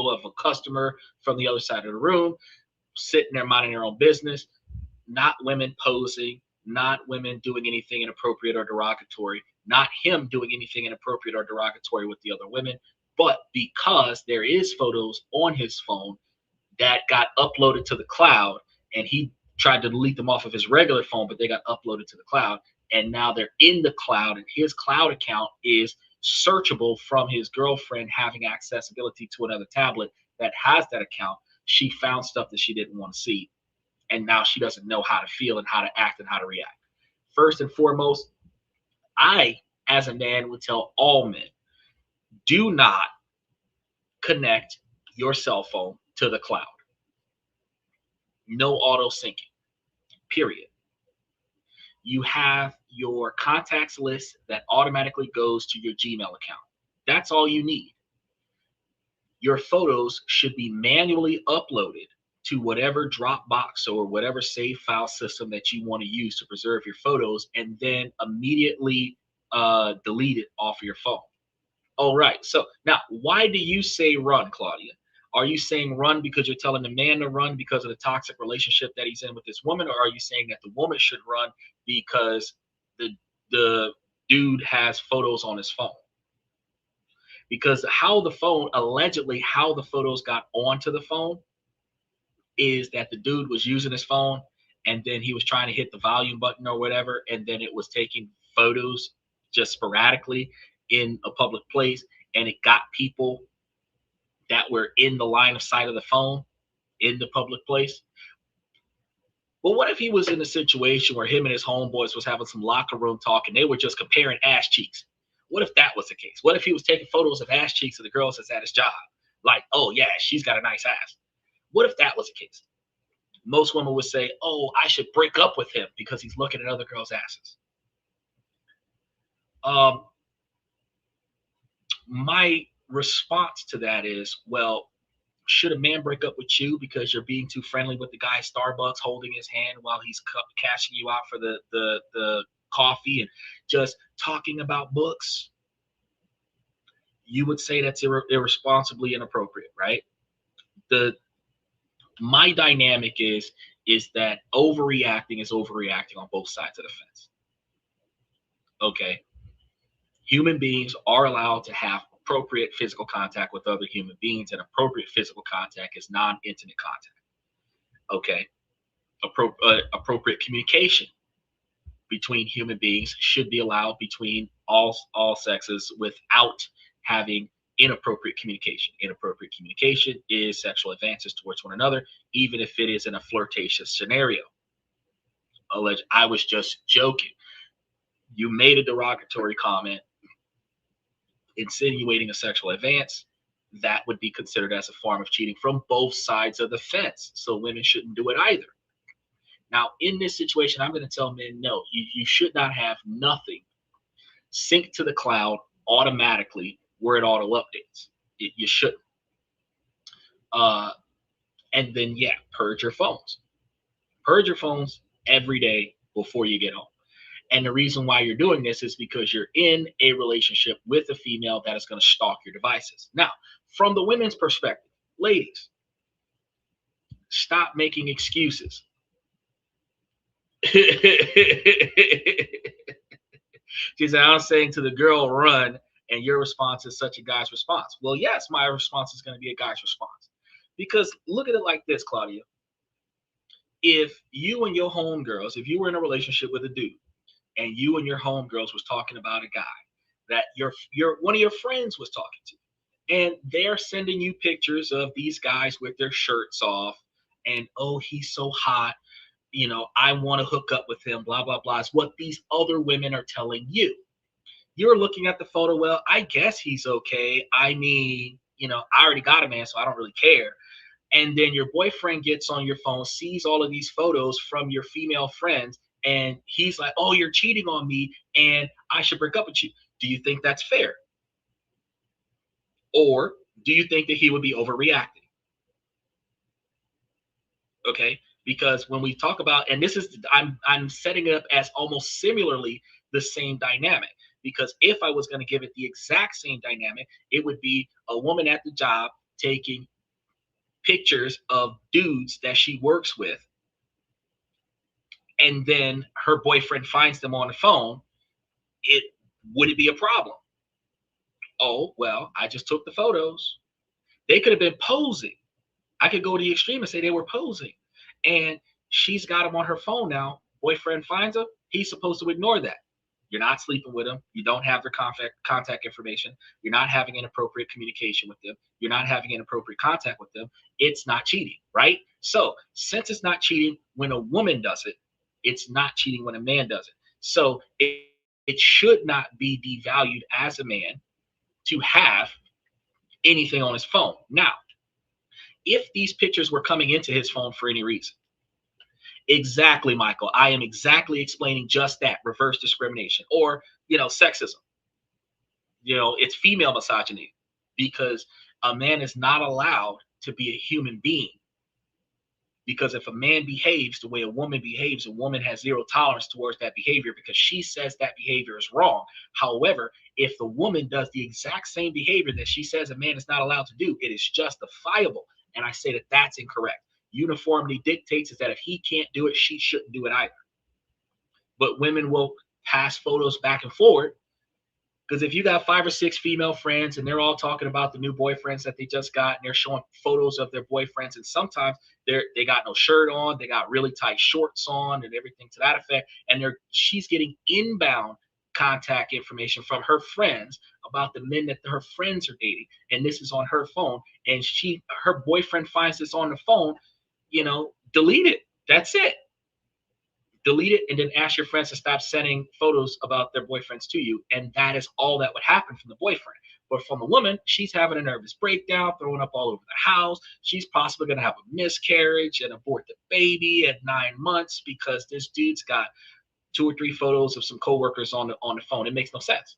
of a customer from the other side of the room, sitting there minding their own business, not women posing, not women doing anything inappropriate or derogatory, not him doing anything inappropriate or derogatory with the other women, but because there is photos on his phone that got uploaded to the cloud, and he tried to delete them off of his regular phone, but they got uploaded to the cloud, and now they're in the cloud, and his cloud account is searchable from his girlfriend having accessibility to another tablet that has that account. She found stuff that she didn't want to see, and now she doesn't know how to feel and how to act and how to react. First and foremost, I, as a man, would tell all men, do not connect your cell phone to the cloud. No auto syncing, period. You have your contacts list that automatically goes to your Gmail account. That's all you need. Your photos should be manually uploaded to whatever Dropbox or whatever save file system that you want to use to preserve your photos, and then immediately delete it off of your phone. All right. So now, why do you say run, Claudia? Are you saying run because you're telling the man to run because of the toxic relationship that he's in with this woman, or are you saying that the woman should run because the dude has photos on his phone? Because how the photos got onto the phone is that the dude was using his phone, and then he was trying to hit the volume button or whatever, and then it was taking photos just sporadically in a public place, and it got people that were in the line of sight of the phone in the public place. But what if he was in a situation where him and his homeboys was having some locker room talk and they were just comparing ass cheeks? What if that was the case? What if he was taking photos of ass cheeks of the girls that's at his job? Like, oh yeah, she's got a nice ass. What if that was the case? Most women would say, oh, I should break up with him because he's looking at other girls' asses. My response to that is, well, should a man break up with you because you're being too friendly with the guy at Starbucks holding his hand while he's cashing you out for the coffee and just talking about books? You would say that's irresponsibly inappropriate, right? My dynamic is that overreacting is overreacting on both sides of the fence. Okay. Human beings are allowed to have appropriate physical contact with other human beings, and appropriate physical contact is non-intimate contact. Okay. Appropriate communication between human beings should be allowed between all sexes without having inappropriate communication. Inappropriate communication is sexual advances towards one another, even if it is in a flirtatious scenario. I was just joking. You made a derogatory comment insinuating a sexual advance. That would be considered as a form of cheating from both sides of the fence. So women shouldn't do it either. Now, in this situation, I'm going to tell men, no, you should not have nothing sync to the cloud automatically where it auto updates. You shouldn't. And then, yeah, purge your phones. Purge your phones every day before you get home. And the reason why you're doing this is because you're in a relationship with a female that is going to stalk your devices. Now, from the women's perspective, ladies, stop making excuses. She said, I'm saying to the girl, run, and your response is such a guy's response. Well, yes, my response is going to be a guy's response. Because look at it like this, Claudia. If you and your homegirls, if you were in a relationship with a dude, and you and your homegirls was talking about a guy that your one of your friends was talking to, and they're sending you pictures of these guys with their shirts off, and oh, he's so hot, you know, I want to hook up with him, blah, blah, blah. It's what these other women are telling you. You're looking at the photo, well, I guess he's okay. I mean, you know, I already got a man, so I don't really care. And then your boyfriend gets on your phone, sees all of these photos from your female friends, and he's like, oh, you're cheating on me, and I should break up with you. Do you think that's fair? Or do you think that he would be overreacting? Okay, because when we talk about, and this is, I'm setting it up as almost similarly the same dynamic, because if I was going to give it the exact same dynamic, it would be a woman at the job taking pictures of dudes that she works with, and then her boyfriend finds them on the phone, would it be a problem? Oh, well, I just took the photos. They could have been posing. I could go to the extreme and say they were posing. And she's got them on her phone now. Boyfriend finds them. He's supposed to ignore that. You're not sleeping with them. You don't have their contact information. You're not having inappropriate communication with them. You're not having inappropriate contact with them. It's not cheating, right? So since it's not cheating when a woman does it, it's not cheating when a man does it. So it should not be devalued as a man to have anything on his phone. Now, if these pictures were coming into his phone for any reason, exactly, Michael, I am exactly explaining just that, reverse discrimination, or, sexism. It's female misogyny, because a man is not allowed to be a human being. Because if a man behaves the way a woman behaves, a woman has zero tolerance towards that behavior because she says that behavior is wrong. However, if the woman does the exact same behavior that she says a man is not allowed to do, it is justifiable. And I say that that's incorrect. Uniformity dictates is that if he can't do it, she shouldn't do it either. But women will pass photos back and forward. Because if you got 5 or 6 female friends and they're all talking about the new boyfriends that they just got, and they're showing photos of their boyfriends, and sometimes they got no shirt on, they got really tight shorts on, and everything to that effect, and she's getting inbound contact information from her friends about the men that her friends are dating, and this is on her phone, and her boyfriend finds this on the phone, delete it. That's it. Delete it, and then ask your friends to stop sending photos about their boyfriends to you. And that is all that would happen from the boyfriend. But from the woman, she's having a nervous breakdown, throwing up all over the house. She's possibly going to have a miscarriage and abort the baby at 9 months because this dude's got 2 or 3 photos of some coworkers on the phone. It makes no sense.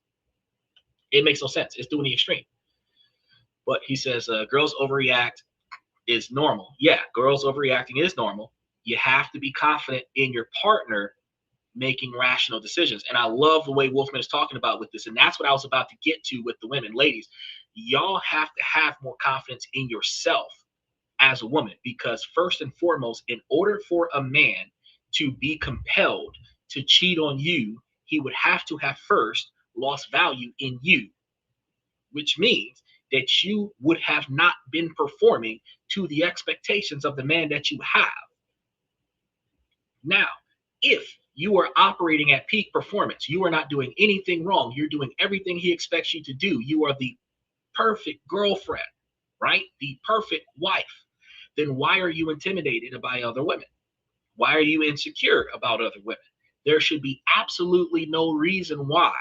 It makes no sense. It's doing the extreme. But he says girls overreact is normal. Yeah, girls overreacting is normal. You have to be confident in your partner making rational decisions. And I love the way Wolfman is talking about with this. And that's what I was about to get to with the women. Ladies, y'all have to have more confidence in yourself as a woman, because first and foremost, in order for a man to be compelled to cheat on you, he would have to have first lost value in you, which means that you would have not been performing to the expectations of the man that you have. Now, if you are operating at peak performance, you are not doing anything wrong, you're doing everything he expects you to do, you are the perfect girlfriend, right? The perfect wife, then why are you intimidated by other women? Why are you insecure about other women? There should be absolutely no reason why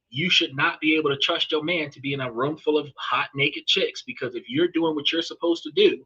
you should not be able to trust your man to be in a room full of hot, naked chicks, because if you're doing what you're supposed to do,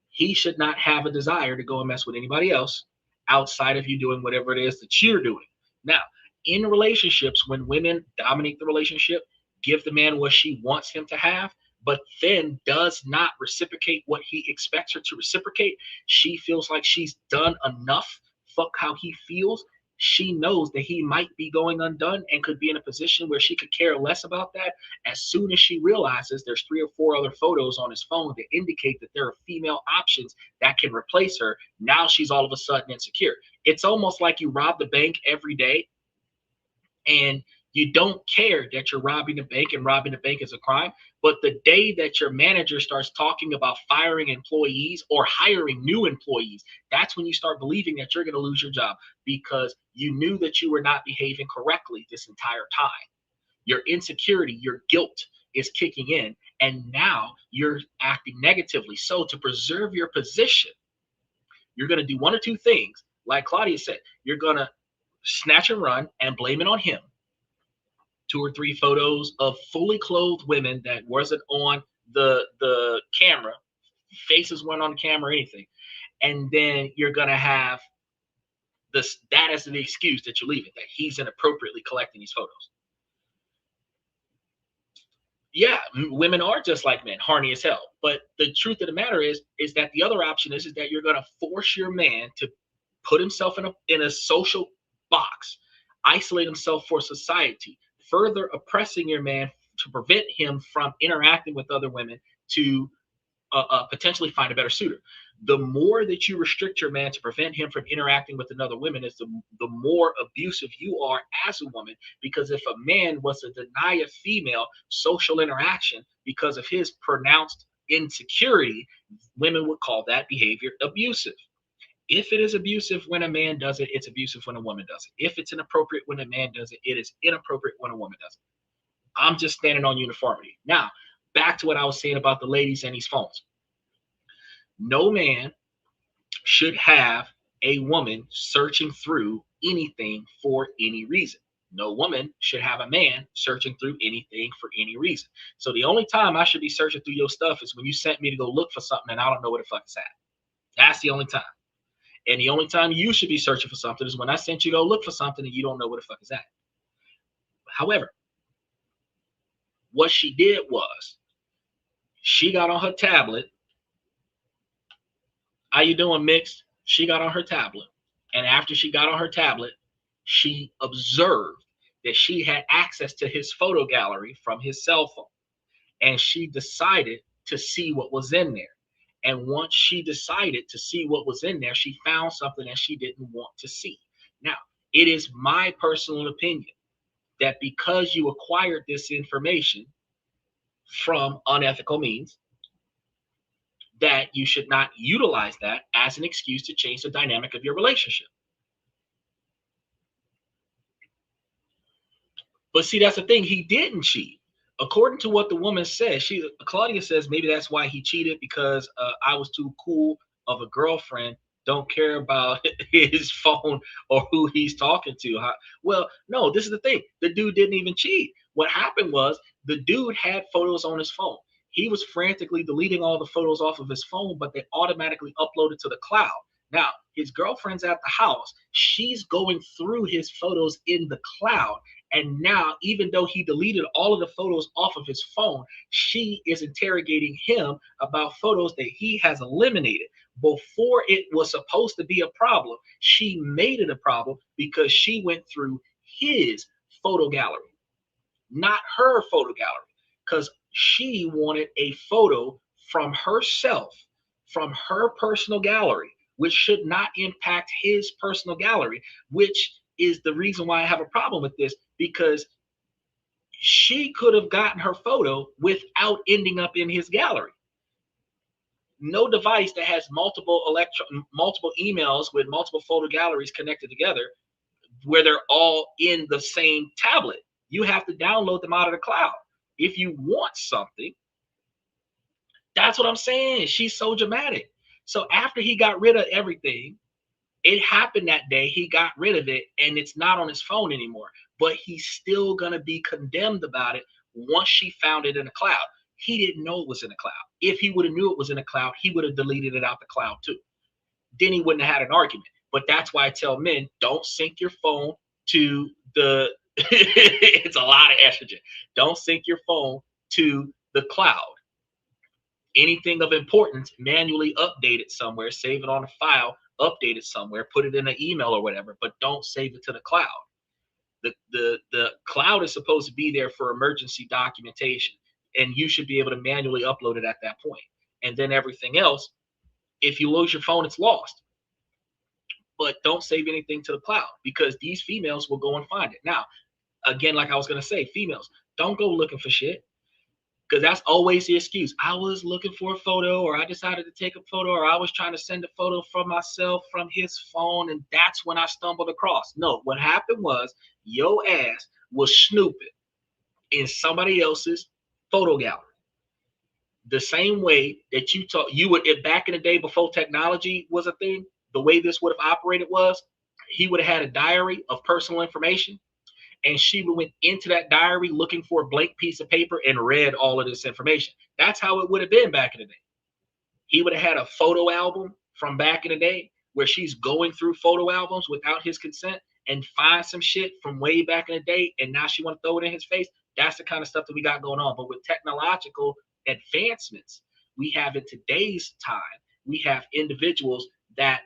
he should not have a desire to go and mess with anybody else outside of you doing whatever it is that you're doing. Now, in relationships, when women dominate the relationship, give the man what she wants him to have, but then does not reciprocate what he expects her to reciprocate, she feels like she's done enough. Fuck how he feels. She knows that he might be going undone and could be in a position where she could care less about that. As soon as she realizes there's 3 or 4 other photos on his phone that indicate that there are female options that can replace her, now she's all of a sudden insecure. It's almost like you rob the bank every day and you don't care that you're robbing the bank and robbing the bank is a crime. But the day that your manager starts talking about firing employees or hiring new employees, that's when you start believing that you're going to lose your job, because you knew that you were not behaving correctly this entire time. Your insecurity, your guilt is kicking in, and now you're acting negatively. So to preserve your position, you're going to do one or two things. Like Claudia said, you're going to snatch and run and blame it on him. 2 or 3 photos of fully clothed women that wasn't on the camera, faces weren't on the camera or anything, and then you're gonna have that as the excuse that you're leaving, that he's inappropriately collecting these photos. Yeah, women are just like men, horny as hell. But the truth of the matter is that the other option is that you're gonna force your man to put himself in a social box, isolate himself for society, further oppressing your man to prevent him from interacting with other women, to potentially find a better suitor. The more that you restrict your man to prevent him from interacting with another woman, is the more abusive you are as a woman. Because if a man was to deny a female social interaction because of his pronounced insecurity, women would call that behavior abusive. If it is abusive when a man does it, it's abusive when a woman does it. If it's inappropriate when a man does it, it is inappropriate when a woman does it. I'm just standing on uniformity. Now, back to what I was saying about the ladies and these phones. No man should have a woman searching through anything for any reason. No woman should have a man searching through anything for any reason. So the only time I should be searching through your stuff is when you sent me to go look for something and I don't know what the fuck is at. That's the only time. And the only time you should be searching for something is when I sent you to go look for something and you don't know what the fuck is at. However, what she did was she got on her tablet. How you doing, Mixed? She got on her tablet. And after she got on her tablet, she observed that she had access to his photo gallery from his cell phone. And she decided to see what was in there. And once she decided to see what was in there, she found something that she didn't want to see. Now, it is my personal opinion that because you acquired this information from unethical means, that you should not utilize that as an excuse to change the dynamic of your relationship. But see, that's the thing. He didn't cheat. According to what the woman says, Claudia says maybe that's why he cheated, because I was too cool of a girlfriend. Don't care about his phone or who he's talking to. Well, no, this is the thing. The dude didn't even cheat. What happened was the dude had photos on his phone. He was frantically deleting all the photos off of his phone, but they automatically uploaded to the cloud. Now, his girlfriend's at the house. She's going through his photos in the cloud. And now, even though he deleted all of the photos off of his phone, she is interrogating him about photos that he has eliminated. Before it was supposed to be a problem, she made it a problem because she went through his photo gallery, not her photo gallery, because she wanted a photo from herself, from her personal gallery, which should not impact his personal gallery, which is the reason why I have a problem with this, because she could have gotten her photo without ending up in his gallery. No device that has multiple emails with multiple photo galleries connected together, where they're all in the same tablet. You have to download them out of the cloud. If you want something, that's what I'm saying. She's so dramatic. So after he got rid of everything, it happened that day, he got rid of it, and it's not on his phone anymore. But he's still going to be condemned about it once she found it in the cloud. He didn't know it was in the cloud. If he would have knew it was in the cloud, he would have deleted it out the cloud too. Then he wouldn't have had an argument. But that's why I tell men, don't sync your phone to the it's a lot of estrogen. Don't sync your phone to the cloud. Anything of importance, manually update it somewhere, save it on a file, update it somewhere, put it in an email or whatever, but don't save it to the cloud. The cloud is supposed to be there for emergency documentation, and you should be able to manually upload it at that point. And then everything else, if you lose your phone, it's lost. But don't save anything to the cloud, because these females will go and find it. Now, again, like I was going to say, females, don't go looking for shit. Because that's always the excuse. I was looking for a photo, or I decided to take a photo, or I was trying to send a photo from myself from his phone, and that's when I stumbled across. No, what happened was your ass was snooping in somebody else's photo gallery. The same way that you would, if back in the day before technology was a thing, the way this would have operated was he would have had a diary of personal information. And she went into that diary looking for a blank piece of paper and read all of this information. That's how it would have been back in the day. He would have had a photo album from back in the day where she's going through photo albums without his consent and find some shit from way back in the day, and now she want to throw it in his face. That's the kind of stuff that we got going on. But with technological advancements we have in today's time, we have individuals that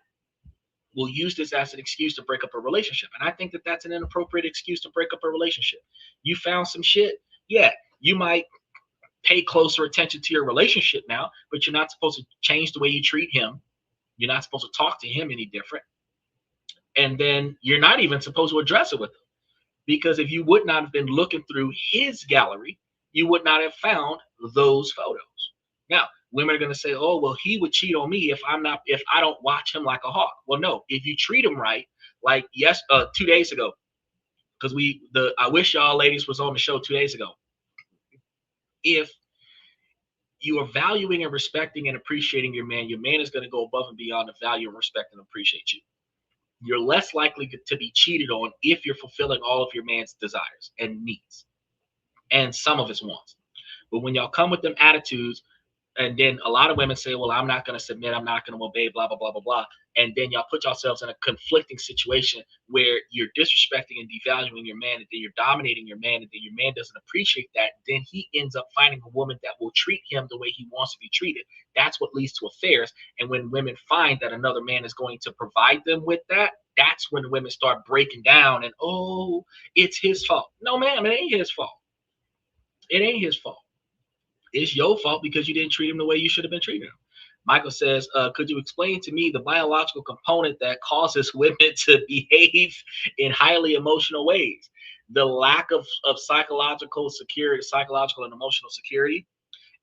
will use this as an excuse to break up a relationship. And I think that that's an inappropriate excuse to break up a relationship. You found some shit. Yeah, you might pay closer attention to your relationship now, but you're not supposed to change the way you treat him. You're not supposed to talk to him any different. And then you're not even supposed to address it with him. Because if you would not have been looking through his gallery, you would not have found those photos. Now, women are going to say, "Oh, well, he would cheat on me if I don't watch him like a hawk." Well, no, if you treat him right, like 2 days ago, because I wish y'all ladies was on the show 2 days ago. If you are valuing and respecting and appreciating your man is going to go above and beyond to value and respect and appreciate you. You're less likely to be cheated on if you're fulfilling all of your man's desires and needs and some of his wants. But when y'all come with them attitudes, and then a lot of women say, "Well, I'm not going to submit, I'm not going to obey, blah, blah, blah, blah, blah." And then y'all put yourselves in a conflicting situation where you're disrespecting and devaluing your man, and then you're dominating your man, and then your man doesn't appreciate that. Then he ends up finding a woman that will treat him the way he wants to be treated. That's what leads to affairs. And when women find that another man is going to provide them with that, that's when women start breaking down and, "Oh, it's his fault." No, ma'am, it ain't his fault. It ain't his fault. It's your fault because you didn't treat him the way you should have been treating him. Michael says, "Could you explain to me the biological component that causes women to behave in highly emotional ways?" The lack of psychological security, psychological and emotional security,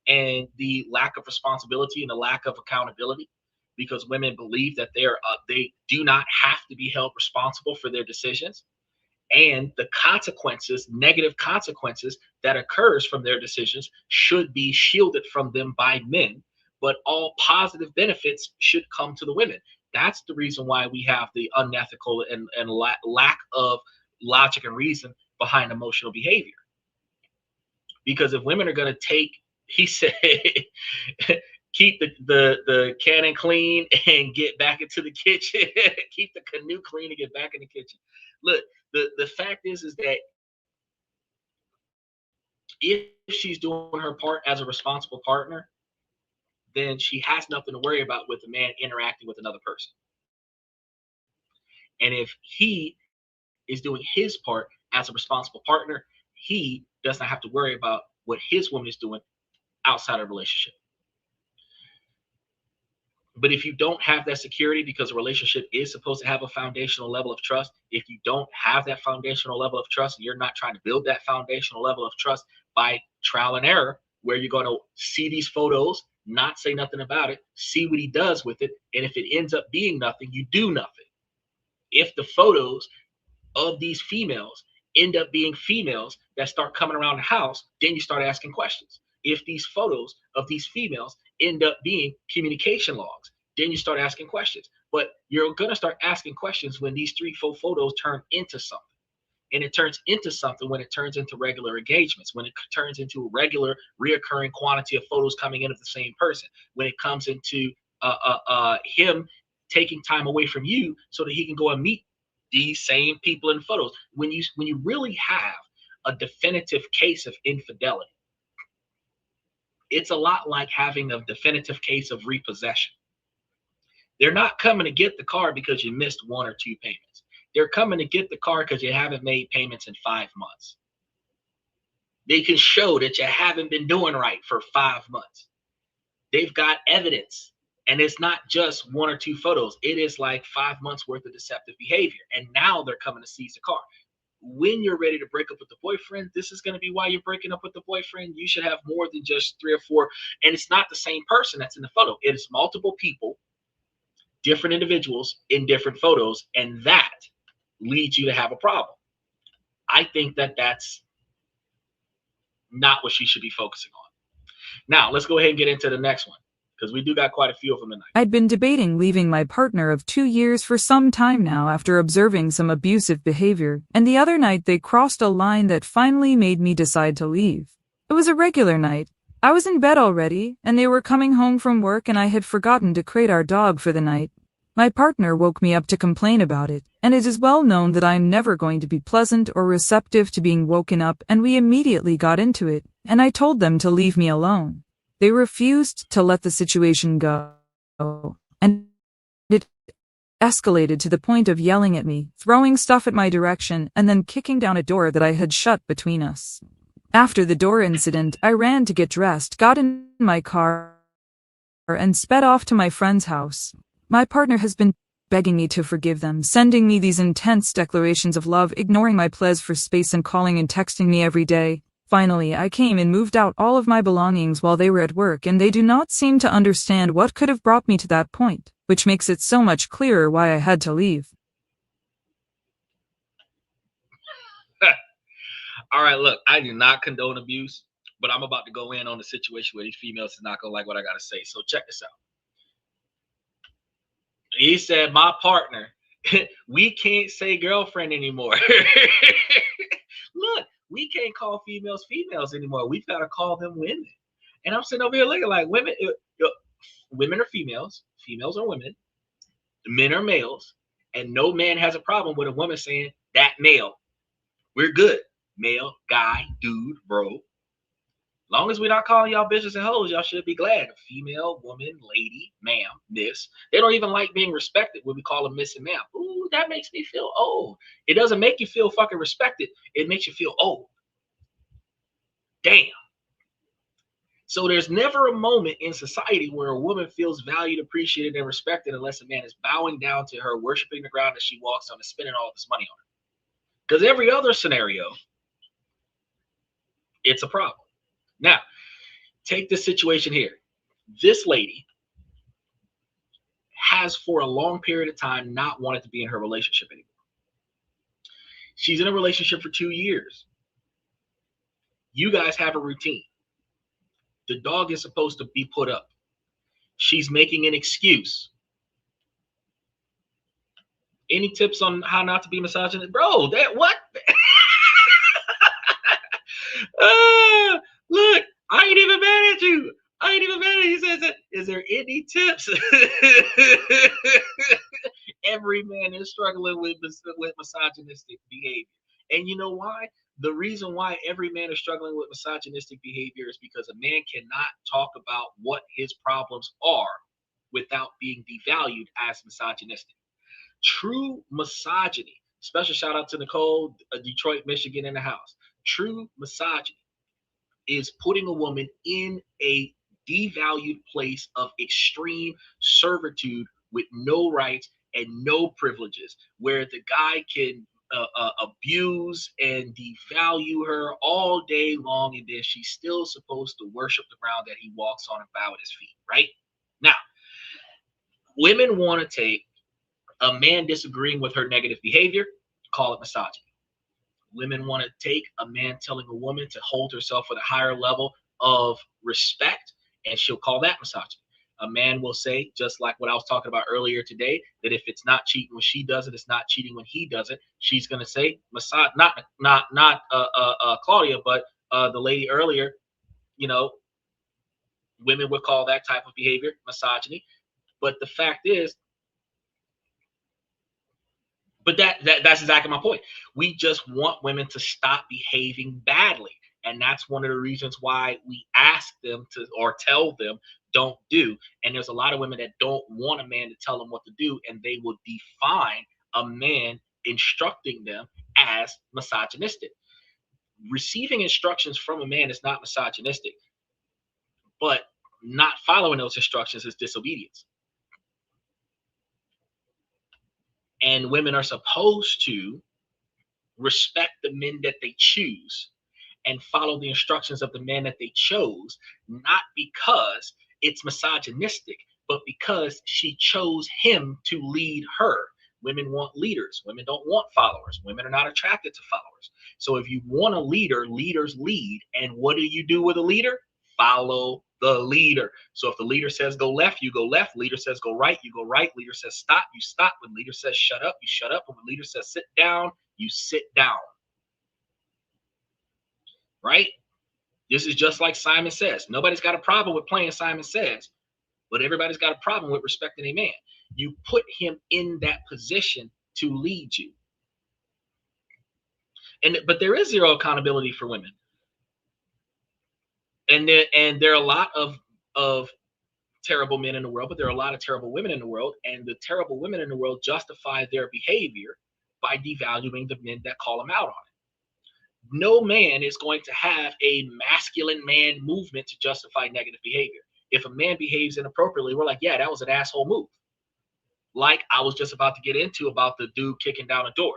and the lack of responsibility and the lack of accountability, because women believe that they do not have to be held responsible for their decisions. And the consequences, negative consequences that occurs from their decisions should be shielded from them by men, but all positive benefits should come to the women. That's the reason why we have the unethical and lack of logic and reason behind emotional behavior. Because if women are going to take, he said, keep the cannon clean and get back into the kitchen, keep the canoe clean and get back in the kitchen. Look, the fact is that if she's doing her part as a responsible partner, then she has nothing to worry about with a man interacting with another person. And if he is doing his part as a responsible partner, he does not have to worry about what his woman is doing outside of a relationship. But if you don't have that security, because a relationship is supposed to have a foundational level of trust, if you don't have that foundational level of trust, and you're not trying to build that foundational level of trust by trial and error, where you're going to see these photos, not say nothing about it, see what he does with it, and if it ends up being nothing, you do nothing. If the photos of these females end up being females that start coming around the house, then you start asking questions. If these photos of these females end up being communication logs, then you start asking questions. But you're going to start asking questions when these 3-4 photos turn into something. And it turns into something when it turns into regular engagements, when it turns into a regular reoccurring quantity of photos coming in of the same person, when it comes into him taking time away from you so that he can go and meet these same people in photos. When you really have a definitive case of infidelity, it's a lot like having a definitive case of repossession. They're not coming to get the car because you missed 1 or 2 payments. They're coming to get the car because you haven't made payments in 5 months. They can show that you haven't been doing right for 5 months. They've got evidence. And it's not just 1 or 2 photos. It is like 5 months worth of deceptive behavior. And now they're coming to seize the car. When you're ready to break up with the boyfriend, this is going to be why you're breaking up with the boyfriend. You should have more than just 3 or 4. And it's not the same person that's in the photo. It is multiple people, different individuals in different photos. And that leads you to have a problem. I think that that's not what she should be focusing on. Now, let's go ahead and get into the next one, because we do got quite a few of them tonight. I'd been debating leaving my partner of 2 years for some time now after observing some abusive behavior, and the other night they crossed a line that finally made me decide to leave. It was a regular night. I was in bed already, and they were coming home from work, and I had forgotten to crate our dog for the night. My partner woke me up to complain about it, and it is well known that I'm never going to be pleasant or receptive to being woken up, and we immediately got into it, and I told them to leave me alone. They refused to let the situation go, and it escalated to the point of yelling at me, throwing stuff at my direction, and then kicking down a door that I had shut between us. After the door incident, I ran to get dressed, got in my car, and sped off to my friend's house. My partner has been begging me to forgive them, sending me these intense declarations of love, ignoring my pleas for space and calling and texting me every day. Finally, I came and moved out all of my belongings while they were at work, and they do not seem to understand what could have brought me to that point, which makes it so much clearer why I had to leave. All right, look, I do not condone abuse, but I'm about to go in on the situation where these females is not gonna like what I gotta say. So check this out. He said, my partner, we can't say girlfriend anymore. Look, we can't call females females anymore. We've got to call them women. And I'm sitting over here looking like women. Women are females. Females are women. Men are males. And no man has a problem with a woman saying that male. We're good. Male, guy, dude, bro. Long as we're not calling y'all bitches and hoes, y'all should be glad. Female, woman, lady, ma'am, miss. They don't even like being respected when we call them miss and ma'am. Ooh, that makes me feel old. It doesn't make you feel fucking respected. It makes you feel old. Damn. So there's never a moment in society where a woman feels valued, appreciated, and respected unless a man is bowing down to her, worshiping the ground that she walks on, and spending all of his money on her. Because every other scenario, it's a problem. Now, take this situation here. This lady has for a long period of time not wanted to be in her relationship anymore. She's in a relationship for 2 years. You guys have a routine. The dog is supposed to be put up. She's making an excuse. Any tips on how not to be misogynist? Bro, that what? Look, I ain't even mad at you. I ain't even mad at you. He says, is there any tips? Every man is struggling with misogynistic behavior. And you know why? The reason why every man is struggling with misogynistic behavior is because a man cannot talk about what his problems are without being devalued as misogynistic. True misogyny, special shout out to Nicole, Detroit, Michigan in the house. True misogyny is putting a woman in a devalued place of extreme servitude with no rights and no privileges, where the guy can abuse and devalue her all day long, and then she's still supposed to worship the ground that he walks on and bow at his feet, right? Now, women want to take a man disagreeing with her negative behavior, call it misogyny. Women want to take a man telling a woman to hold herself with a higher level of respect, and she'll call that misogyny. A man will say, just like what I was talking about earlier today, that if it's not cheating when she does it, it's not cheating when he does it. She's going to say, not Claudia, but the lady earlier, you know, women would call that type of behavior misogyny. But the fact is, but that's exactly my point. We just want women to stop behaving badly. And that's one of the reasons why we ask them to, or tell them, don't do. And there's a lot of women that don't want a man to tell them what to do, and they will define a man instructing them as misogynistic. Receiving instructions from a man is not misogynistic, but not following those instructions is disobedience. And women are supposed to respect the men that they choose and follow the instructions of the man that they chose, not because it's misogynistic, but because she chose him to lead her. Women want leaders. Women don't want followers. Women are not attracted to followers. So if you want a leader, leaders lead. And what do you do with a leader? Follow the leader. So if the leader says go left, you go left. Leader says go right, you go right. Leader says stop, you stop. When leader says shut up, you shut up. When leader says sit down, you sit down. Right? This is just like Simon Says. Nobody's got a problem with playing Simon Says, but everybody's got a problem with respecting a man. You put him in that position to lead you. But there is zero accountability for women. And there are a lot of terrible men in the world, but there are a lot of terrible women in the world, and the terrible women in the world justify their behavior by devaluing the men that call them out on it. No man is going to have a masculine man movement to justify negative behavior. If a man behaves inappropriately, we're like, yeah, that was an asshole move. Like I was just about to get into about the dude kicking down a door.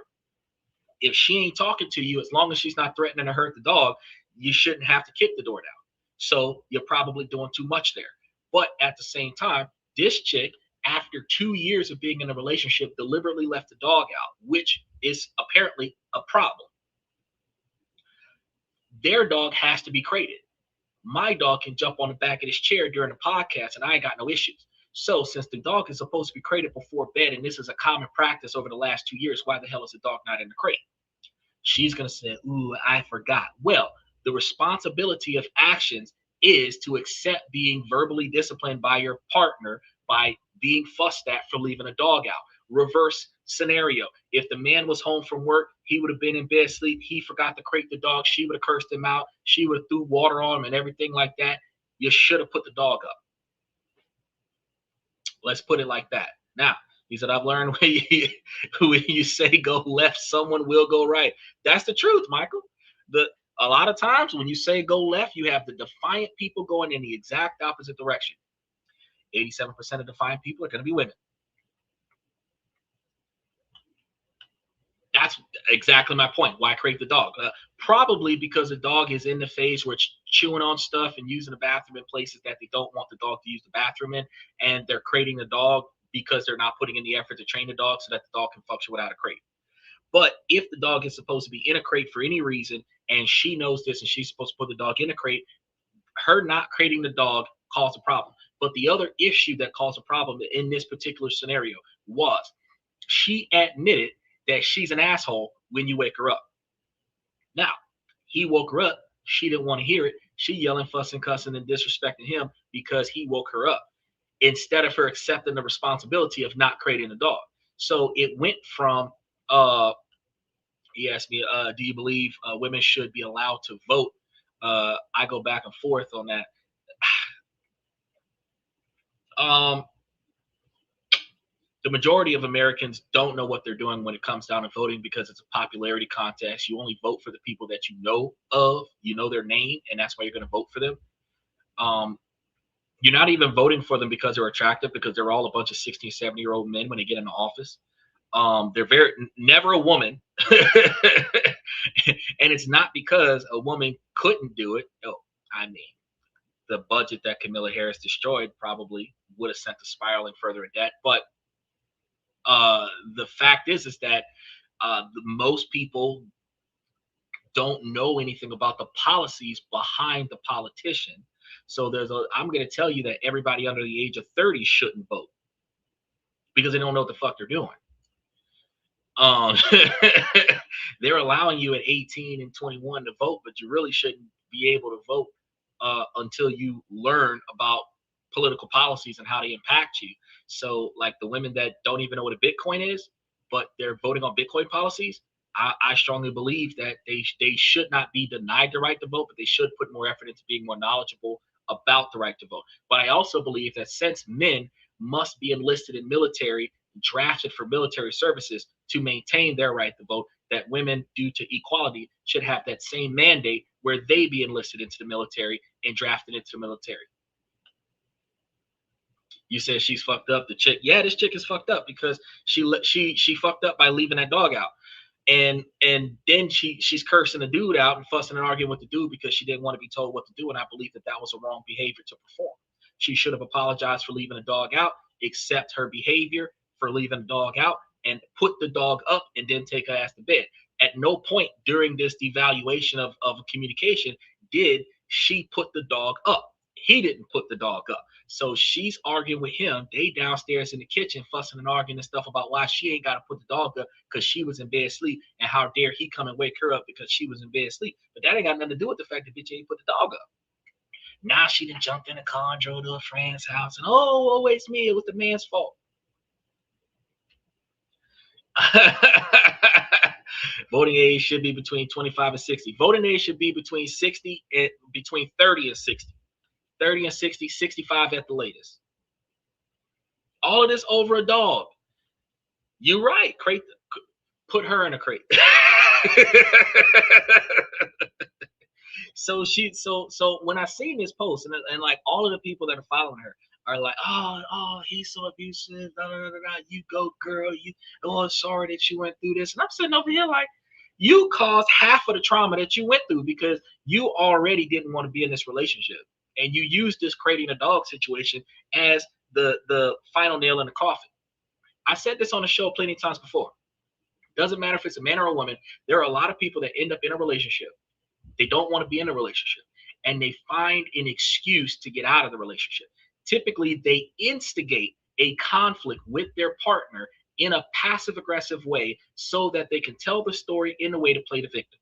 If she ain't talking to you, as long as she's not threatening to hurt the dog, you shouldn't have to kick the door down. So you're probably doing too much there. But at the same time, this chick, after 2 years of being in a relationship, deliberately left the dog out, which is apparently a problem. Their dog has to be crated. My dog can jump on the back of this chair during the podcast and I ain't got no issues. So since the dog is supposed to be crated before bed, and this is a common practice over the last 2 years, why the hell is the dog not in the crate? She's going to say, ooh, I forgot. Well, the responsibility of actions is to accept being verbally disciplined by your partner by being fussed at for leaving a dog out. Reverse scenario. If the man was home from work, he would have been in bed asleep. He forgot to crate the dog. She would have cursed him out. She would have threw water on him and everything like that. You should have put the dog up. Let's put it like that. Now, he said, I've learned when you say go left, someone will go right. That's the truth, Michael. A lot of times when you say go left, you have the defiant people going in the exact opposite direction. 87% of defiant people are going to be women. That's exactly my point. Why crate the dog? Probably because the dog is in the phase where it's chewing on stuff and using the bathroom in places that they don't want the dog to use the bathroom in, and they're crating the dog because they're not putting in the effort to train the dog so that the dog can function without a crate. But if the dog is supposed to be in a crate for any reason, and she knows this and she's supposed to put the dog in a crate, her not crating the dog caused a problem. But the other issue that caused a problem in this particular scenario was she admitted that she's an asshole when you wake her up. Now, he woke her up. She didn't want to hear it. She yelling, fussing, cussing, and disrespecting him because he woke her up, instead of her accepting the responsibility of not creating the dog. So it went from, he asked me, do you believe women should be allowed to vote? I go back and forth on that. The majority of Americans don't know what they're doing when it comes down to voting because it's a popularity contest. You only vote for the people that you know of, you know their name, and that's why you're going to vote for them. You're not even voting for them because they're attractive, because they're all a bunch of 60 and 70-year-old men when they get into office. They're never a woman. And it's not because a woman couldn't do it. Oh, I mean, the budget that Kamala Harris destroyed probably would have sent the spiraling further in debt. But the fact is that most people don't know anything about the policies behind the politician. So I'm going to tell you that everybody under the age of 30 shouldn't vote because they don't know what the fuck they're doing. They're allowing you at 18 and 21 to vote, but you really shouldn't be able to vote until you learn about political policies and how they impact you. So like the women that don't even know what a Bitcoin is, but they're voting on Bitcoin policies, I strongly believe that they should not be denied the right to vote, but they should put more effort into being more knowledgeable about the right to vote. But I also believe that since men must be enlisted in military, drafted for military services to maintain their right to vote, that women, due to equality, should have that same mandate where they be enlisted into the military and drafted into the military. You said she's fucked up. The chick, yeah, this chick is fucked up because she fucked up by leaving that dog out, and then she's cursing the dude out and fussing and arguing with the dude because she didn't want to be told what to do. And I believe that was a wrong behavior to perform. She should have apologized for leaving the dog out, accept her behavior for leaving the dog out, and put the dog up and then take her ass to bed. At no point during this devaluation of communication did she put the dog up. He didn't put the dog up. So she's arguing with him. They downstairs in the kitchen fussing and arguing and stuff about why she ain't got to put the dog up because she was in bed asleep, and how dare he come and wake her up because she was in bed asleep. But that ain't got nothing to do with the fact that bitch ain't put the dog up. Now she done jumped in a car and drove to a friend's house, and oh, it's me. It was the man's fault. Voting age should be between 25 and 60. Voting age should be between 60 and between 30 and 60. 30 and 60, 65 at the latest. All of this over a dog. You're right. Put her in a crate. So when I seen this post, and like all of the people that are following her are like, oh, he's so abusive, da, da, da, da, you go girl, you, oh, sorry that you went through this. And I'm sitting over here like, you caused half of the trauma that you went through because you already didn't want to be in this relationship, and you used this creating a dog situation as the final nail in the coffin. I said this on the show plenty of times before. Doesn't matter if it's a man or a woman. There are a lot of people that end up in a relationship. They don't want to be in a relationship, and they find an excuse to get out of the relationship. Typically, they instigate a conflict with their partner in a passive aggressive way so that they can tell the story in a way to play the victim.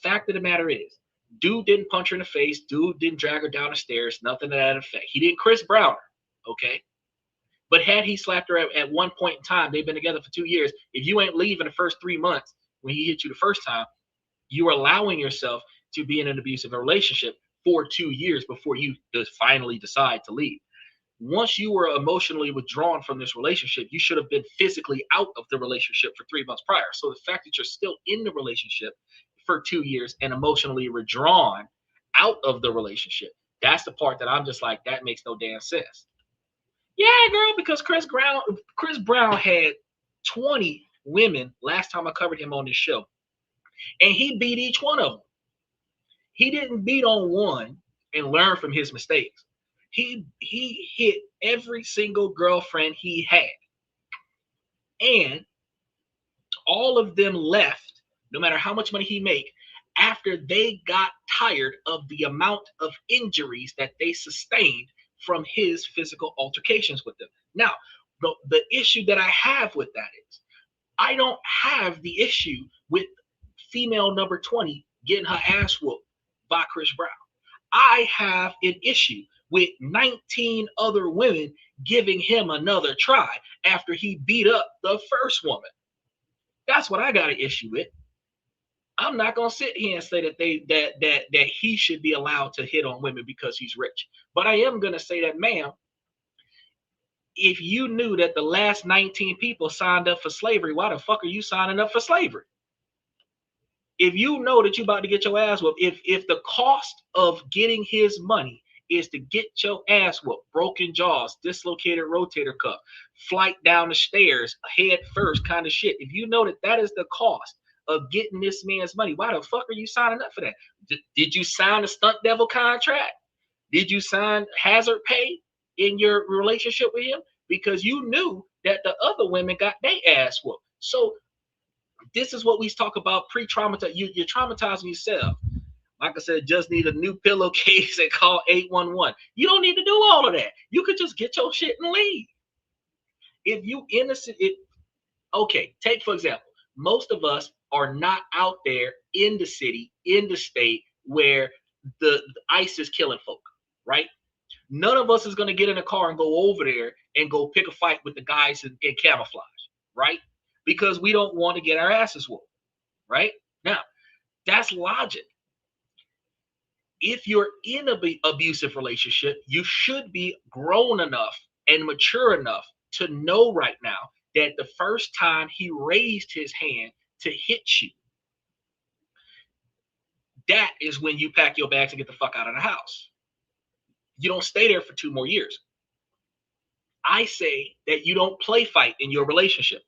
Fact of the matter is, dude didn't punch her in the face. Dude didn't drag her down the stairs. Nothing to that effect. He didn't Chris Brown her, okay? But had he slapped her at one point in time, they've been together for 2 years. If you ain't leaving the first 3 months when he hit you the first time, you are allowing yourself to be in an abusive relationship for 2 years before you finally decide to leave. Once you were emotionally withdrawn from this relationship, you should have been physically out of the relationship for 3 months prior. So the fact that you're still in the relationship for 2 years and emotionally withdrawn out of the relationship, that's the part that I'm just like, that makes no damn sense. Yeah, girl, because Chris Brown had 20 women last time I covered him on this show, and he beat each one of them. He didn't beat on one and learn from his mistakes. He hit every single girlfriend he had, and all of them left, no matter how much money he made, after they got tired of the amount of injuries that they sustained from his physical altercations with them. Now, the issue that I have with that is, I don't have the issue with female number 20 getting her ass whooped by Chris Brown. I have an issue with 19 other women giving him another try after he beat up the first woman. That's what I got an issue with. I'm not gonna sit here and say that he should be allowed to hit on women because he's rich. But I am gonna say that, ma'am, if you knew that the last 19 people signed up for slavery, why the fuck are you signing up for slavery? If you know that you're about to get your ass whooped, if the cost of getting his money is to get your ass whooped, broken jaws, dislocated rotator cuff, flight down the stairs, head first kind of shit, if you know that that is the cost of getting this man's money, why the fuck are you signing up for that? Did you sign a stunt devil contract? Did you sign hazard pay in your relationship with him? Because you knew that the other women got their ass whooped. So this is what we talk about pre-traumatized. You're traumatizing yourself. Like I said, just need a new pillowcase and call 811. You don't need to do all of that. You could just get your shit and leave. If you innocent, okay, take for example, most of us are not out there in the city, in the state where the ICE is killing folk, right? None of us is going to get in a car and go over there and go pick a fight with the guys in camouflage, right? Because we don't want to get our asses whooped, right? Now, that's logic. If you're in an abusive relationship, you should be grown enough and mature enough to know right now that the first time he raised his hand to hit you, that is when you pack your bags and get the fuck out of the house. You don't stay there for 2 more years. I say that you don't play fight in your relationship.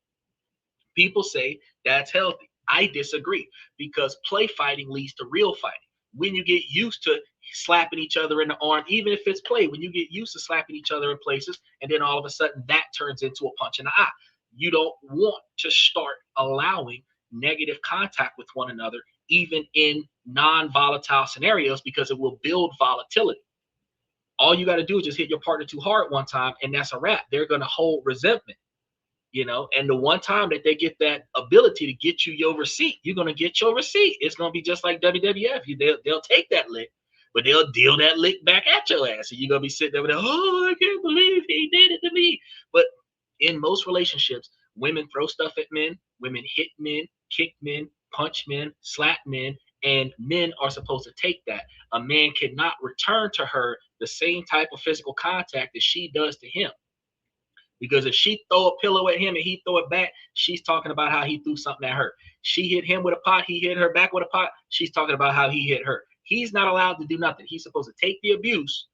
People say that's healthy. I disagree, because play fighting leads to real fighting. When you get used to slapping each other in the arm, even if it's play, when you get used to slapping each other in places, and then all of a sudden that turns into a punch in the eye. You don't want to start allowing negative contact with one another, even in non-volatile scenarios, because it will build volatility. All you got to do is just hit your partner too hard one time, and that's a wrap. They're going to hold resentment, and the one time that they get that ability to get you your receipt, you're going to get your receipt. It's going to be just like WWF. They'll take that lick, but they'll deal that lick back at your ass. And you're going to be sitting there with, oh, I can't believe he did it to me. But in most relationships, women throw stuff at men, women hit men, kick men, punch men, slap men, and men are supposed to take that. A man cannot return to her the same type of physical contact that she does to him. Because if she throw a pillow at him and he throw it back, she's talking about how he threw something at her. She hit him with a pot, he hit her back with a pot, she's talking about how he hit her. He's not allowed to do nothing. He's supposed to take the abuse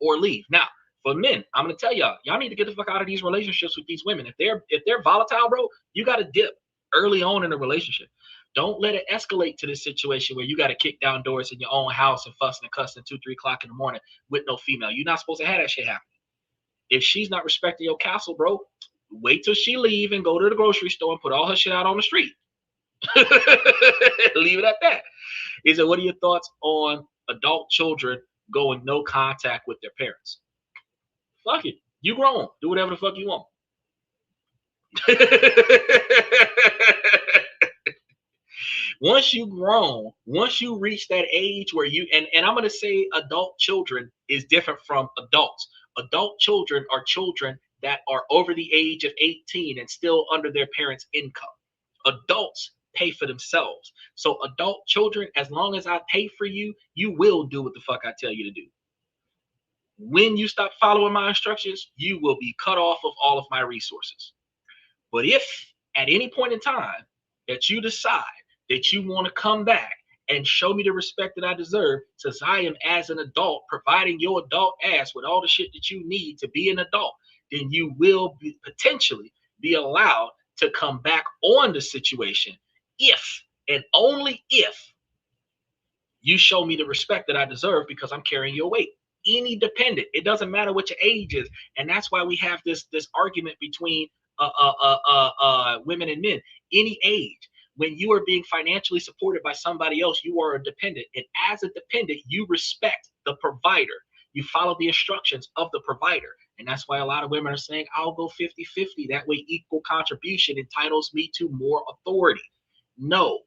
or leave. Now, for men, I'm gonna tell y'all need to get the fuck out of these relationships with these women. If they're volatile, bro, you gotta dip early on in a relationship. Don't let it escalate to this situation where you got to kick down doors in your own house and fussing and cussing 2-3 o'clock in the morning with no female. You're not supposed to have that shit happen. If she's not respecting your castle, bro, wait till she leave and go to the grocery store and put all her shit out on the street. Leave it at that. He said, what are your thoughts on adult children going no contact with their parents? Fuck it. You grown. Do whatever the fuck you want. Once you grown, once you reach that age where you, and I'm going to say adult children is different from adults. Adult children are children that are over the age of 18 and still under their parents' income. Adults pay for themselves. So adult children, as long as I pay for you, you will do what the fuck I tell you to do. When you stop following my instructions, you will be cut off of all of my resources. But if at any point in time that you decide that you want to come back and show me the respect that I deserve, since I am, as an adult, providing your adult ass with all the shit that you need to be an adult, then you will potentially be allowed to come back on the situation if and only if you show me the respect that I deserve, because I'm carrying your weight. Any dependent, it doesn't matter what your age is, and that's why we have this argument between women and men. Any age, when you are being financially supported by somebody else, you are a dependent, and as a dependent, you respect the provider. You follow the instructions of the provider, and that's why a lot of women are saying, "I'll go 50-50. That way, equal contribution entitles me to more authority." No,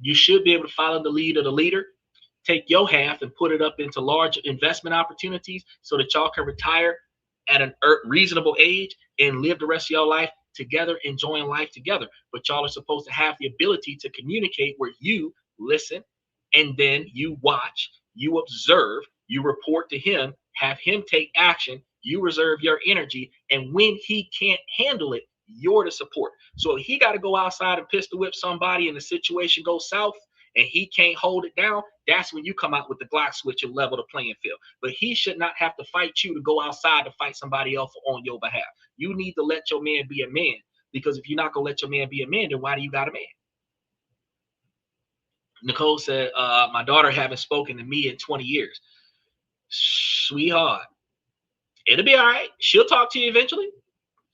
you should be able to follow the lead of the leader. Take your half and put it up into large investment opportunities so that y'all can retire at a reasonable age and live the rest of your life together, enjoying life together. But y'all are supposed to have the ability to communicate where you listen and then you watch, you observe, you report to him, have him take action, you reserve your energy, and when he can't handle it, you're the support. So if he got to go outside and pistol whip somebody and the situation goes south, and he can't hold it down, that's when you come out with the Glock switch and level the playing field. But he should not have to fight you to go outside to fight somebody else on your behalf. You need to let your man be a man, because if you're not going to let your man be a man, then why do you got a man? Nicole said, my daughter haven't spoken to me in 20 years. Sweetheart, it'll be all right. She'll talk to you eventually.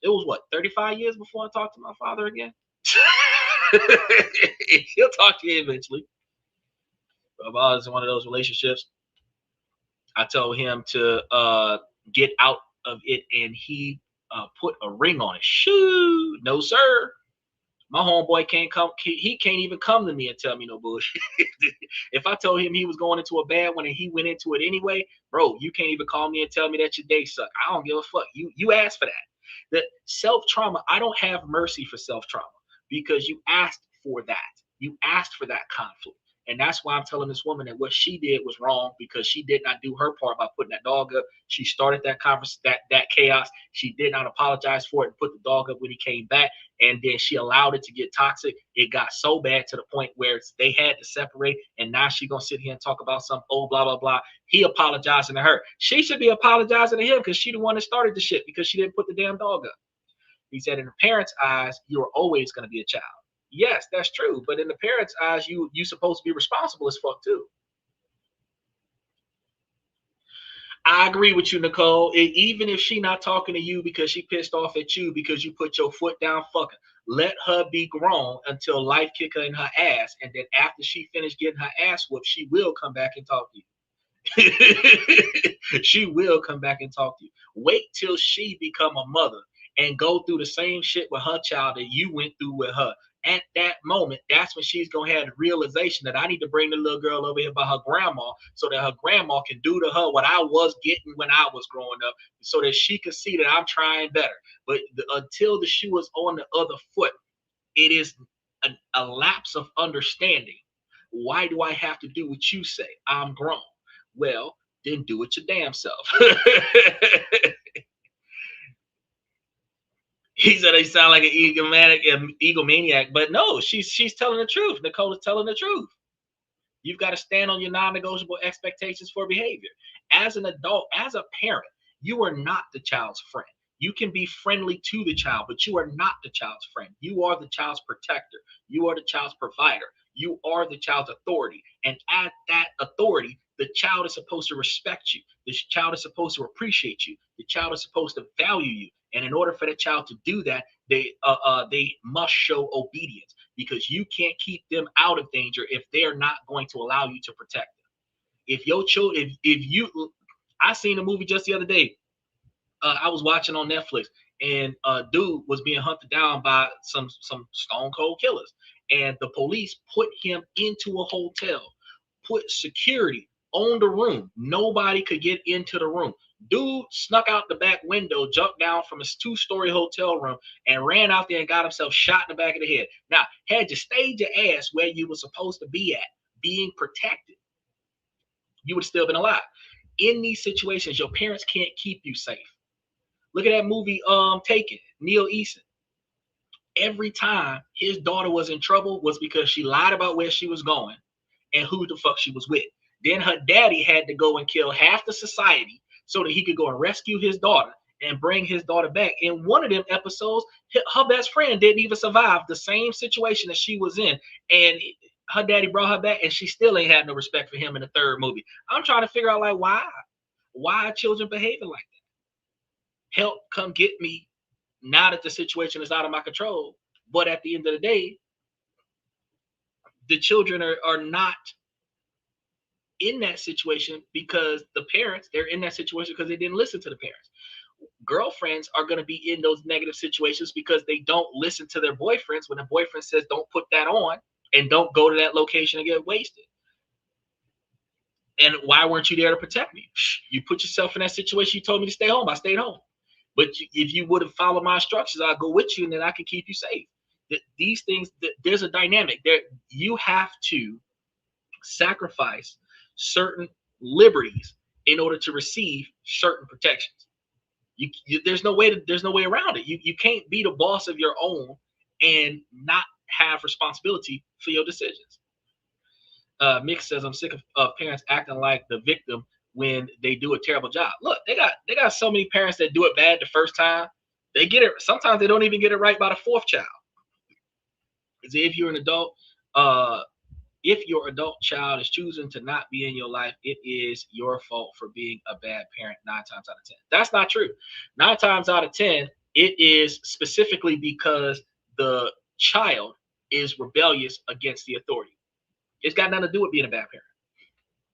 It was, what, 35 years before I talked to my father again? He'll talk to you eventually. I was in one of those relationships. I told him to get out of it, and he put a ring on it. Shoo, no sir. My homeboy can't come. He can't even come to me and tell me no bullshit. If I told him he was going into a bad one and he went into it anyway, bro, you can't even call me and tell me that your day sucked. I don't give a fuck. You asked for that. The self-trauma, I don't have mercy for self-trauma, because you asked for that. You asked for that conflict. And that's why I'm telling this woman that what she did was wrong, because she did not do her part by putting that dog up. She started that that chaos. She did not apologize for it and put the dog up when he came back. And then she allowed it to get toxic. It got so bad to the point where they had to separate. And now she's going to sit here and talk about some, oh, blah, blah, blah. He apologizing to her. She should be apologizing to him, because she the one that started the shit, because she didn't put the damn dog up. He said, in the parents' eyes, you're always going to be a child. Yes, that's true. But in the parents' eyes, you supposed to be responsible as fuck too. I agree with you, Nicole. Even if she not talking to you because she pissed off at you because you put your foot down, fuck her. Let her be grown until life kick her in her ass. And then after she finished getting her ass whooped, she will come back and talk to you. She will come back and talk to you. Wait till she become a mother and go through the same shit with her child that you went through with her. At that moment, that's when she's going to have the realization that I need to bring the little girl over here by her grandma so that her grandma can do to her what I was getting when I was growing up, so that she can see that I'm trying better. But until the shoe is on the other foot, it is a lapse of understanding. Why do I have to do what you say? I'm grown. Well, then do it your damn self. He said he sound like an egomaniac, but no, she's telling the truth. Nicole is telling the truth. You've got to stand on your non-negotiable expectations for behavior. As an adult, as a parent, you are not the child's friend. You can be friendly to the child, but you are not the child's friend. You are the child's protector. You are the child's provider. You are the child's authority. And at that authority, the child is supposed to respect you. The child is supposed to appreciate you. The child is supposed to value you. And in order for the child to do that, they must show obedience, because you can't keep them out of danger if they're not going to allow you to protect them. If your children, if you, I seen a movie just the other day. I was watching on Netflix, and a dude was being hunted down by some stone cold killers, and the police put him into a hotel, put security on the room. Nobody could get into the room. Dude snuck out the back window, jumped down from his 2-story hotel room, and ran out there and got himself shot in the back of the head. Now, had you stayed your ass where you were supposed to be at, being protected, you would have still been alive. In these situations, your parents can't keep you safe. Look at that movie, Taken, Neil Eason. Every time his daughter was in trouble was because she lied about where she was going and who the fuck she was with. Then her daddy had to go and kill half the society so that he could go and rescue his daughter and bring his daughter back. In one of them episodes, her best friend didn't even survive the same situation that she was in, and her daddy brought her back, and she still ain't had no respect for him in the third movie. I'm trying to figure out, like, why are children behaving like that? Help come get me now that the situation is out of my control. But at the end of the day, the children are not in that situation because the parents, they're in that situation because they didn't listen to the parents. Girlfriends are going to be in those negative situations because they don't listen to their boyfriends when the boyfriend says, don't put that on and don't go to that location and get wasted. And why weren't you there to protect me? You put yourself in that situation. You told me to stay home. I stayed home. But if you would have followed my instructions, I'll go with you, and then I can keep you safe. These things, there's a dynamic there. You have to sacrifice certain liberties in order to receive certain protections. There's no way around it. You can't be the boss of your own and not have responsibility for your decisions. Mick says, I'm sick of parents acting like the victim when they do a terrible job. Look, they got so many parents that do it bad the first time. They get it. Sometimes they don't even get it right by the fourth child. If you're an adult, if your adult child is choosing to not be in your life, it is your fault for being a bad parent 9 times out of 10. That's not true. 9 times out of 10, it is specifically because the child is rebellious against the authority. It's got nothing to do with being a bad parent.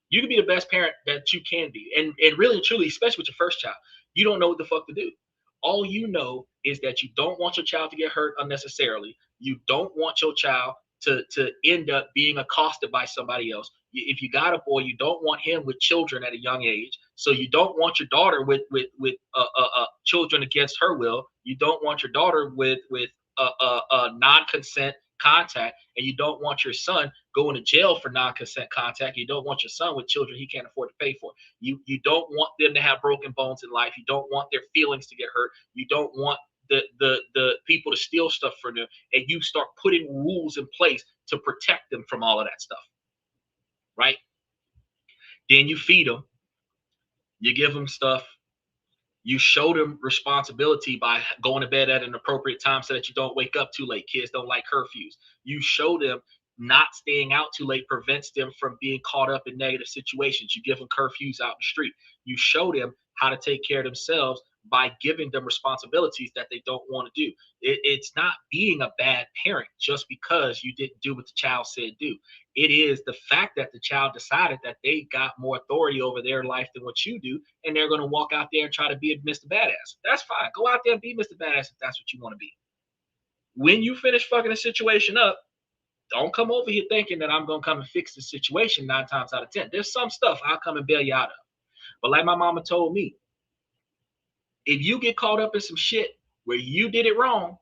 You can be the best parent that you can be. And really, truly, especially with your first child, you don't know what the fuck to do. All you know is that you don't want your child to get hurt unnecessarily. You don't want your child to end up being accosted by somebody else. If you got a boy, you don't want him with children at a young age. So you don't want your daughter with children against her will. You don't want your daughter with non-consent contact, and you don't want your son going to jail for non-consent contact. You don't want your son with children he can't afford to pay for. You don't want them to have broken bones in life. You don't want their feelings to get hurt. You don't want the people to steal stuff from them, and you start putting rules in place to protect them from all of that stuff, right? Then you feed them, you give them stuff, you show them responsibility by going to bed at an appropriate time so that you don't wake up too late. Kids don't like curfews. You show them not staying out too late prevents them from being caught up in negative situations. You give them curfews out in the street. You show them how to take care of themselves by giving them responsibilities that they don't want to do. It's not being a bad parent just because you didn't do what the child said do. It is the fact that the child decided that they got more authority over their life than what you do, and they're going to walk out there and try to be Mr. Badass. That's fine. Go out there and be Mr. Badass if that's what you want to be. When you finish fucking the situation up, don't come over here thinking that I'm going to come and fix the situation 9 times out of 10. There's some stuff I'll come and bail you out of. But like my mama told me, if you get caught up in some shit where you did it wrong,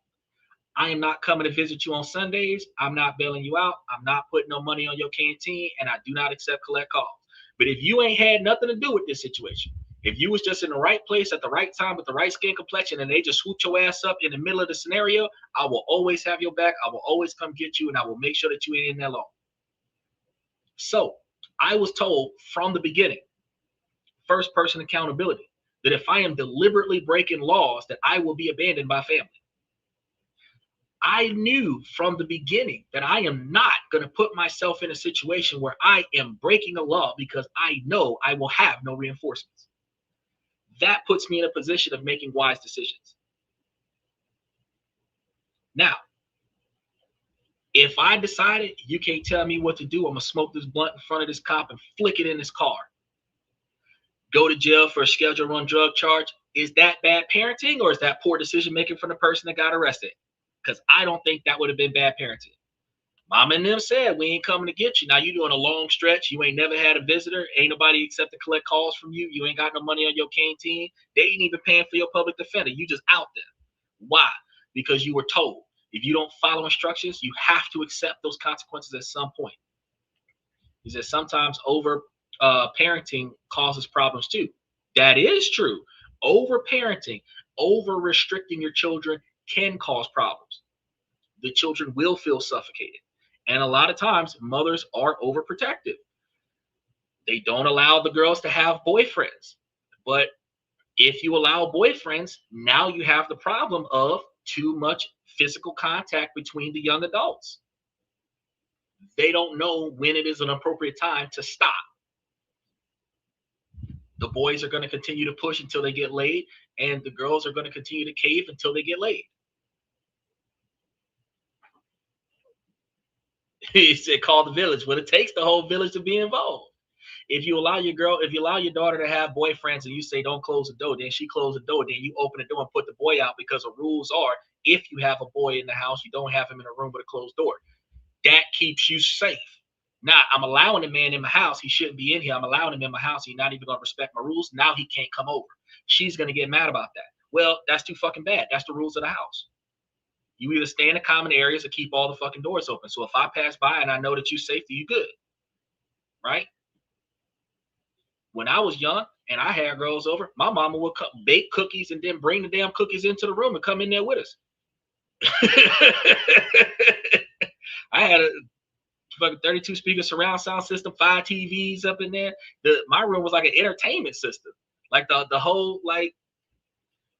I am not coming to visit you on Sundays. I'm not bailing you out. I'm not putting no money on your canteen, and I do not accept collect calls. But if you ain't had nothing to do with this situation, If you was just in the right place at the right time with the right skin complexion and they just swoop your ass up in the middle of the scenario, I will always have your back. I will always come get you, and I will make sure that you ain't in there long. So I was told from the beginning, first person accountability, that if I am deliberately breaking laws, that I will be abandoned by family. I knew from the beginning that I am not going to put myself in a situation where I am breaking a law because I know I will have no reinforcements. That puts me in a position of making wise decisions. Now, if I decided you can't tell me what to do, I'm going to smoke this blunt in front of this cop and flick it in his car, go to jail for a schedule run drug charge, is that bad parenting or is that poor decision making from the person that got arrested? Because I don't think that would have been bad parenting. Mama and them said, we ain't coming to get you. Now you doing a long stretch. You ain't never had a visitor. Ain't nobody except to collect calls from you. You ain't got no money on your canteen. They ain't even paying for your public defender. You just out there. Why? Because you were told. If you don't follow instructions, you have to accept those consequences at some point. He said sometimes over parenting causes problems too. That is true. Over parenting, over restricting your children can cause problems. The children will feel suffocated. And a lot of times mothers are overprotective. They don't allow the girls to have boyfriends. But if you allow boyfriends, now you have the problem of too much physical contact between the young adults. They don't know when it is an appropriate time to stop. The boys are going to continue to push until they get laid, and the girls are going to continue to cave until they get laid. He said, call the village. Well, it takes the whole village to be involved. If you allow your daughter to have boyfriends and you say, don't close the door, then she closes the door, then you open the door and put the boy out, because the rules are, if you have a boy in the house, you don't have him in a room with a closed door. That keeps you safe. Now, I'm allowing a man in my house. He shouldn't be in here. I'm allowing him in my house. He's not even going to respect my rules. Now he can't come over. She's going to get mad about that. Well, that's too fucking bad. That's the rules of the house. You either stay in the common areas or keep all the fucking doors open. So if I pass by and I know that you're safe, you good. Right? When I was young and I had girls over, my mama would bake cookies and then bring the damn cookies into the room and come in there with us. I had a fucking 32 speaker surround sound system, 5 TVs up in there. My room was like an entertainment system. Like the whole like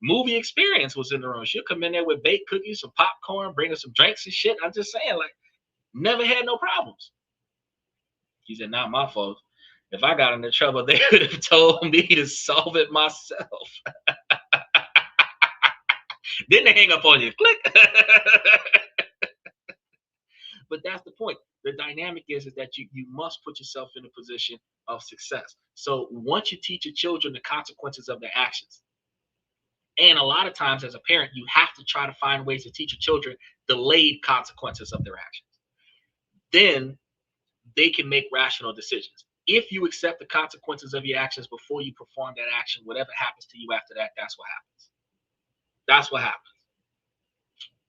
movie experience was in the room. She'll come in there with baked cookies, some popcorn, bring us some drinks and shit. I'm just saying, like, never had no problems. He said, not my fault. If I got into trouble, they would have told me to solve it myself. Then they hang up on you. Click. But that's the point. The dynamic is that you must put yourself in a position of success. So once you teach your children the consequences of their actions, and a lot of times as a parent, you have to try to find ways to teach your children delayed consequences of their actions. Then they can make rational decisions. If you accept the consequences of your actions before you perform that action, whatever happens to you after that, that's what happens. That's what happens.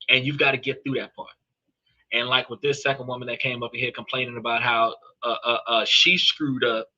And you've got to get through that part. And like with this second woman that came up in here complaining about how she screwed up,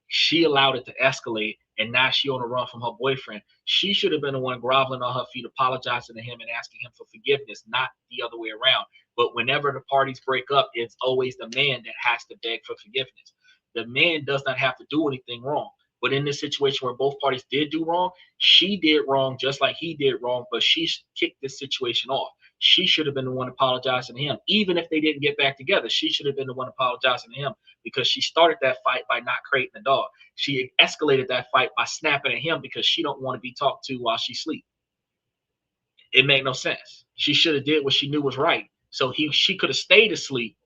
she allowed it to escalate, and now she on the run from her boyfriend. She should have been the one groveling on her feet, apologizing to him and asking him for forgiveness, not the other way around. But whenever the parties break up, it's always the man that has to beg for forgiveness. The man does not have to do anything wrong. But in this situation where both parties did do wrong, she did wrong just like he did wrong, but she kicked this situation off. She should have been the one apologizing to him. Even if they didn't get back together, she should have been the one apologizing to him, because she started that fight by not creating a dog. She escalated that fight by snapping at him because she don't want to be talked to while she sleeps. It made no sense. She should have did what she knew was right. So she could have stayed asleep.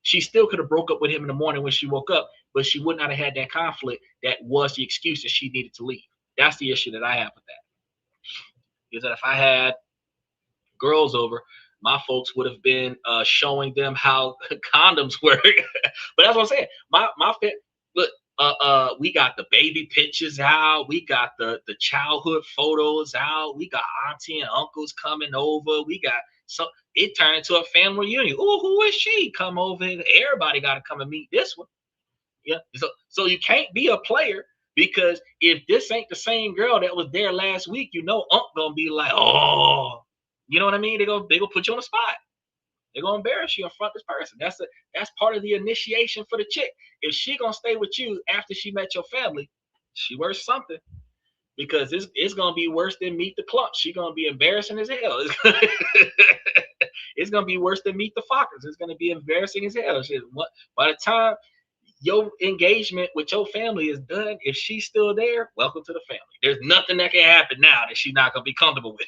She still could have broke up with him in the morning when she woke up, but she would not have had that conflict that was the excuse that she needed to leave. That's the issue that I have with that. Is that if I had girls over, my folks would have been showing them how condoms work. But that's what I'm saying. Look, we got the baby pictures out. We got the childhood photos out. We got auntie and uncles coming over. We got it turned into a family reunion. Oh, who is she? Come over. Everybody got to come and meet this one. Yeah. So you can't be a player Because if this ain't the same girl that was there last week, you know, gonna be like, oh, you know what I mean? They gonna put you on the spot. They're gonna embarrass you in front of this person. That's part of the initiation for the chick. If she gonna stay with you after she met your family, she worth something. Because it's gonna be worse than Meet the Clumps. She gonna be embarrassing as hell. It's gonna be worse than Meet the Fockers. It's gonna be embarrassing as hell. By the time your engagement with your family is done, if she's still there, welcome to the family. There's nothing that can happen now that she's not gonna be comfortable with.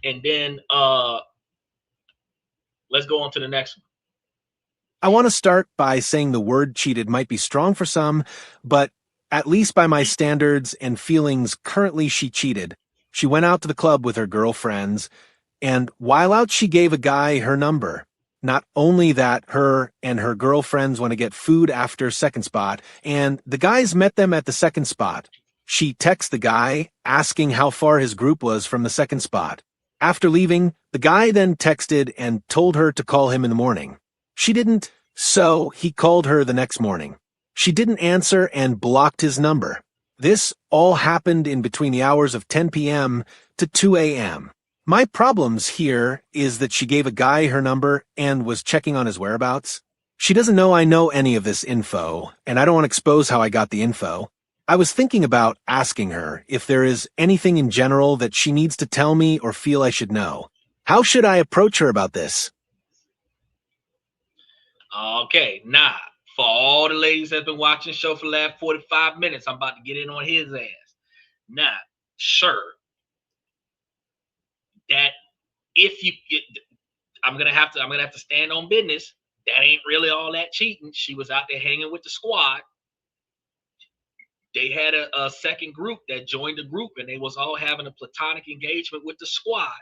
And then let's go on to the next one. I want to start by saying the word cheated might be strong for some, but at least by my standards and feelings, currently she cheated. She went out to the club with her girlfriends, and while out, she gave a guy her number. Not only that, her and her girlfriends want to get food after second spot, and the guys met them at the second spot. She texted the guy, asking how far his group was from the second spot. After leaving, the guy then texted and told her to call him in the morning. She didn't, so he called her the next morning. She didn't answer and blocked his number. This all happened in between the hours of 10 p.m. to 2 a.m. My problems here is that she gave a guy her number and was checking on his whereabouts. She doesn't know I know any of this info, and I don't want to expose how I got the info. I was thinking about asking her if there is anything in general that she needs to tell me or feel I should know. How should I approach her about this? Okay, now, for all the ladies that have been watching the show for the last 45 minutes, I'm about to get in on his ass. Now, sure, that if you I'm gonna have to stand on business. That ain't really all that cheating. She was out there hanging with the squad. They had a second group that joined the group, and they was all having a platonic engagement with the squad.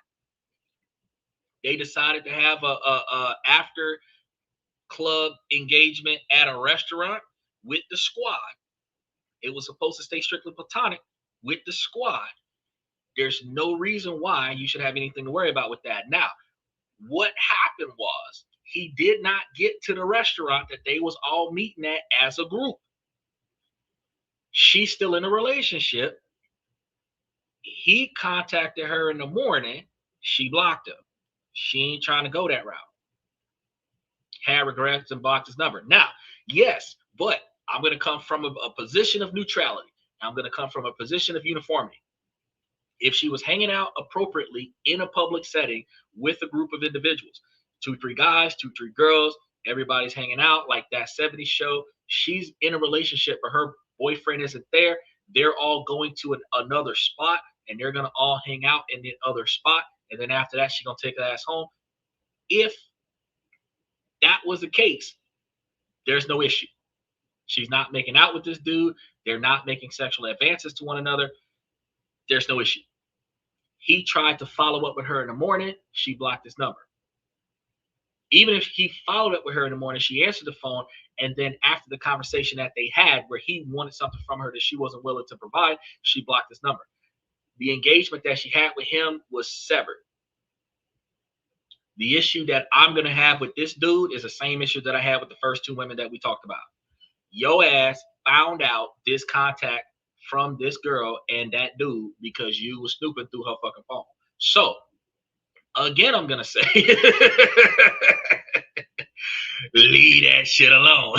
They decided to have a after club engagement at a restaurant with the squad. It was supposed to stay strictly platonic with the squad. There's no reason why you should have anything to worry about with that. Now, what happened was he did not get to the restaurant that they was all meeting at as a group. She's still in a relationship. He contacted her in the morning. She blocked him. She ain't trying to go that route. Had regrets and blocked his number. Now, yes, but I'm going to come from a position of neutrality. I'm going to come from a position of uniformity. If she was hanging out appropriately in a public setting with a group of individuals, 2-3 guys, 2-3 girls, everybody's hanging out like that 70s show. She's in a relationship, but her boyfriend isn't there. They're all going to another spot, and they're going to all hang out in the other spot. And then after that, she's going to take her ass home. If that was the case, there's no issue. She's not making out with this dude. They're not making sexual advances to one another. There's no issue. He tried to follow up with her in the morning. She blocked his number. Even if he followed up with her in the morning, she answered the phone. And then after the conversation that they had where he wanted something from her that she wasn't willing to provide, she blocked his number. The engagement that she had with him was severed. The issue that I'm going to have with this dude is the same issue that I had with the first two women that we talked about. Your ass found out this contact from this girl and that dude because you was snooping through her fucking phone. So, again, I'm going to say, leave that shit alone.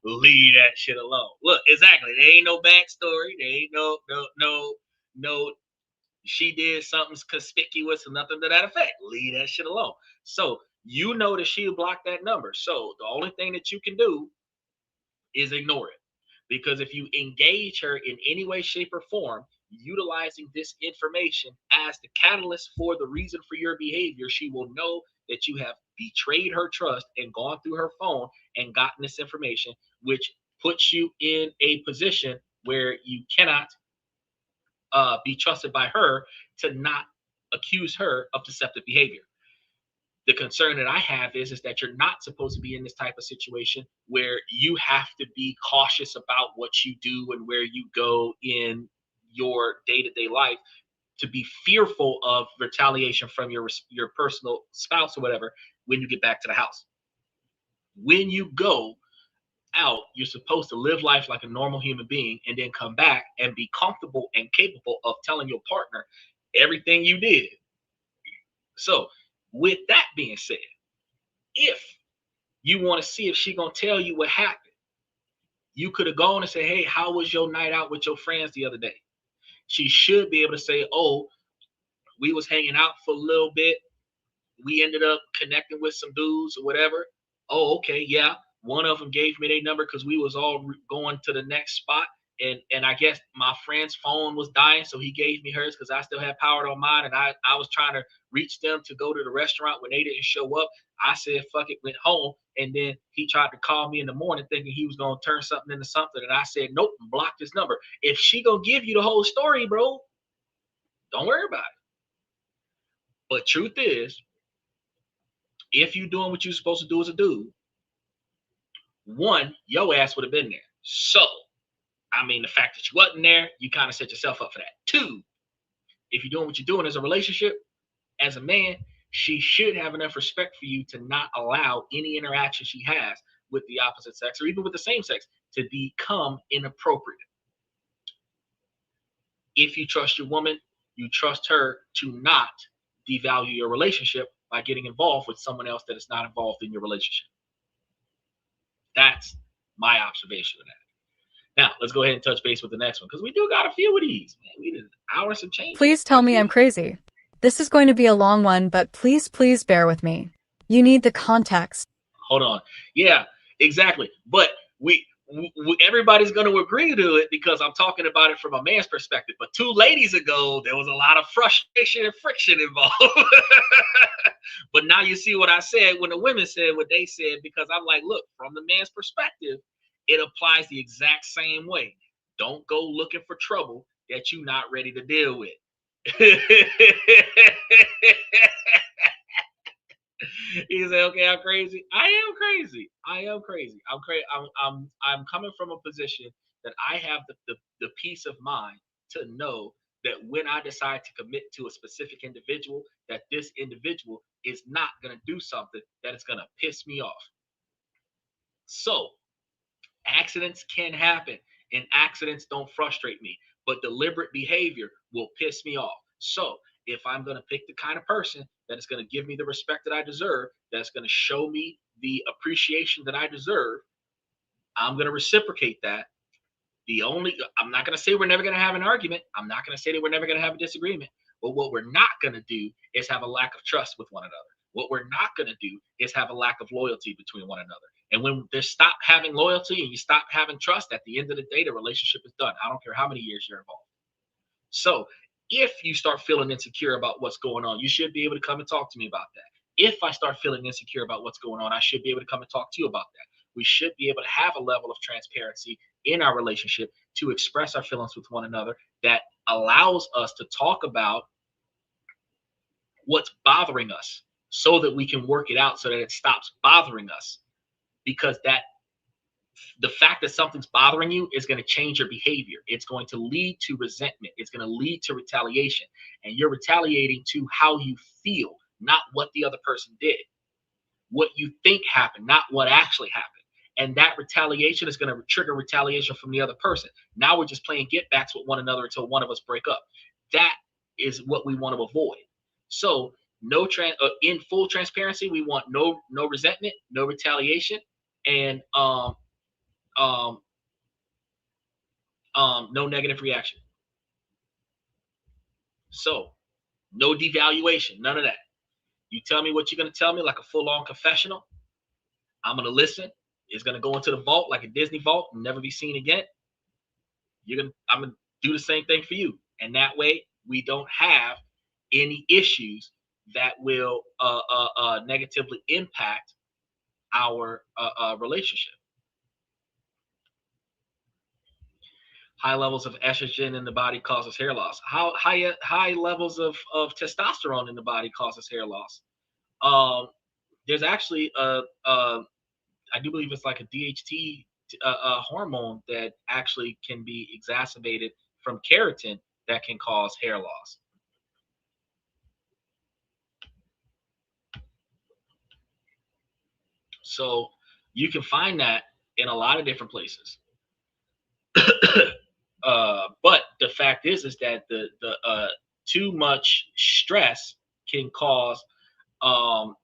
Leave that shit alone. Look, exactly. There ain't no backstory. There ain't no she did something conspicuous or nothing to that effect. Leave that shit alone. So you know that she'll block that number. So the only thing that you can do is ignore it. Because if you engage her in any way, shape, or form, utilizing this information as the catalyst for the reason for your behavior, she will know that you have betrayed her trust and gone through her phone and gotten this information, which puts you in a position where you cannot be trusted by her to not accuse her of deceptive behavior. The concern that I have is that you're not supposed to be in this type of situation where you have to be cautious about what you do and where you go in your day-to-day life to be fearful of retaliation from your personal spouse or whatever. when you get back to the house. When you go out, you're supposed to live life like a normal human being and then come back and be comfortable and capable of telling your partner everything you did. So with that being said, if you want to see if she's going to tell you what happened, you could have gone and said, hey, how was your night out with your friends the other day? She should be able to say, oh, we was hanging out for a little bit. We ended up connecting with some dudes or whatever. Oh, okay, yeah. One of them gave me their number because we was all going to the next spot. And I guess my friend's phone was dying, so he gave me hers because I still had power on mine. And I was trying to reach them to go to the restaurant when they didn't show up. I said, fuck it, went home. And then he tried to call me in the morning thinking he was going to turn something into something. And I said, nope, block this number. If she going to give you the whole story, bro, don't worry about it. But truth is, if you're doing what you're supposed to do as a dude, one, your ass would have been there. So, I mean, the fact that you wasn't there, you kind of set yourself up for that. Two, if you're doing what you're doing as a relationship, as a man, she should have enough respect for you to not allow any interaction she has with the opposite sex or even with the same sex to become inappropriate. If you trust your woman, you trust her to not devalue your relationship by getting involved with someone else that is not involved in your relationship. That's my observation of that. Now, let's go ahead and touch base with the next one because we do got a few of these. Man, we did an hour and some change. Please tell me I'm crazy. This is going to be a long one, but please bear with me. You need the context. Hold on. Yeah, exactly. But we everybody's going to agree to it because I'm talking about it from a man's perspective. But 2 ladies ago, there was a lot of frustration and friction involved. But now you see what I said when the women said what they said, because I'm like, look, from the man's perspective, it applies the exact same way. Don't go looking for trouble that you're not ready to deal with. He said, okay, I'm crazy. I am crazy. I'm coming from a position that I have the peace of mind to know that when I decide to commit to a specific individual, that this individual is not going to do something that is going to piss me off. So accidents can happen, and accidents don't frustrate me, but deliberate behavior will piss me off. So if I'm going to pick the kind of person that is going to give me the respect that I deserve, that's going to show me the appreciation that I deserve, I'm going to reciprocate that. I'm not going to say we're never going to have an argument. I'm not going to say that we're never going to have a disagreement. But what we're not going to do is have a lack of trust with one another. What we're not going to do is have a lack of loyalty between one another. And when they stop having loyalty and you stop having trust, at the end of the day, the relationship is done. I don't care how many years you're involved. So if you start feeling insecure about what's going on, you should be able to come and talk to me about that. If I start feeling insecure about what's going on, I should be able to come and talk to you about that. We should be able to have a level of transparency in our relationship to express our feelings with one another that allows us to talk about what's bothering us so that we can work it out so that it stops bothering us. Because the fact that something's bothering you is going to change your behavior. It's going to lead to resentment. It's going to lead to retaliation. And you're retaliating to how you feel, not what the other person did. What you think happened, not what actually happened. And that retaliation is going to trigger retaliation from the other person. Now we're just playing get backs with one another until one of us break up. That is what we want to avoid. So in full transparency, we want no resentment, no retaliation, and no negative reaction. So no devaluation, none of that. You tell me what you're going to tell me, like a full-on confessional. I'm going to listen. It's going to go into the vault like a Disney vault and never be seen again. I'm going to do the same thing for you. And that way we don't have any issues that will negatively impact our relationship. High levels of estrogen in the body causes hair loss. How high levels of testosterone in the body causes hair loss? There's actually I do believe it's like a DHT hormone that actually can be exacerbated from keratin that can cause hair loss. So you can find that in a lot of different places. But the fact is that the too much stress can cause um,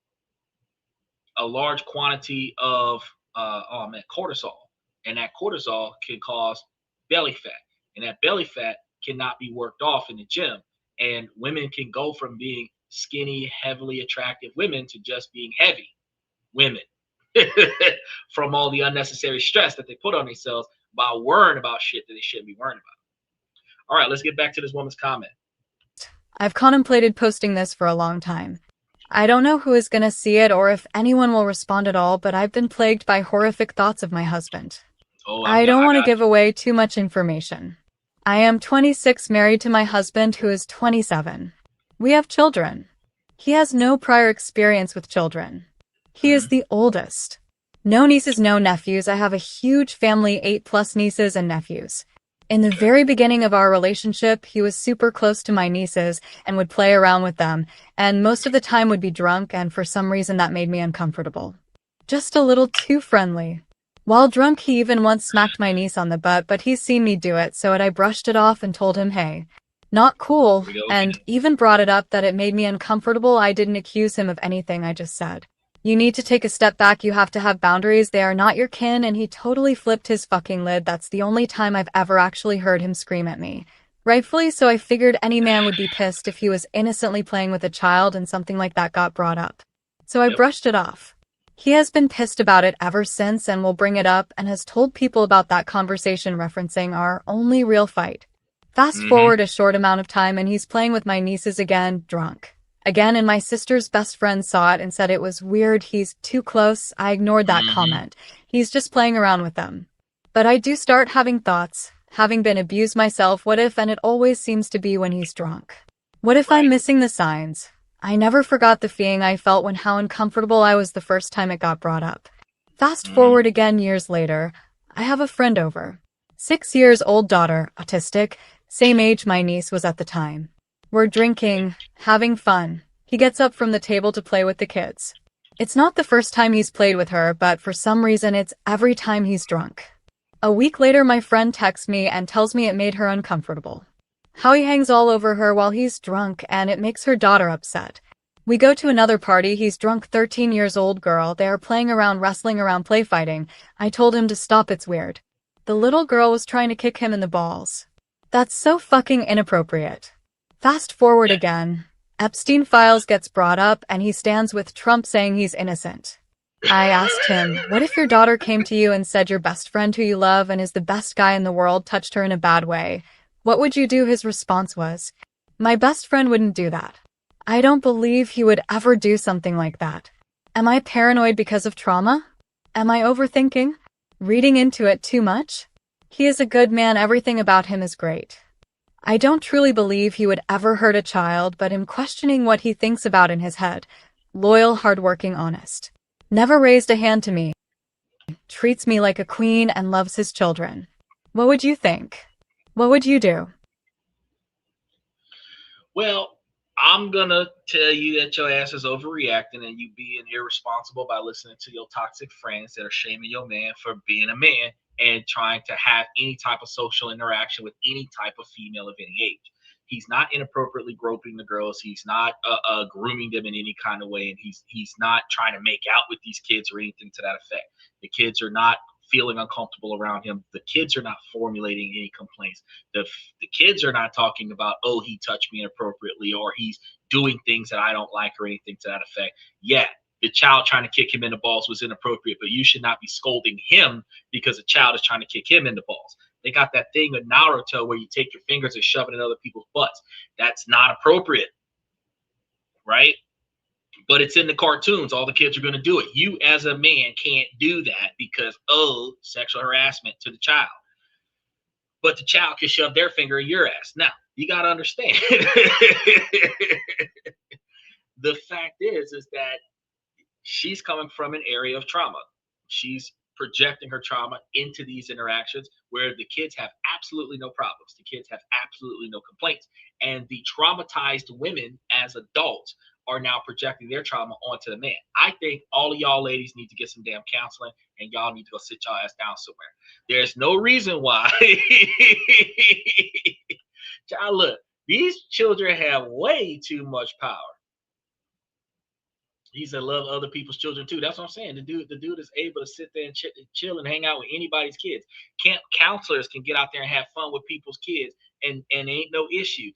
a large quantity of cortisol, and that cortisol can cause belly fat, and that belly fat cannot be worked off in the gym, and women can go from being skinny, heavily attractive women to just being heavy women from all the unnecessary stress that they put on themselves by worrying about shit that they shouldn't be worrying about. All right, let's get back to this woman's comment. I've contemplated posting this for a long time. I don't know who is gonna see it or if anyone will respond at all, but I've been plagued by horrific thoughts of my husband. Oh, I don't want to got give away too much information. I am 26, married to my husband who is 27. We have children. He has no prior experience with children. He is the oldest. No nieces, no nephews. I have a huge family, 8+ nieces and nephews. In the very beginning of our relationship, he was super close to my nieces and would play around with them, and most of the time would be drunk, and for some reason that made me uncomfortable. Just a little too friendly. While drunk, he even once smacked my niece on the butt, but he's seen me do it, so I brushed it off and told him, hey, not cool, and even brought it up that it made me uncomfortable. I didn't accuse him of anything, I just said, you need to take a step back, you have to have boundaries, they are not your kin, and he totally flipped his fucking lid. That's the only time I've ever actually heard him scream at me. Rightfully so. I figured any man would be pissed if he was innocently playing with a child and something like that got brought up. So I brushed it off. He has been pissed about it ever since and will bring it up and has told people about that conversation, referencing our only real fight. Fast forward a short amount of time and he's playing with my nieces again, drunk. Again, and my sister's best friend saw it and said it was weird, he's too close. I ignored that comment. He's just playing around with them. But I do start having thoughts. Having been abused myself, what if, and it always seems to be when he's drunk. What if I'm missing the signs? I never forgot the feeling I felt when how uncomfortable I was the first time it got brought up. Fast forward again years later, I have a friend over. 6 years old daughter, autistic, same age my niece was at the time. We're drinking, having fun. He gets up from the table to play with the kids. It's not the first time he's played with her, but for some reason it's every time he's drunk. A week later my friend texts me and tells me it made her uncomfortable. How he hangs all over her while he's drunk and it makes her daughter upset. We go to another party, he's drunk, 13 years old girl, they are playing around, wrestling around, play fighting. I told him to stop, it's weird. The little girl was trying to kick him in the balls. That's so fucking inappropriate. Fast forward again. Epstein Files gets brought up and he stands with Trump saying he's innocent. I asked him, what if your daughter came to you and said your best friend who you love and is the best guy in the world touched her in a bad way? What would you do? His response was, my best friend wouldn't do that. I don't believe he would ever do something like that. Am I paranoid because of trauma? Am I overthinking? Reading into it too much? He is a good man, everything about him is great. I don't truly believe he would ever hurt a child, but am questioning what he thinks about in his head. Loyal, hardworking, honest. Never raised a hand to me. Treats me like a queen and loves his children. What would you think? What would you do? Well, I'm gonna tell you that your ass is overreacting and you being irresponsible by listening to your toxic friends that are shaming your man for being a man and trying to have any type of social interaction with any type of female of any age. He's not inappropriately groping the girls. He's not grooming them in any kind of way, and he's not trying to make out with these kids or anything to that effect. The kids are not feeling uncomfortable around him. The kids are not formulating any complaints. The kids are not talking about, oh, he touched me inappropriately or he's doing things that I don't like or anything to that effect. Yeah, the child trying to kick him in the balls was inappropriate, but you should not be scolding him because a child is trying to kick him in the balls. They got that thing in Naruto where you take your fingers and shove it in other people's butts. That's not appropriate, right? But it's in the cartoons. All the kids are going to do it. You as a man can't do that because, oh, sexual harassment to the child. But the child can shove their finger in your ass. Now, you got to understand. The fact is that she's coming from an area of trauma. She's projecting her trauma into these interactions where the kids have absolutely no problems. The kids have absolutely no complaints. And the traumatized women as adults are now projecting their trauma onto the man. I think all of y'all ladies need to get some damn counseling, and y'all need to go sit y'all ass down somewhere. There's no reason why. Child, look, these children have way too much power. He said, love other people's children too. That's what I'm saying. The dude is able to sit there and chill and hang out with anybody's kids. Camp counselors can get out there and have fun with people's kids, and ain't no issue.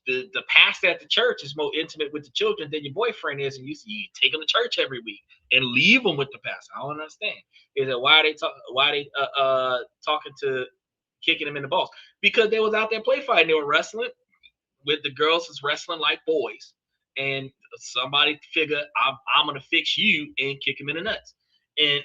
The pastor at the church is more intimate with the children than your boyfriend is, and you take them to church every week and leave them with the pastor. I don't understand. Is that why are they talking to kicking them in the balls? Because they was out there play fighting. They were wrestling with the girls is wrestling like boys, and somebody figure I'm gonna fix you and kick him in the nuts. And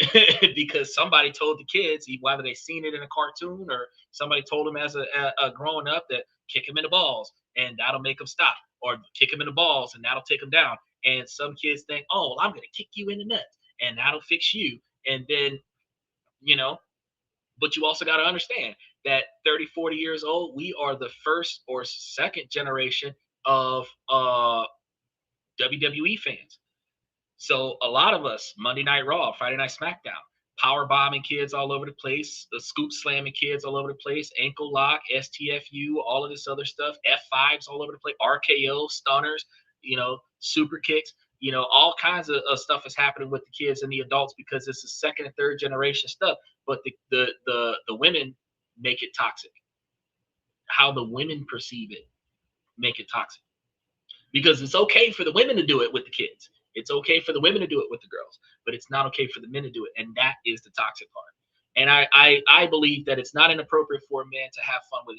because somebody told the kids, whether they seen it in a cartoon or somebody told them as a growing up, that kick him in the balls and that'll make him stop, or kick him in the balls and that'll take him down. And some kids think, oh, well, I'm gonna kick you in the nuts and that'll fix you. And then, but you also got to understand that 30, 40 years old, we are the first or second generation of WWE fans. So a lot of us, Monday Night Raw, Friday Night SmackDown, power bombing kids all over the place, scoop slamming kids all over the place, ankle lock, STFU, all of this other stuff, F5s all over the place, RKO, stunners, super kicks, all kinds of stuff is happening with the kids and the adults because it's the second and third generation stuff. But the women make it toxic. How the women perceive it make it toxic. Because it's okay for the women to do it with the kids. It's okay for the women to do it with the girls, but it's not okay for the men to do it. And that is the toxic part. And I believe that it's not inappropriate for a man to have fun with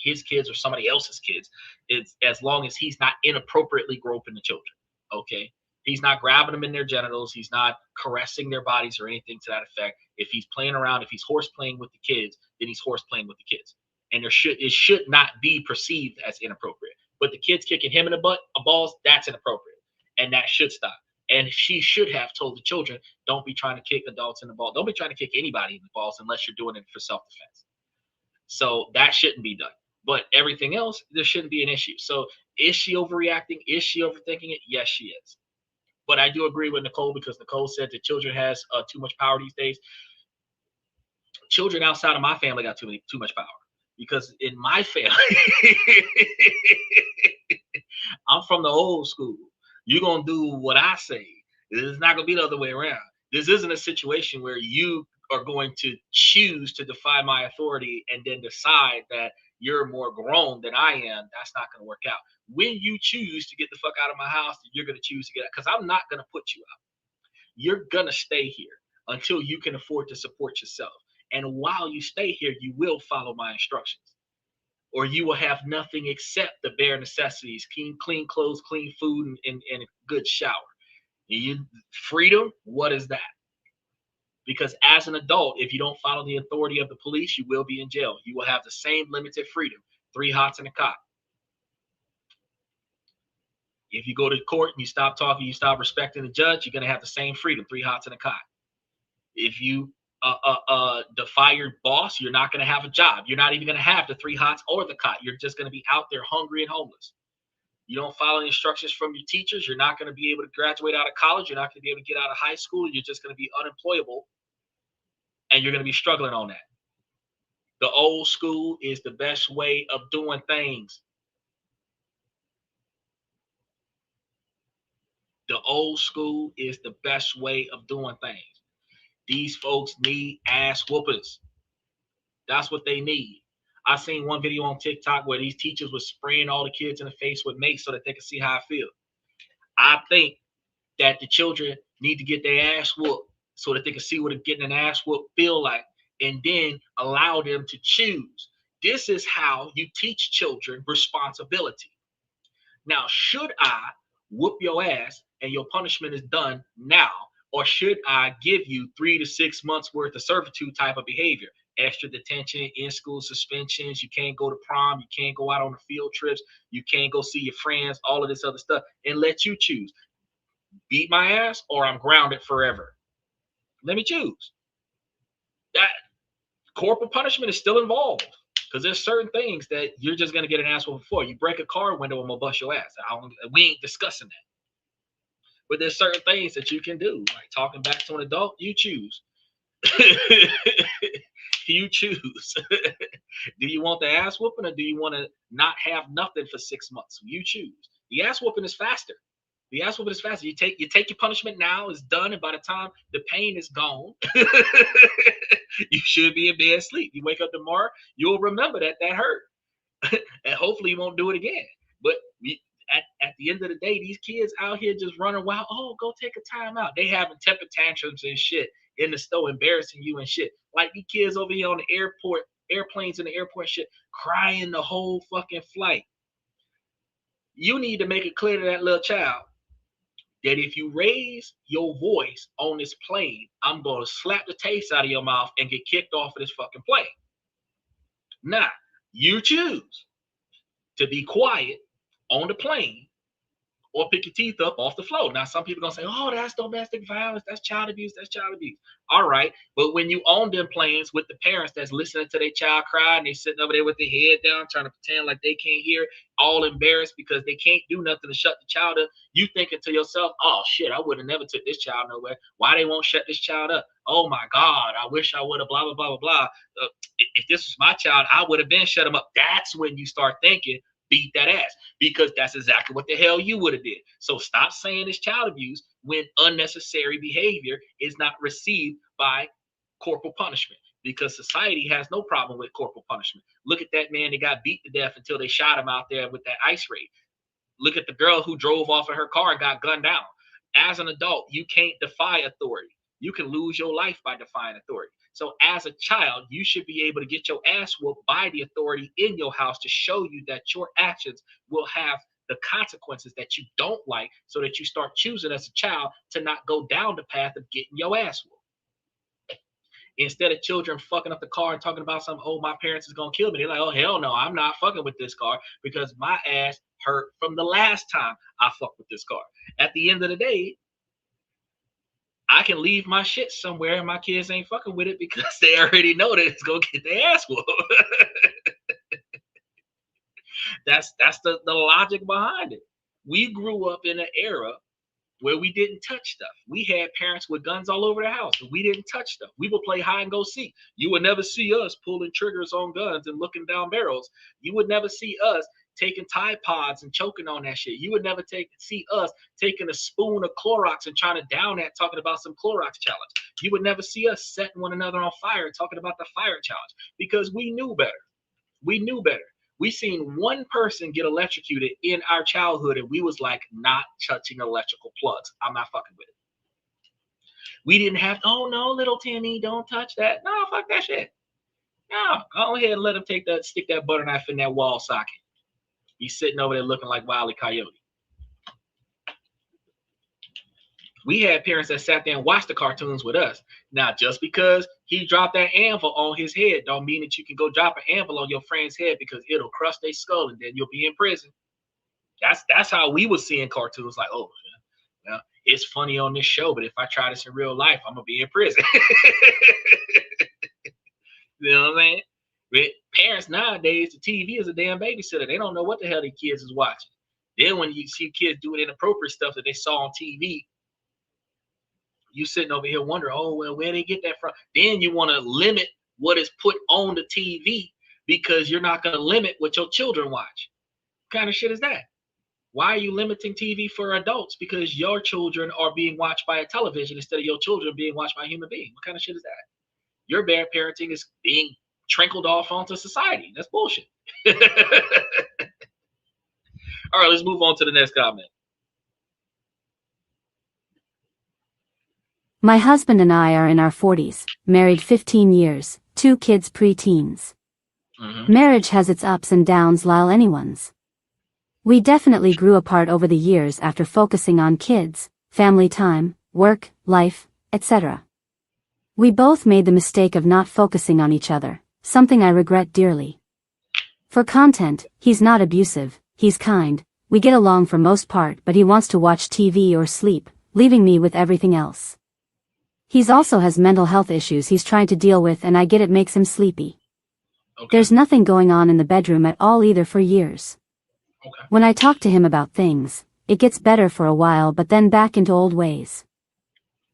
his kids or somebody else's kids, it's as long as he's not inappropriately groping the children. Okay. He's not grabbing them in their genitals. He's not caressing their bodies or anything to that effect. If he's playing around, if he's horse playing with the kids, then he's horse playing with the kids. And it should not be perceived as inappropriate. But the kids kicking him in the balls, that's inappropriate. And that should stop. And she should have told the children, don't be trying to kick adults in the ball. Don't be trying to kick anybody in the balls unless you're doing it for self-defense. So that shouldn't be done. But everything else, there shouldn't be an issue. So is she overreacting? Is she overthinking it? Yes, she is. But I do agree with Nicole, because Nicole said that children has too much power these days. Children outside of my family got too much power. Because in my family, I'm from the old school. You're going to do what I say. It's not going to be the other way around. This isn't a situation where you are going to choose to defy my authority and then decide that you're more grown than I am. That's not going to work out. When you choose to get the fuck out of my house, you're going to choose to get out, because I'm not going to put you out. You're going to stay here until you can afford to support yourself. And while you stay here, you will follow my instructions, or you will have nothing except the bare necessities: clean clothes, clean food, and a good shower. Freedom, what is that? Because as an adult, if you don't follow the authority of the police, you will be in jail. You will have the same limited freedom: 3 hots and a cot. If you go to court and you stop talking, you stop respecting the judge, you're going to have the same freedom: 3 hots and a cot. If you defy your boss, you're not going to have a job. You're not even going to have the 3 hots or the cot. You're just going to be out there hungry and homeless. You don't follow the instructions from your teachers, you're not going to be able to graduate out of college. You're not going to be able to get out of high school. You're just going to be unemployable, and you're going to be struggling on that. The old school is the best way of doing things. The old school is the best way of doing things. These folks need ass whoopers. That's what they need. I seen one video on TikTok where these teachers were spraying all the kids in the face with mace so that they could see how I feel. I think that the children need to get their ass whooped so that they can see what getting an ass whooped feel like, and then allow them to choose. This is how you teach children responsibility. Now, should I whoop your ass and your punishment is done now, or should I give you 3 to 6 months worth of servitude type of behavior? Extra detention, in-school suspensions, you can't go to prom, you can't go out on the field trips, you can't go see your friends, all of this other stuff, and let you choose. Beat my ass or I'm grounded forever. Let me choose. That corporal punishment is still involved, because there's certain things that you're just going to get an ass whooping for. You break a car window, I'm going to bust your ass. We ain't discussing that. But there's certain things that you can do, like talking back to an adult. You choose. You choose. Do you want the ass whooping, or do you want to not have nothing for 6 months? You choose. The ass whooping is faster. The ass whooping is faster. You take your punishment now, it's done, and by the time the pain is gone, you should be in bed asleep. You wake up tomorrow, you'll remember that hurt. And hopefully you won't do it again. But at the end of the day, these kids out here just running wild. Oh, go take a time out. They having temper tantrums and shit in the store, embarrassing you and shit. Like these kids over here on the airplanes in the airport and shit, crying the whole fucking flight. You need to make it clear to that little child that if you raise your voice on this plane, I'm going to slap the taste out of your mouth and get kicked off of this fucking plane. Now, you choose to be quiet on the plane or pick your teeth up off the floor. Now, some people are going to say, oh, that's domestic violence. That's child abuse. That's child abuse. All right. But when you on them planes with the parents that's listening to their child cry and they sitting over there with their head down trying to pretend like they can't hear, all embarrassed because they can't do nothing to shut the child up, you thinking to yourself, oh, shit, I would have never took this child nowhere. Why they won't shut this child up? Oh, my God, I wish I would have blah, blah, blah, blah, blah. If this was my child, I would have been shut him up. That's when you start thinking, beat that ass, because that's exactly what the hell you would have did. So stop saying it's child abuse when unnecessary behavior is not received by corporal punishment, because society has no problem with corporal punishment. Look at that man that got beat to death until they shot him out there with that ice raid. Look at the girl who drove off of her car and got gunned down. As an adult, you can't defy authority. You can lose your life by defying authority. So as a child, you should be able to get your ass whooped by the authority in your house to show you that your actions will have the consequences that you don't like, so that you start choosing as a child to not go down the path of getting your ass whooped. Instead of children fucking up the car and talking about something, oh, my parents is going to kill me. They're like, oh, hell no, I'm not fucking with this car because my ass hurt from the last time I fucked with this car. At the end of the day, I can leave my shit somewhere and my kids ain't fucking with it because they already know that it's going to get their ass whooped. That's the logic behind it. We grew up in an era where we didn't touch stuff. We had parents with guns all over the house, and we didn't touch stuff. We would play hide and go seek. You would never see us pulling triggers on guns and looking down barrels. You would never see us taking Tide Pods and choking on that shit. You would never see us taking a spoon of Clorox and trying to down that, talking about some Clorox challenge. You would never see us setting one another on fire, talking about the fire challenge, because we knew better. We knew better. We seen one person get electrocuted in our childhood, and we was like, not touching electrical plugs. I'm not fucking with it. We didn't have, oh no, little Timmy, don't touch that. No, fuck that shit. No, go ahead and let him stick that butter knife in that wall socket. He's sitting over there looking like Wile E. Coyote. We had parents that sat there and watched the cartoons with us. Now, just because he dropped that anvil on his head don't mean that you can go drop an anvil on your friend's head, because it'll crush their skull and then you'll be in prison. That's how we was seeing cartoons. Like, oh, well, it's funny on this show, but if I try this in real life, I'm going to be in prison. You know what I'm saying? But parents nowadays, the TV is a damn babysitter. They don't know what the hell their kids is watching. Then when you see kids doing inappropriate stuff that they saw on TV, you sitting over here wondering, oh, well, where they get that from? Then you want to limit what is put on the TV because you're not going to limit what your children watch. What kind of shit is that? Why are you limiting TV for adults because your children are being watched by a television instead of your children being watched by a human being? What kind of shit is that? Your bad parenting is being trickled off onto society. That's bullshit. All right, let's move on to the next comment. My husband and I are in our 40s, married 15 years, 2 kids pre-teens. Marriage has its ups and downs, like anyone's. We definitely grew apart over the years after focusing on kids, family time, work, life, etc. We both made the mistake of not focusing on each other, something I regret dearly. For content, he's not abusive, he's kind, we get along for most part, but he wants to watch TV or sleep, leaving me with everything else. He's also has mental health issues he's trying to deal with, and I get it makes him sleepy. Okay. There's nothing going on in the bedroom at all either for years. Okay. When I talk to him about things, It gets better for a while but then back into old ways.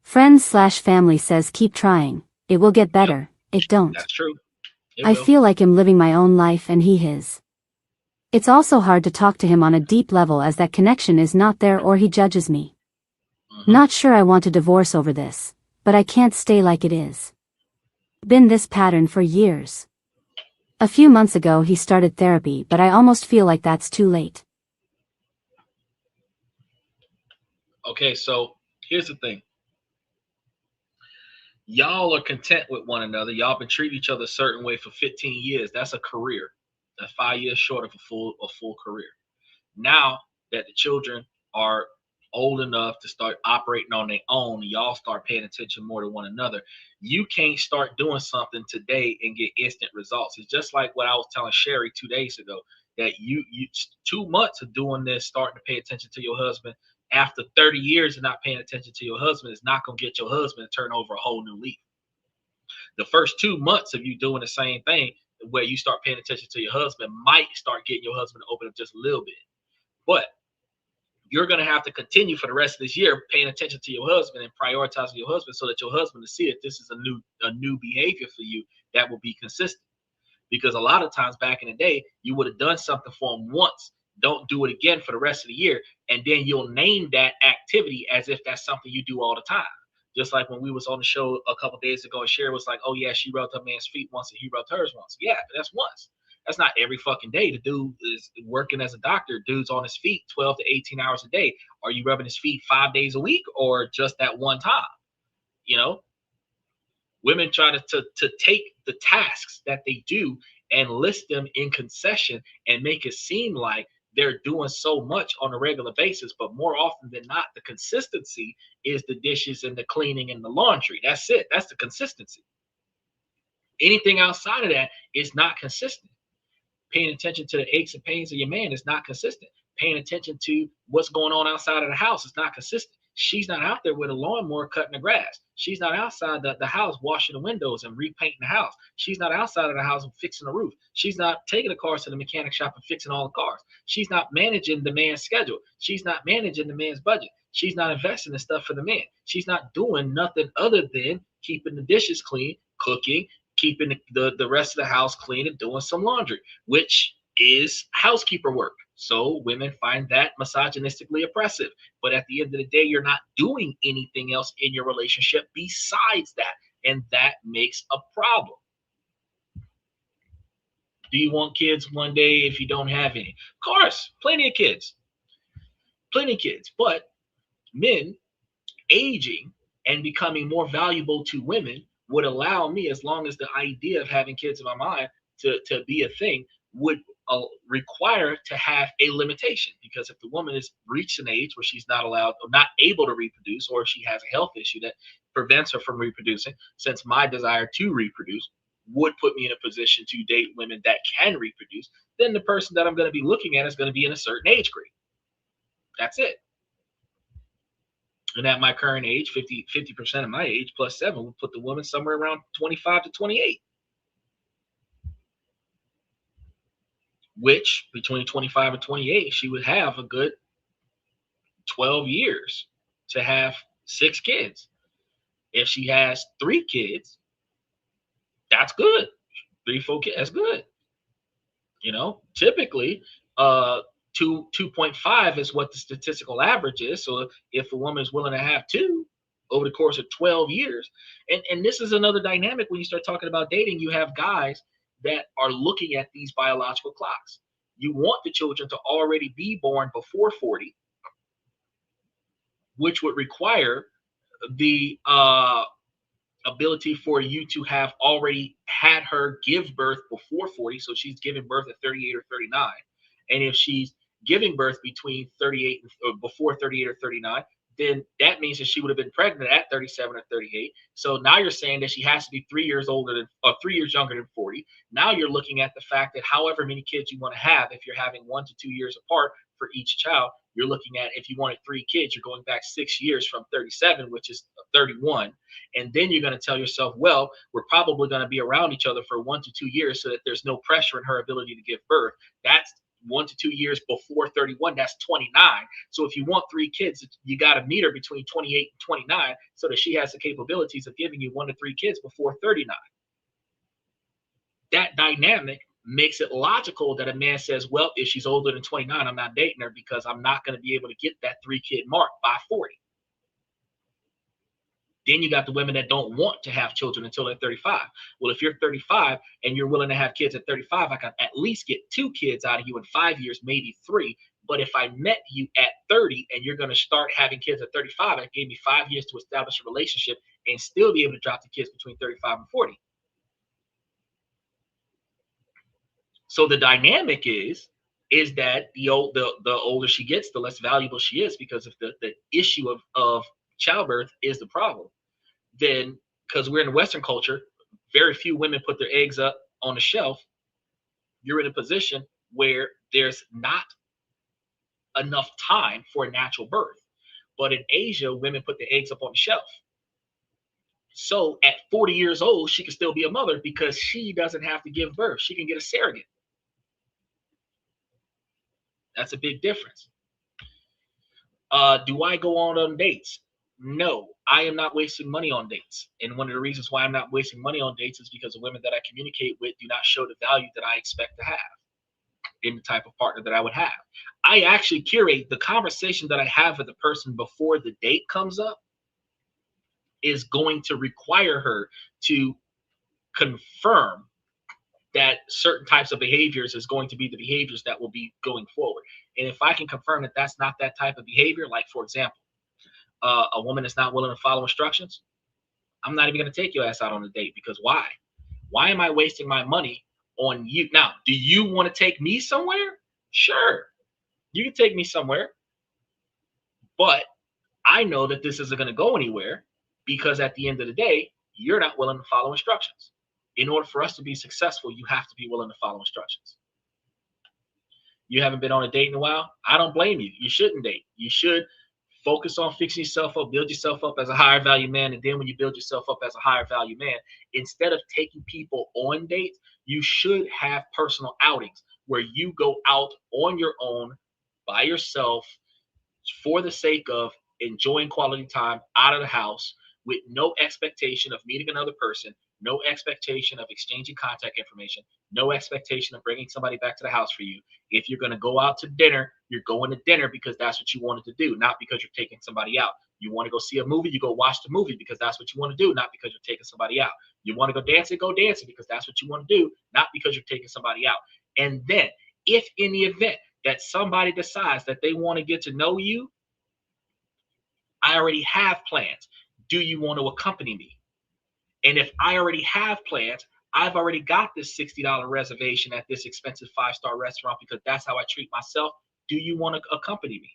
Friends/family says keep trying, it will get better, it don't. That's true. I feel like I'm living my own life and he his. It's also hard to talk to him on a deep level as that connection is not there or he judges me. Not sure I want a divorce over this, but I can't stay like it is. Been this pattern for years. A few months ago he started therapy, but I almost feel like that's too late. Okay, so here's the thing. Y'all are content with one another. Y'all been treating each other a certain way for 15 years. That's a career. That's 5 years short of a full career. Now that the children are old enough to start operating on their own, y'all start paying attention more to one another. You can't start doing something today and get instant results. It's just like what I was telling Sherry 2 days ago, that you 2 months of doing this, starting to pay attention to your husband after 30 years of not paying attention to your husband is not going to get your husband to turn over a whole new leaf. The first 2 months of you doing the same thing where you start paying attention to your husband might start getting your husband to open up just a little bit. But you're going to have to continue for the rest of this year paying attention to your husband and prioritizing your husband so that your husband will see that this is a new behavior for you that will be consistent. Because a lot of times back in the day, you would have done something for him once, don't do it again for the rest of the year, and then you'll name that activity as if that's something you do all the time. Just like when we was on the show a couple days ago and Sherry was like, oh yeah, she rubbed her man's feet once and he rubbed hers once. Yeah, but that's once. That's not every fucking day. The dude is working as a doctor. Dude's on his feet 12 to 18 hours a day. Are you rubbing his feet 5 days a week or just that one time? You know, women try to take the tasks that they do and list them in concession and make it seem like they're doing so much on a regular basis, but more often than not, the consistency is the dishes and the cleaning and the laundry. That's it. That's the consistency. Anything outside of that is not consistent. Paying attention to the aches and pains of your man is not consistent. Paying attention to what's going on outside of the house is not consistent. She's not out there with a lawnmower cutting the grass. She's not outside the house washing the windows and repainting the house. She's not outside of the house and fixing the roof. She's not taking the cars to the mechanic shop and fixing all the cars. She's not managing the man's schedule. She's not managing the man's budget. She's not investing in stuff for the man. She's not doing nothing other than keeping the dishes clean, cooking, keeping the rest of the house clean, and doing some laundry, which is housekeeper work. So women find that misogynistically oppressive. But at the end of the day, you're not doing anything else in your relationship besides that. And that makes a problem. Do you want kids one day if you don't have any? Of course, plenty of kids. Plenty of kids. But men aging and becoming more valuable to women would allow me, as long as the idea of having kids in my mind to be a thing, would require to have a limitation. Because if the woman has reached an age where she's not allowed or not able to reproduce, or if she has a health issue that prevents her from reproducing, since my desire to reproduce would put me in a position to date women that can reproduce, then the person that I'm going to be looking at is going to be in a certain age grade. That's it. And at my current age, 50% of my age plus 7 would put the woman somewhere around 25 to 28. Which between 25 and 28, she would have a good 12 years to have 6 kids. If she has 3 kids, that's good. 3, 4 kids, that's good. You know, typically, 2.5 is what the statistical average is. So if a woman is willing to have 2 over the course of 12 years, and this is another dynamic when you start talking about dating, you have guys that are looking at these biological clocks. You want the children to already be born before 40, which would require the ability for you to have already had her give birth before 40. So she's giving birth at 38 or 39. And if she's giving birth between 38 or before 38 or 39, then that means that she would have been pregnant at 37 or 38. So now you're saying that she has to be 3 years older than, or 3 years younger than 40. Now you're looking at the fact that however many kids you want to have, if you're having 1 to 2 years apart for each child, you're looking at, if you wanted 3 kids, you're going back 6 years from 37, which is 31. And then you're going to tell yourself, well, we're probably going to be around each other for 1 to 2 years so that there's no pressure in her ability to give birth. That's 1 to 2 years before 31, that's 29. So if you want 3 kids, you got to meet her between 28 and 29 so that she has the capabilities of giving you 1 to 3 kids before 39. That dynamic makes it logical that a man says, well, if she's older than 29, I'm not dating her because I'm not going to be able to get that 3-kid mark by 40. Then you got the women that don't want to have children until they're 35. Well, if you're 35 and you're willing to have kids at 35, I can at least get 2 kids out of you in 5 years, maybe 3. But if I met you at 30 and you're going to start having kids at 35, it gave me 5 years to establish a relationship and still be able to drop the kids between 35 and 40. So the dynamic is that the older she gets, the less valuable she is, because if the issue of childbirth is the problem, then because we're in Western culture, very few women put their eggs up on the shelf. You're in a position where there's not enough time for a natural birth. But in Asia, women put their eggs up on the shelf. So at 40 years old, she can still be a mother because she doesn't have to give birth. She can get a surrogate. That's a big difference. Do I go on dates? No, I am not wasting money on dates. And one of the reasons why I'm not wasting money on dates is because the women that I communicate with do not show the value that I expect to have in the type of partner that I would have. I actually curate the conversation that I have with the person before the date comes up is going to require her to confirm that certain types of behaviors is going to be the behaviors that will be going forward. And if I can confirm that that's not that type of behavior, like for example, a woman is not willing to follow instructions, I'm not even going to take your ass out on a date. Because why? Why am I wasting my money on you? Now, do you want to take me somewhere? Sure, you can take me somewhere. But I know that this isn't going to go anywhere because at the end of the day, you're not willing to follow instructions. In order for us to be successful, you have to be willing to follow instructions. You haven't been on a date in a while? I don't blame you. You shouldn't date. You should focus on fixing yourself up, build yourself up as a higher value man. And then when you build yourself up as a higher value man, instead of taking people on dates, you should have personal outings where you go out on your own by yourself for the sake of enjoying quality time out of the house with no expectation of meeting another person, no expectation of exchanging contact information, no expectation of bringing somebody back to the house for you. If you're going to go out to dinner, you're going to dinner because that's what you wanted to do, not because you're taking somebody out. You want to go see a movie, you go watch the movie because that's what you want to do, not because you're taking somebody out. You want to go dancing because that's what you want to do, not because you're taking somebody out. And then if in the event that somebody decides that they want to get to know you, I already have plans. Do you want to accompany me? And if I already have plans, I've already got this $60 reservation at this expensive 5-star restaurant because that's how I treat myself. Do you want to accompany me?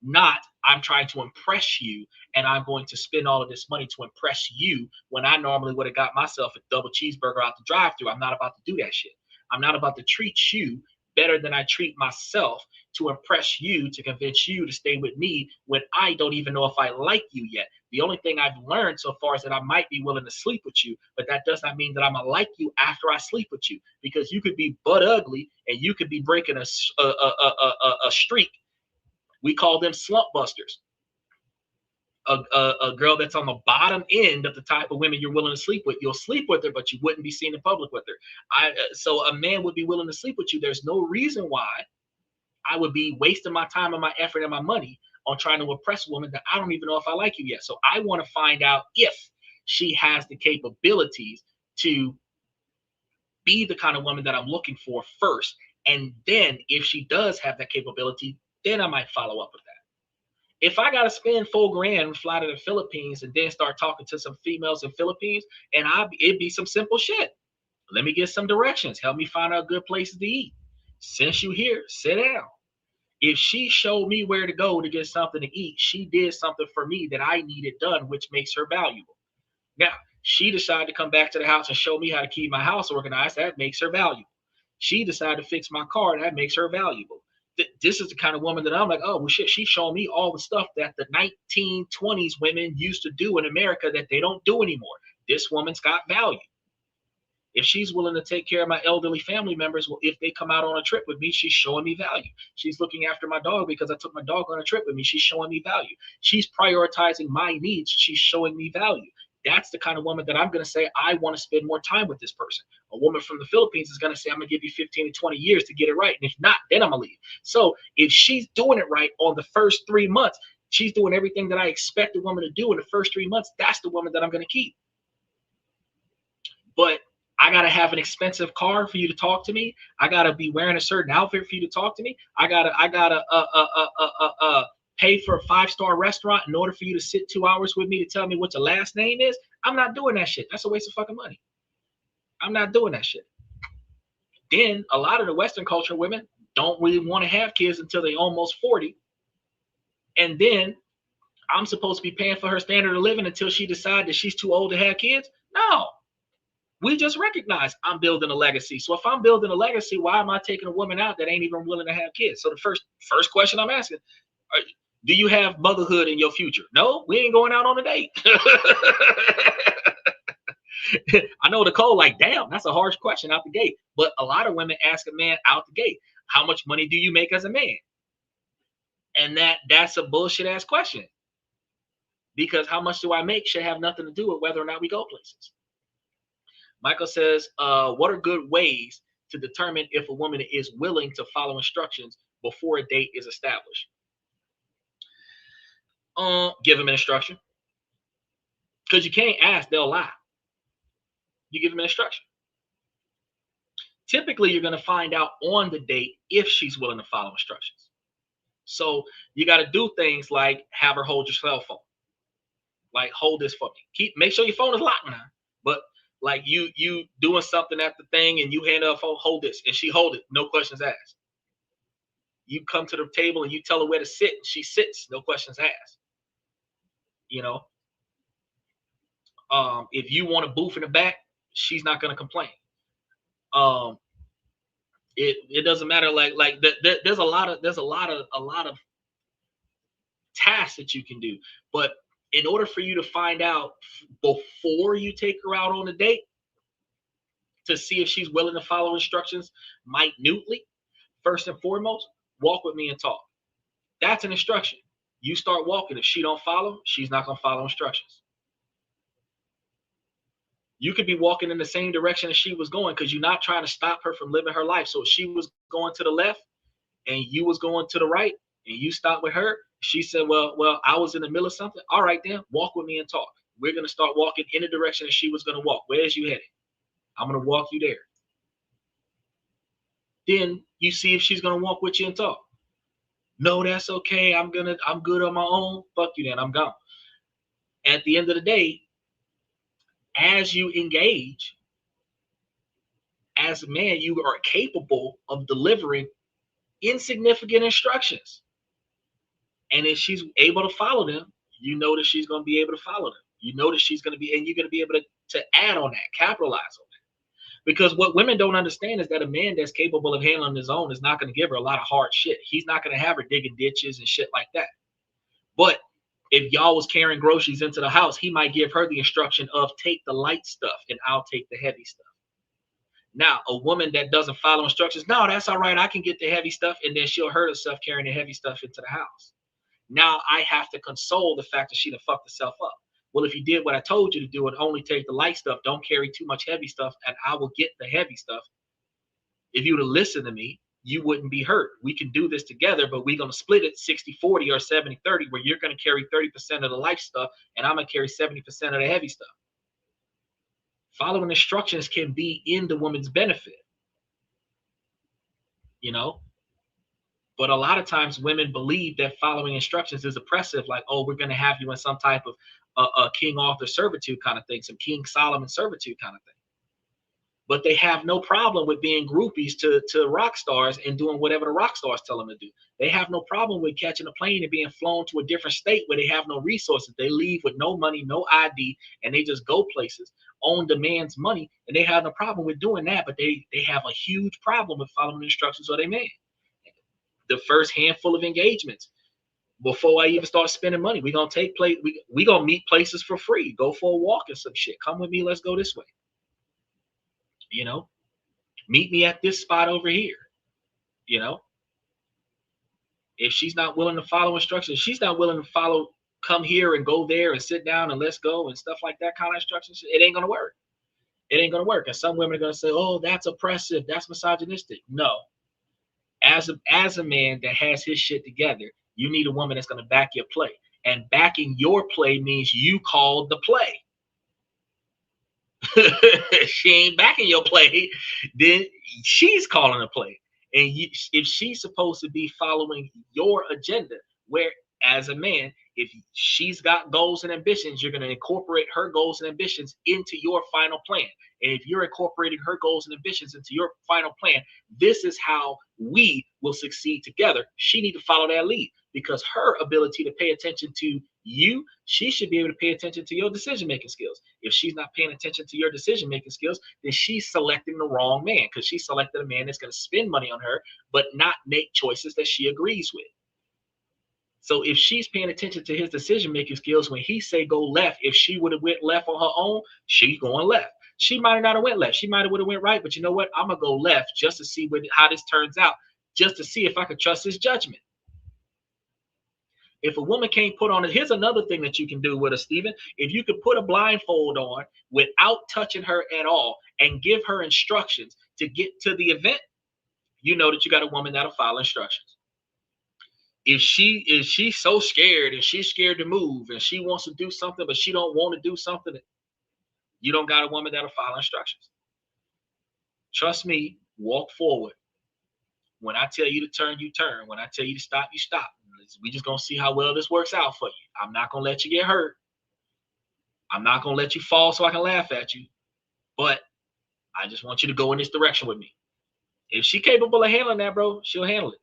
Not, I'm trying to impress you and I'm going to spend all of this money to impress you when I normally would have got myself a double cheeseburger out the drive-thru. I'm not about to do that shit. I'm not about to treat you better than I treat myself to impress you, to convince you to stay with me when I don't even know if I like you yet. The only thing I've learned so far is that I might be willing to sleep with you, but that does not mean that I'm gonna like you after I sleep with you, because you could be butt ugly and you could be breaking a streak. We call them slump busters. A girl that's on the bottom end of the type of women you're willing to sleep with. You'll sleep with her, but you wouldn't be seen in public with her. So a man would be willing to sleep with you. There's no reason why I would be wasting my time and my effort and my money on trying to impress a woman that I don't even know if I like you yet. So I want to find out if she has the capabilities to be the kind of woman that I'm looking for first. And then if she does have that capability, then I might follow up with that. If I got to spend $4,000 and fly to the Philippines and then start talking to some females in Philippines, and it'd be some simple shit. Let me get some directions. Help me find out good places to eat. Since you here, sit down. If she showed me where to go to get something to eat, she did something for me that I needed done, which makes her valuable. Now, she decided to come back to the house and show me how to keep my house organized. That makes her valuable. She decided to fix my car. That makes her valuable. This is the kind of woman that I'm like, oh, well, shit, she's showing me all the stuff that the 1920s women used to do in America that they don't do anymore. This woman's got value. If she's willing to take care of my elderly family members, well, if they come out on a trip with me, she's showing me value. She's looking after my dog because I took my dog on a trip with me. She's showing me value. She's prioritizing my needs. She's showing me value. That's the kind of woman that I'm going to say, I want to spend more time with this person. A woman from the Philippines is going to say, I'm going to give you 15 to 20 years to get it right. And if not, then I'm going to leave. So if she's doing it right on the first 3 months, she's doing everything that I expect a woman to do in the first 3 months, that's the woman that I'm going to keep. But I got to have an expensive car for you to talk to me. I got to be wearing a certain outfit for you to talk to me. I got to pay for a 5-star restaurant in order for you to sit 2 hours with me to tell me what your last name is. I'm not doing that shit. That's a waste of fucking money. I'm not doing that shit. Then a lot of the Western culture women don't really want to have kids until they're almost 40. And then I'm supposed to be paying for her standard of living until she decides that she's too old to have kids? No. We just recognize I'm building a legacy. So if I'm building a legacy, why am I taking a woman out that ain't even willing to have kids? So the first question I'm asking, do you have motherhood in your future? No, we ain't going out on a date. I know Nicole like, damn, that's a harsh question out the gate. But a lot of women ask a man out the gate, how much money do you make as a man? And that's a bullshit ass question. Because how much do I make should have nothing to do with whether or not we go places. Michael says, what are good ways to determine if a woman is willing to follow instructions before a date is established? Give them an instruction. Because you can't ask, they'll lie. You give them an instruction. Typically, you're going to find out on the date if she's willing to follow instructions. So you got to do things like have her hold your cell phone. Like, hold this for me. Make sure your phone is locked now. But like you doing something at the thing and you hand her a phone, hold this, and she hold it, no questions asked. You come to the table and you tell her where to sit, and she sits, no questions asked. You know, if you want to booth in the back, she's not going to complain. It doesn't matter. There's a lot of tasks that you can do, but in order for you to find out before you take her out on a date to see if she's willing to follow instructions minutely, first and foremost, walk with me and talk. That's an instruction. You start walking. If she don't follow, she's not going to follow instructions. You could be walking in the same direction as she was going because you're not trying to stop her from living her life. So if she was going to the left and you was going to the right and you stopped with her, she said, well, I was in the middle of something. All right, then walk with me and talk. We're going to start walking in the direction that she was going to walk. Where's you headed? I'm going to walk you there. Then you see if she's going to walk with you and talk. No, that's okay. I'm good on my own. Fuck you then. I'm gone. At the end of the day, as you engage, as a man, you are capable of delivering insignificant instructions. And if she's able to follow them, you know that she's going to be able to follow them. You know that she's going to be, and you're going to be able to add on that, capitalize on that. Because what women don't understand is that a man that's capable of handling his own is not going to give her a lot of hard shit. He's not going to have her digging ditches and shit like that. But if y'all was carrying groceries into the house, he might give her the instruction of take the light stuff and I'll take the heavy stuff. Now, a woman that doesn't follow instructions, no, that's all right. I can get the heavy stuff. And then she'll hurt herself carrying the heavy stuff into the house. Now I have to console the fact that she done fucked herself up. Well, if you did what I told you to do and only take the light stuff, don't carry too much heavy stuff, and I will get the heavy stuff. If you would have listened to me, you wouldn't be hurt. We can do this together, but we're going to split it 60-40 or 70-30, where you're going to carry 30% of the light stuff, and I'm going to carry 70% of the heavy stuff. Following instructions can be in the woman's benefit, you know? But a lot of times women believe that following instructions is oppressive, like, oh, we're going to have you in some type of King Arthur servitude kind of thing, some King Solomon servitude kind of thing. But they have no problem with being groupies to rock stars and doing whatever the rock stars tell them to do. They have no problem with catching a plane and being flown to a different state where they have no resources. They leave with no money, no ID, and they just go places on demands money, and they have no problem with doing that, but they have a huge problem with following the instructions of their man. The first handful of engagements, before I even start spending money, we're gonna take place. We gonna meet places for free. Go for a walk and some shit. Come with me. Let's go this way. You know, meet me at this spot over here. You know, if she's not willing to follow instructions, she's not willing to follow, come here and go there and sit down and let's go and stuff like that kind of instructions, it ain't going to work. It ain't going to work. And some women are going to say, oh, that's oppressive. That's misogynistic. No. As a man that has his shit together, you need a woman that's going to back your play. And backing your play means you called the play. She ain't backing your play, then she's calling a play. And if she's supposed to be following your agenda, where as a man, if she's got goals and ambitions, you're going to incorporate her goals and ambitions into your final plan. And if you're incorporating her goals and ambitions into your final plan, this is how we will succeed together. She need to follow that lead, because her ability to pay attention to you, she should be able to pay attention to your decision-making skills. If she's not paying attention to your decision-making skills, then she's selecting the wrong man, because she selected a man that's going to spend money on her, but not make choices that she agrees with. So if she's paying attention to his decision-making skills, when he say go left, if she would have went left on her own, she's going left. She might not have went left. She might have would have went right, but you know what? I'm going to go left just to see how this turns out, just to see if I can trust his judgment. If a woman can't put on it, here's another thing that you can do with her, Stephen. If you could put a blindfold on without touching her at all and give her instructions to get to the event, you know that you got a woman that'll follow instructions. If she's so scared and she's scared to move and she wants to do something, but she don't want to do something, you don't got a woman that'll follow instructions. Trust me, walk forward. When I tell you to turn, you turn. When I tell you to stop, you stop. We just going to see how well this works out for you. I'm not going to let you get hurt. I'm not going to let you fall so I can laugh at you. But I just want you to go in this direction with me. If she's capable of handling that, bro, she'll handle it.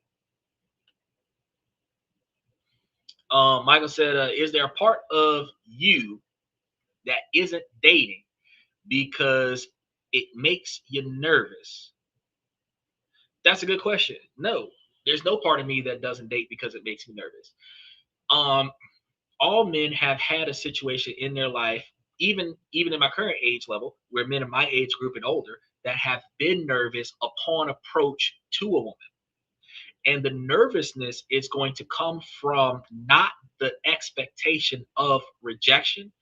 Michael said, is there a part of you that isn't dating because it makes you nervous? That's a good question. No, there's no part of me that doesn't date because it makes me nervous. All men have had a situation in their life, even in my current age level, where men in my age group and older, that have been nervous upon approach to a woman. And the nervousness is going to come from not the expectation of rejection,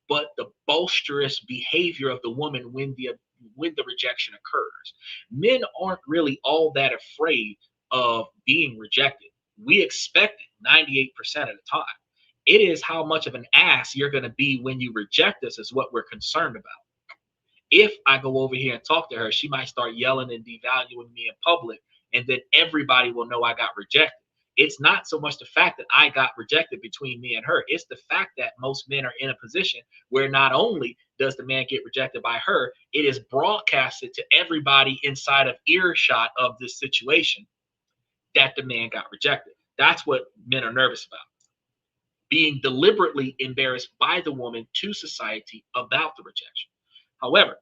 but the boisterous behavior of the woman when the rejection occurs. Men aren't really all that afraid of being rejected. We expect it 98% of the time. It is how much of an ass you're going to be when you reject us is what we're concerned about. If I go over here and talk to her, she might start yelling and devaluing me in public, and then everybody will know I got rejected. It's not so much the fact that I got rejected between me and her. It's the fact that most men are in a position where not only does the man get rejected by her, it is broadcasted to everybody inside of earshot of this situation that the man got rejected. That's what men are nervous about. Being deliberately embarrassed by the woman to society about the rejection. However,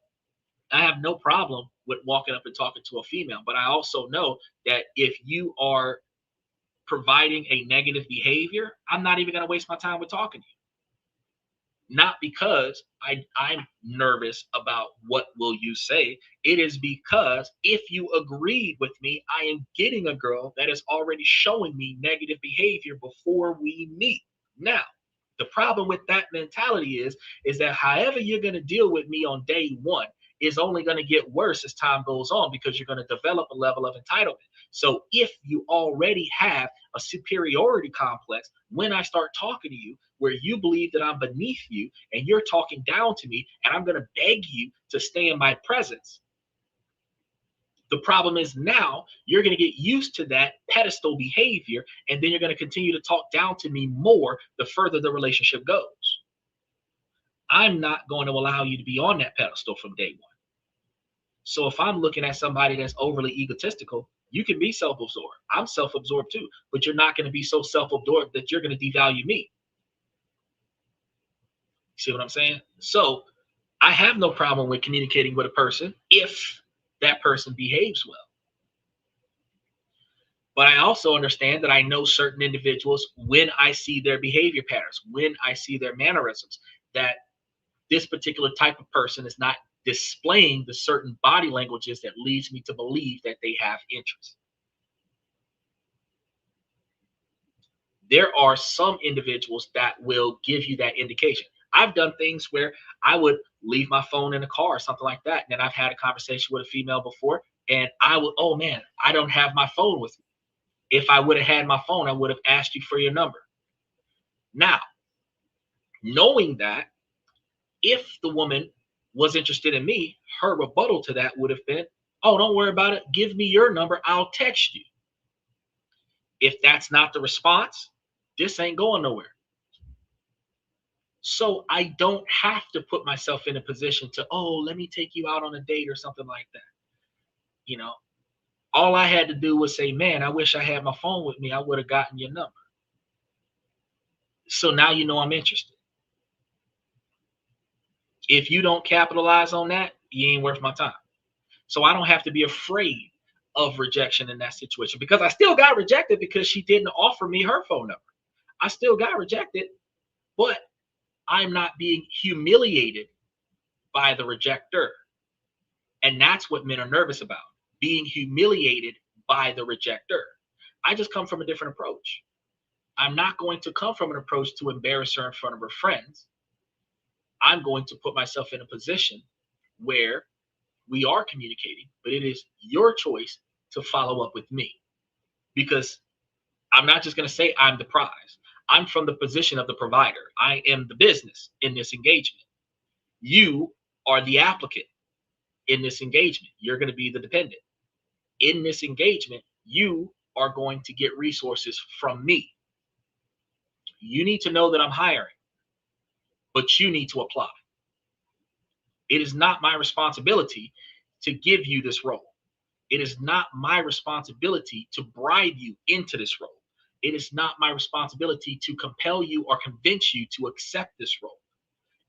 I have no problem with walking up and talking to a female, but I also know that if you are providing a negative behavior, I'm not even going to waste my time with talking to you. Not because I'm nervous about what will you say. It is because if you agreed with me, I am getting a girl that is already showing me negative behavior before we meet. Now, the problem with that mentality is that however you're going to deal with me on day one is only going to get worse as time goes on, because you're going to develop a level of entitlement. So if you already have a superiority complex, when I start talking to you, where you believe that I'm beneath you and you're talking down to me and I'm going to beg you to stay in my presence, the problem is now you're going to get used to that pedestal behavior, and then you're going to continue to talk down to me more the further the relationship goes. I'm not going to allow you to be on that pedestal from day one. So if I'm looking at somebody that's overly egotistical, you can be self-absorbed. I'm self-absorbed too, but you're not going to be so self-absorbed that you're going to devalue me. See what I'm saying? So I have no problem with communicating with a person if that person behaves well. But I also understand that I know certain individuals, when I see their behavior patterns, when I see their mannerisms, that this particular type of person is not displaying the certain body languages that leads me to believe that they have interest. There are some individuals that will give you that indication. I've done things where I would leave my phone in the car or something like that. And then I've had a conversation with a female before, and I would, oh man, I don't have my phone with me. If I would have had my phone, I would have asked you for your number. Now, knowing that, if the woman was interested in me, her rebuttal to that would have been, oh, don't worry about it. Give me your number. I'll text you. If that's not the response, this ain't going nowhere. So I don't have to put myself in a position to, oh, let me take you out on a date or something like that. You know, all I had to do was say, man, I wish I had my phone with me. I would have gotten your number. So now you know I'm interested. If you don't capitalize on that, you ain't worth my time. So I don't have to be afraid of rejection in that situation, because I still got rejected because she didn't offer me her phone number. I still got rejected, but I'm not being humiliated by the rejecter. And that's what men are nervous about, being humiliated by the rejecter. I just come from a different approach. I'm not going to come from an approach to embarrass her in front of her friends. I'm going to put myself in a position where we are communicating, but it is your choice to follow up with me, because I'm not just going to say I'm the prize. I'm from the position of the provider. I am the business in this engagement. You are the applicant in this engagement. You're going to be the dependent. In this engagement, you are going to get resources from me. You need to know that I'm hiring, but you need to apply. It is not my responsibility to give you this role. It is not my responsibility to bribe you into this role. It is not my responsibility to compel you or convince you to accept this role.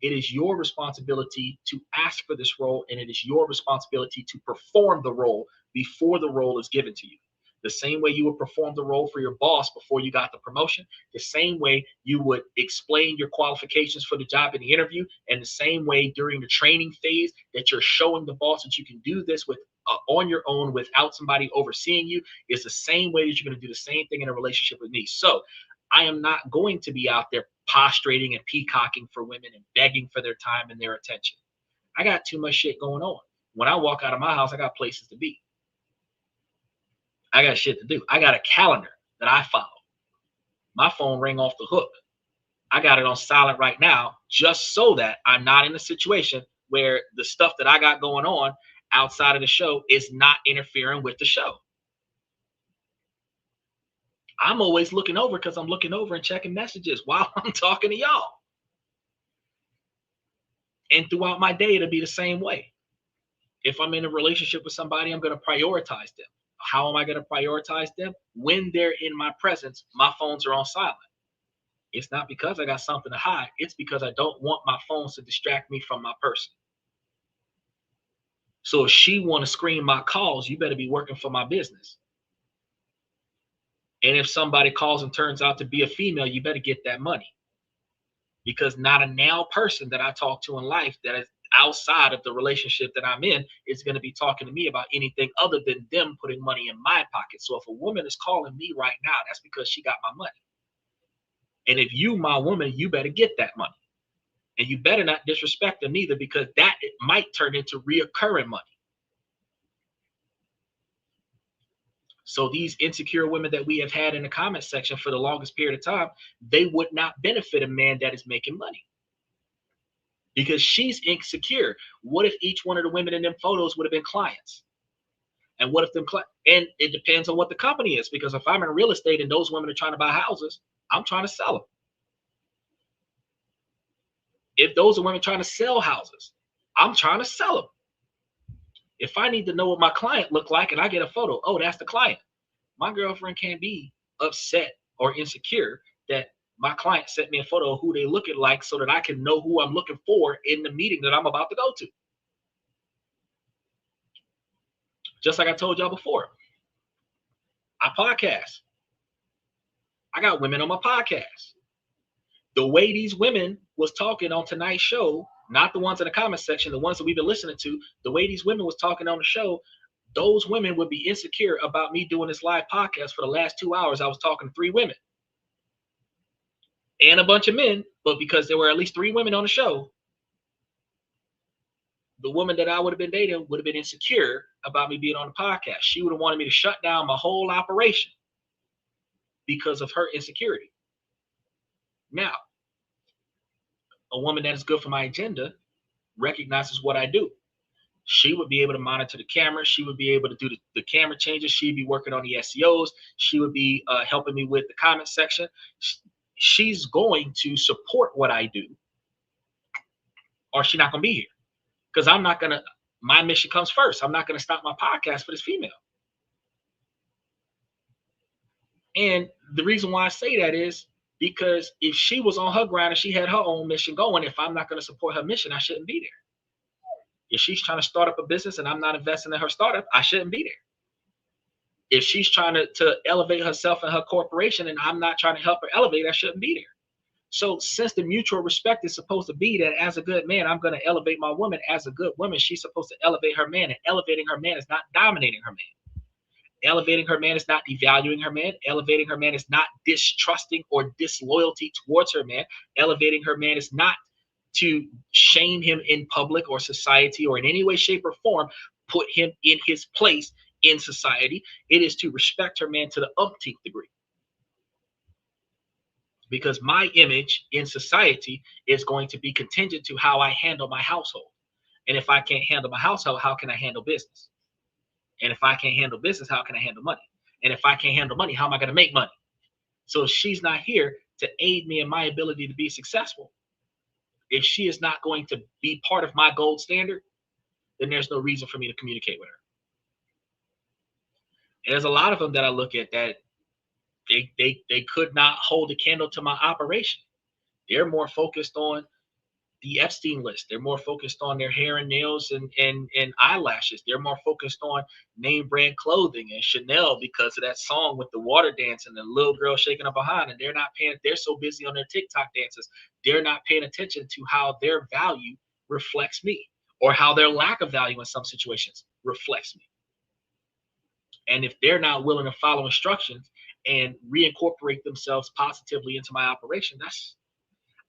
It is your responsibility to ask for this role, and it is your responsibility to perform the role before the role is given to you. The same way you would perform the role for your boss before you got the promotion, the same way you would explain your qualifications for the job in the interview, and the same way during the training phase that you're showing the boss that you can do this with on your own without somebody overseeing you, is the same way that you're going to do the same thing in a relationship with me. So I am not going to be out there prostrating and peacocking for women and begging for their time and their attention. I got too much shit going on. When I walk out of my house, I got places to be. I got shit to do. I got a calendar that I follow. My phone rang off the hook. I got it on silent right now, just so that I'm not in a situation where the stuff that I got going on outside of the show is not interfering with the show. I'm always looking over, because I'm looking over and checking messages while I'm talking to y'all. And throughout my day, it'll be the same way. If I'm in a relationship with somebody, I'm going to prioritize them. How am I going to prioritize them? When they're in my presence, my phones are on silent. It's not because I got something to hide. It's because I don't want my phones to distract me from my person. So if she want to screen my calls, you better be working for my business. And if somebody calls and turns out to be a female, you better get that money. Because not a now person that I talk to in life that is outside of the relationship that I'm in is going to be talking to me about anything other than them putting money in my pocket. So if a woman is calling me right now, that's because she got my money. And if you, my woman, you better get that money. And you better not disrespect them either, because that it might turn into reoccurring money. So these insecure women that we have had in the comment section for the longest period of time, they would not benefit a man that is making money, because she's insecure. What if each one of the women in them photos would have been clients? And what if them and it depends on what the company is, because if I'm in real estate and those women are trying to buy houses, I'm trying to sell them. If those are women trying to sell houses, I'm trying to sell them. If I need to know what my client looked like and I get a photo, oh, that's the client. My girlfriend can't be upset or insecure that my client sent me a photo of who they looking like, so that I can know who I'm looking for in the meeting that I'm about to go to. Just like I told y'all before, I podcast. I got women on my podcast. The way these women was talking on tonight's show not the ones in the comment section, the ones that we've been listening to, the way these women was talking on the show, those women would be insecure about me doing this live podcast for the last 2 hours. I was talking to 3 women and a bunch of men, but because there were at least 3 women on the show, the woman that I would have been dating would have been insecure about me being on the podcast. She would have wanted me to shut down my whole operation because of her insecurity. Now, a woman that is good for my agenda recognizes what I do. She would be able to monitor the camera. She would be able to do the camera changes. She'd be working on the SEOs. She would be helping me with the comment section. She's going to support what I do, or she's not going to be here. Because I'm not going to, my mission comes first. I'm not going to stop my podcast for this female. And the reason why I say that is because if she was on her grind and she had her own mission going, if I'm not going to support her mission, I shouldn't be there. If she's trying to start up a business and I'm not investing in her startup, I shouldn't be there. If she's trying to elevate herself and her corporation and I'm not trying to help her elevate, I shouldn't be there. So since the mutual respect is supposed to be that as a good man, I'm going to elevate my woman as a good woman. She's supposed to elevate her man, and elevating her man is not dominating her man. Elevating her man is not devaluing her man. Elevating her man is not distrusting or disloyalty towards her man. Elevating her man is not to shame him in public or society or in any way, shape, or form, put him in his place in society. It is to respect her man to the umpteenth degree. Because my image in society is going to be contingent to how I handle my household. And if I can't handle my household, how can I handle business? And if I can't handle business, how can I handle money? And if I can't handle money, how am I going to make money? So if she's not here to aid me in my ability to be successful, if she is not going to be part of my gold standard, then there's no reason for me to communicate with her. And there's a lot of them that I look at that they could not hold a candle to my operation. They're more focused on the Epstein list. They're more focused on their hair and nails and eyelashes. They're more focused on name brand clothing and Chanel because of that song with the water dance and the little girl shaking her behind. And they're so busy on their TikTok dances. They're not paying attention to how their value reflects me or how their lack of value in some situations reflects me. And if they're not willing to follow instructions and reincorporate themselves positively into my operation,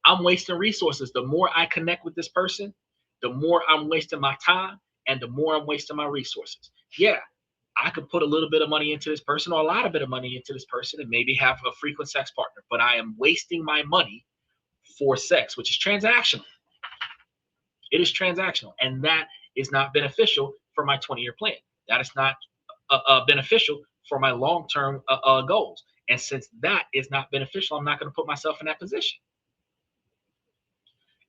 I'm wasting resources. The more I connect with this person, the more I'm wasting my time and the more I'm wasting my resources. Yeah, I could put a little bit of money into this person or a lot of bit of money into this person and maybe have a frequent sex partner, but I am wasting my money for sex, which is transactional. It is transactional, and that is not beneficial for my 20-year plan. That is not beneficial for my long-term goals. And since that is not beneficial, I'm not going to put myself in that position.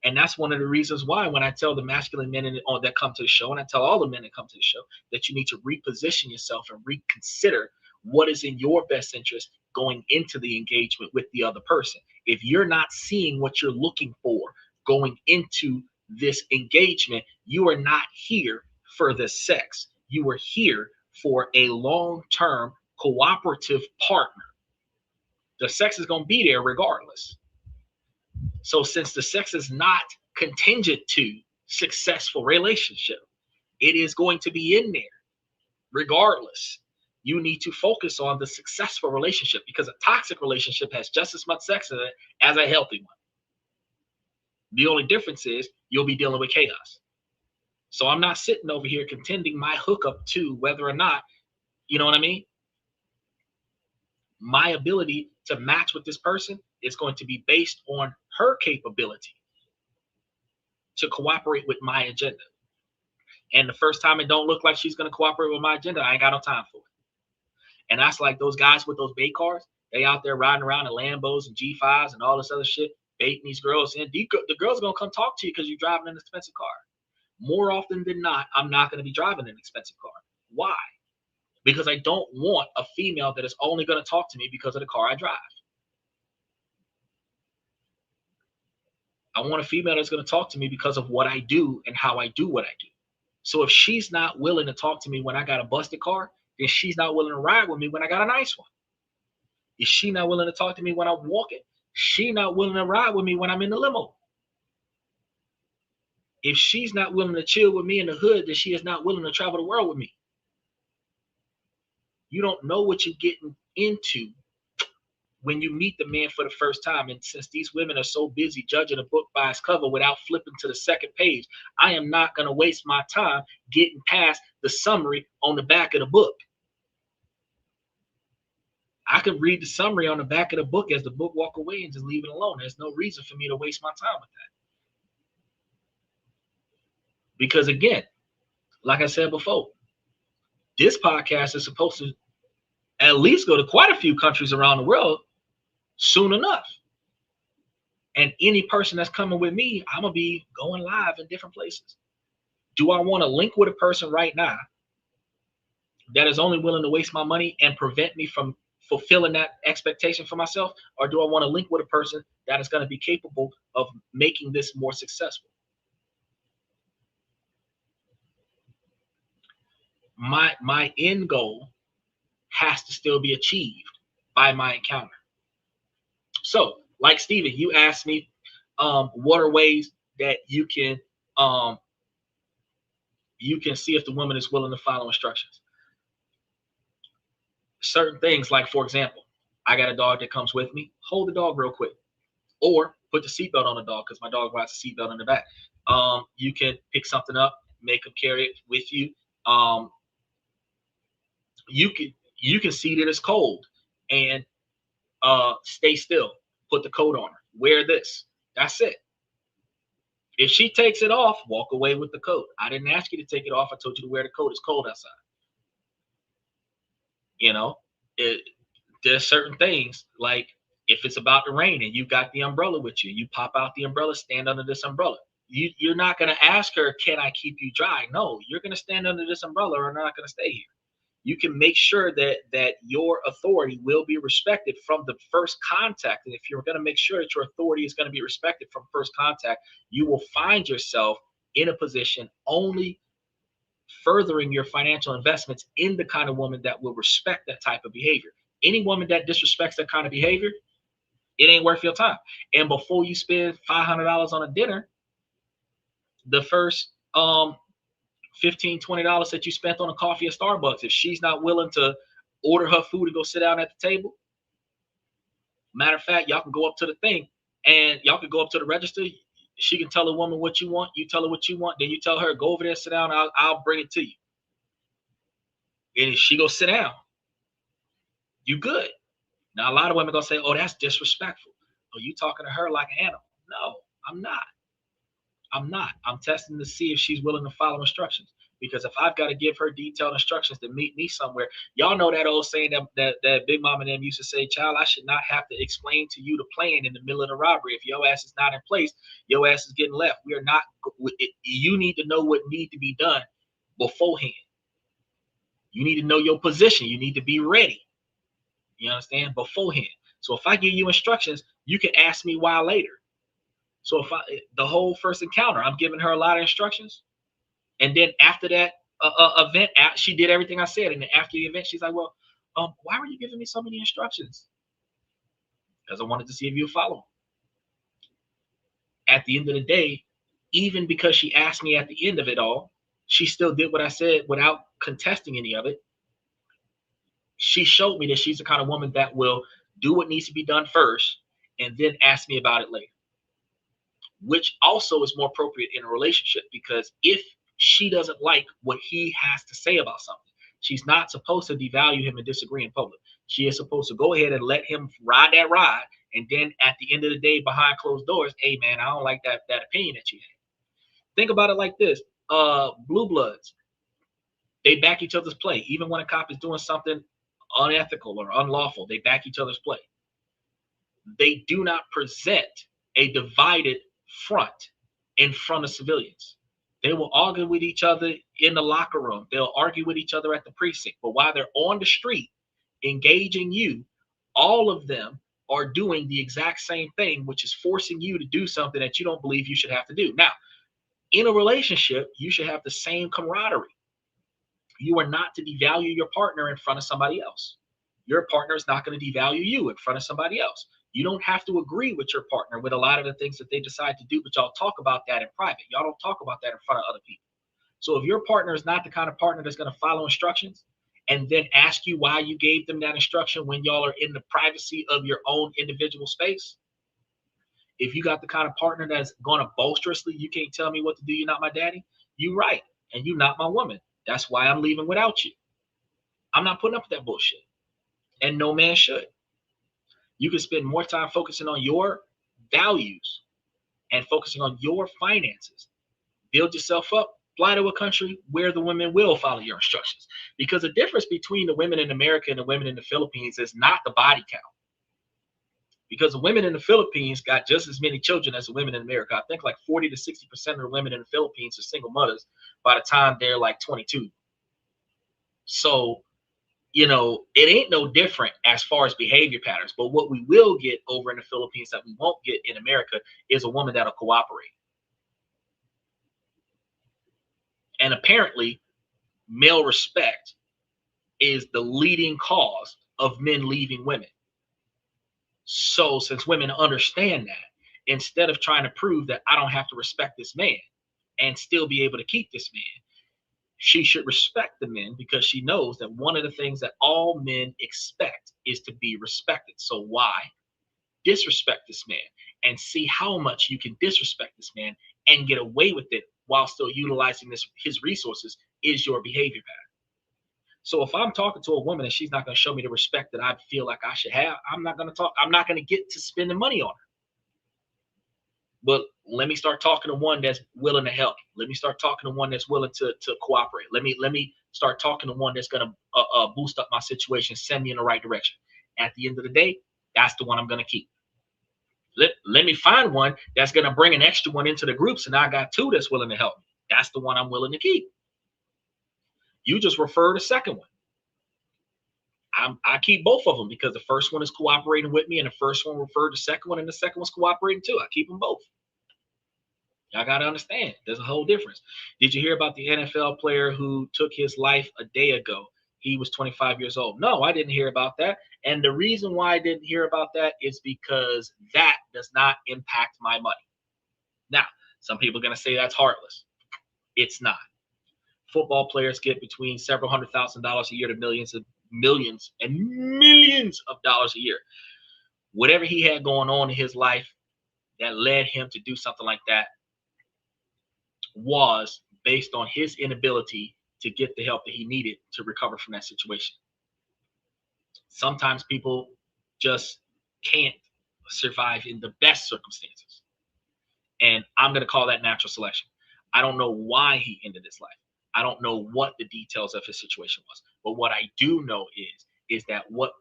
And that's one of the reasons why when I tell the masculine men that come to the show, and I tell all the men that come to the show, that you need to reposition yourself and reconsider what is in your best interest going into the engagement with the other person. If you're not seeing what you're looking for going into this engagement, you are not here for the sex. You are here for a long-term cooperative partner. The sex is going to be there regardless. So since the sex is not contingent to successful relationship, it is going to be in there regardless. You need to focus on the successful relationship because a toxic relationship has just as much sex in it as a healthy one. The only difference is you'll be dealing with chaos. So I'm not sitting over here contending my hookup to whether or not, you know what I mean? My ability to match with this person is going to be based on her capability to cooperate with my agenda. And the first time it don't look like she's going to cooperate with my agenda, I ain't got no time for it. And that's like those guys with those bait cars. They out there riding around in Lambos and G5s and all this other shit, baiting these girls in. The girls are going to come talk to you because you're driving an expensive car. More often than not, I'm not going to be driving an expensive car. Why? Because I don't want a female that is only going to talk to me because of the car I drive. I want a female that's going to talk to me because of what I do and how I do what I do. So if she's not willing to talk to me when I got a busted car, then she's not willing to ride with me when I got a nice one. If she's not willing to talk to me when I'm walking, she's not willing to ride with me when I'm in the limo. If she's not willing to chill with me in the hood, then she is not willing to travel the world with me. You don't know what you're getting into when you meet the man for the first time. And since these women are so busy judging a book by its cover without flipping to the second page, I am not going to waste my time getting past the summary on the back of the book. I could read the summary on the back of the book as the book walk away and just leave it alone. There's no reason for me to waste my time with that. Because again, like I said before, this podcast is supposed to at least go to quite a few countries around the world soon enough. And any person that's coming with me, I'm going to be going live in different places. Do I want to link with a person right now that is only willing to waste my money and prevent me from fulfilling that expectation for myself? Or do I want to link with a person that is going to be capable of making this more successful? My end goal has to still be achieved by my encounter. So, like Steven, you asked me, what are ways that you can see if the woman is willing to follow instructions? Certain things, like for example, I got a dog that comes with me. Hold the dog real quick, or put the seatbelt on the dog because my dog rides a seatbelt in the back. You can pick something up, make them carry it with you. You can see that it's cold and stay still. Put the coat on her. Wear this. That's it. If she takes it off, walk away with the coat. I didn't ask you to take it off. I told you to wear the coat. It's cold outside. You know, there's certain things, like if it's about to rain and you got the umbrella with you, you pop out the umbrella, stand under this umbrella. You're not going to ask her, can I keep you dry? No, you're going to stand under this umbrella or I'm not going to stay here. You can make sure that your authority will be respected from the first contact. And if you're going to make sure that your authority is going to be respected from first contact, you will find yourself in a position only furthering your financial investments in the kind of woman that will respect that type of behavior. Any woman that disrespects that kind of behavior, it ain't worth your time. And before you spend $500 on a dinner, the first $15, $20 that you spent on a coffee at Starbucks, if she's not willing to order her food and go sit down at the table, matter of fact, y'all can go up to the thing and y'all can go up to the register. She can tell a woman what you want. You tell her what you want. Then you tell her, go over there, sit down. I'll bring it to you. And if she go sit down, you good. Now, a lot of women going to say, oh, that's disrespectful. Oh, you talking to her like an animal. No, I'm not. I'm testing to see if she's willing to follow instructions. Because if I've got to give her detailed instructions to meet me somewhere, y'all know that old saying that Big Mama and them used to say, child, I should not have to explain to you the plan in the middle of the robbery. If your ass is not in place, your ass is getting left. We are not. You need to know what needs to be done beforehand. You need to know your position. You need to be ready. You understand? Beforehand. So if I give you instructions, you can ask me why later. So if the whole first encounter, I'm giving her a lot of instructions. And then after that event, she did everything I said. And then after the event, she's like, well, why were you giving me so many instructions? Because I wanted to see if you would follow them. At the end of the day, even because she asked me at the end of it all, she still did what I said without contesting any of it. She showed me that she's the kind of woman that will do what needs to be done first and then ask me about it later. Which also is more appropriate in a relationship, because if she doesn't like what he has to say about something, she's not supposed to devalue him and disagree in public. She is supposed to go ahead and let him ride that ride. And then at the end of the day, behind closed doors, hey, man, I don't like that opinion that you had. Think about it like this. Blue Bloods, they back each other's play. Even when a cop is doing something unethical or unlawful, they back each other's play. They do not present a divided front in front of civilians. They will argue with each other in the locker room. They'll argue with each other at the precinct. But while they're on the street engaging you, all of them are doing the exact same thing, which is forcing you to do something that you don't believe you should have to do. Now, in a relationship, you should have the same camaraderie. You are not to devalue your partner in front of somebody else. Your partner is not going to devalue you in front of somebody else. You don't have to agree with your partner with a lot of the things that they decide to do, but y'all talk about that in private. Y'all don't talk about that in front of other people. So if your partner is not the kind of partner that's going to follow instructions and then ask you why you gave them that instruction when y'all are in the privacy of your own individual space, if you got the kind of partner that's going to boisterously, you can't tell me what to do, you're not my daddy, you right, and you not my woman. That's why I'm leaving without you. I'm not putting up with that bullshit. And no man should. You can spend more time focusing on your values and focusing on your finances. Build yourself up. Fly to a country where the women will follow your instructions. Because the difference between the women in America and the women in the Philippines is not the body count. Because the women in the Philippines got just as many children as the women in America. I think like 40 to 60% of the women in the Philippines are single mothers by the time they're like 22. So, you know, it ain't no different as far as behavior patterns. But what we will get over in the Philippines that we won't get in America is a woman that'll cooperate. And apparently, male respect is the leading cause of men leaving women. So since women understand that, instead of trying to prove that I don't have to respect this man and still be able to keep this man, she should respect the men because she knows that one of the things that all men expect is to be respected. So why disrespect this man and see how much you can disrespect this man and get away with it while still utilizing his resources is your behavior pattern. So if I'm talking to a woman and she's not going to show me the respect that I feel like I should have, I'm not going to get to spending money on her. But let me start talking to one that's willing to help. Let me start talking to one that's willing to cooperate. Let me start talking to one that's going to boost up my situation, send me in the right direction. At the end of the day, that's the one I'm going to keep. Let me find one that's going to bring an extra one into the group. So now I got two that's willing to help me. That's the one I'm willing to keep. You just refer the second one. I keep both of them because the first one is cooperating with me and the first one referred the second one and the second one's cooperating too. I keep them both. Y'all got to understand, there's a whole difference. Did you hear about the NFL player who took his life a day ago? He was 25 years old. No, I didn't hear about that. And the reason why I didn't hear about that is because that does not impact my money. Now, some people are going to say that's heartless. It's not. Football players get between several $100,000 a year to millions and millions of dollars a year. Whatever he had going on in his life that led him to do something like that was based on his inability to get the help that he needed to recover from that situation. Sometimes people just can't survive in the best circumstances. And I'm going to call that natural selection. I don't know why he ended his life. I don't know what the details of his situation was. But what I do know is that what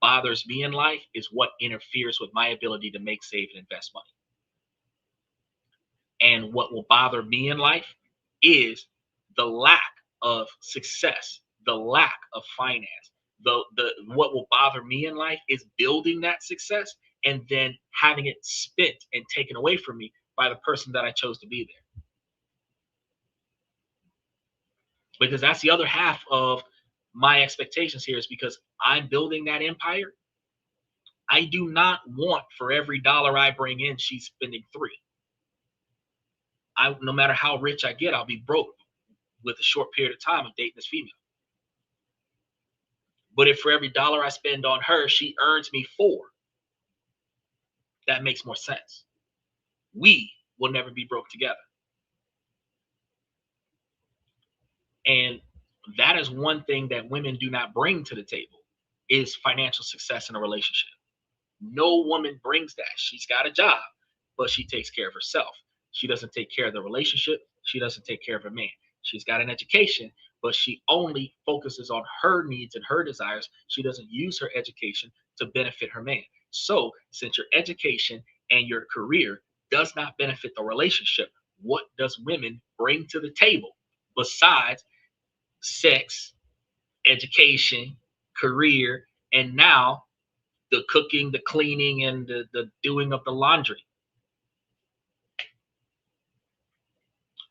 bothers me in life is what interferes with my ability to make, save, and invest money. And what will bother me in life is the lack of success, the lack of finance. What will bother me in life is building that success and then having it spent and taken away from me by the person that I chose to be there. Because that's the other half of my expectations here, is because I'm building that empire. I do not want for every dollar I bring in, she's spending $3. No matter how rich I get, I'll be broke with a short period of time of dating this female. But if for every dollar I spend on her, she earns me $4, that makes more sense. We will never be broke together. And that is one thing that women do not bring to the table, is financial success in a relationship. No woman brings that. She's got a job, but she takes care of herself. She doesn't take care of the relationship. She doesn't take care of her man. She's got an education, but she only focuses on her needs and her desires. She doesn't use her education to benefit her man. So since your education and your career does not benefit the relationship, what does women bring to the table besides sex, education, career, and now the cooking, the cleaning, and the doing of the laundry?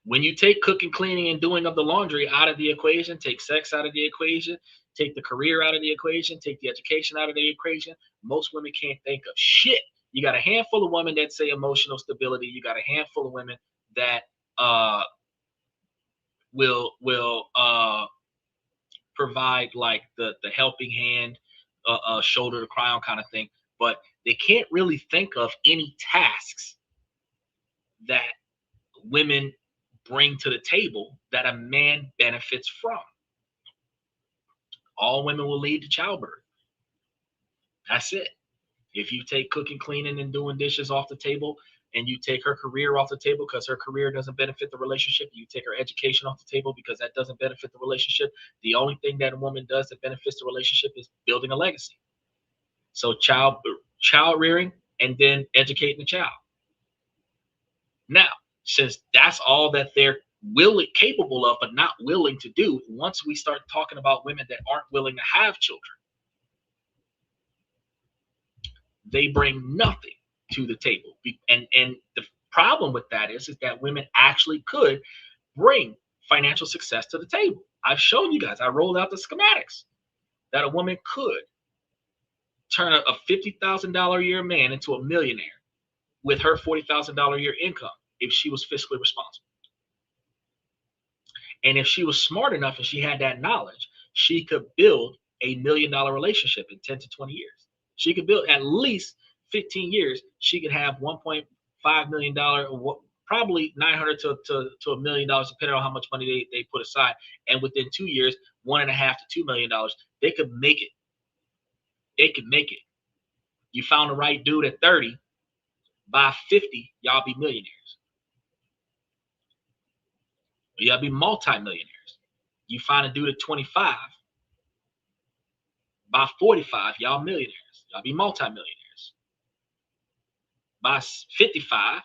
When you take cooking, cleaning, and doing of the laundry out of the equation, take sex out of the equation, Take the career out of the equation, take the education out of the equation. Most women can't think of shit. You got a handful of women that say emotional stability. You got a handful of women that will provide like the helping hand, shoulder to cry on kind of thing, but they can't really think of any tasks that women bring to the table that a man benefits from. All women will lead to childbirth. That's it. If you take cooking, cleaning, and doing dishes off the table, and you take her career off the table because her career doesn't benefit the relationship, you take her education off the table because that doesn't benefit the relationship, the only thing that a woman does that benefits the relationship is building a legacy. So child rearing and then educating the child. Now, since that's all that they're capable of, but not willing to do, once we start talking about women that aren't willing to have children, they bring nothing to the table. And the problem with that is that women actually could bring financial success to the table. I've shown you guys, I rolled out the schematics that a woman could turn a $50,000 a year man into a millionaire with her $40,000 a year income if she was fiscally responsible. And if she was smart enough and she had that knowledge, she could build $1 million relationship in 10 to 20 years. She could build at least 15 years. She could have $1.5 million, probably $900 to $1 million, depending on how much money they put aside. And within 2 years, $1.5 to $2 million, they could make it. They could make it. You found the right dude at 30. By 50, y'all be millionaires. Y'all be multi-millionaires. You find a dude at 25. By 45, y'all millionaires. Y'all be multi-millionaires. By 55,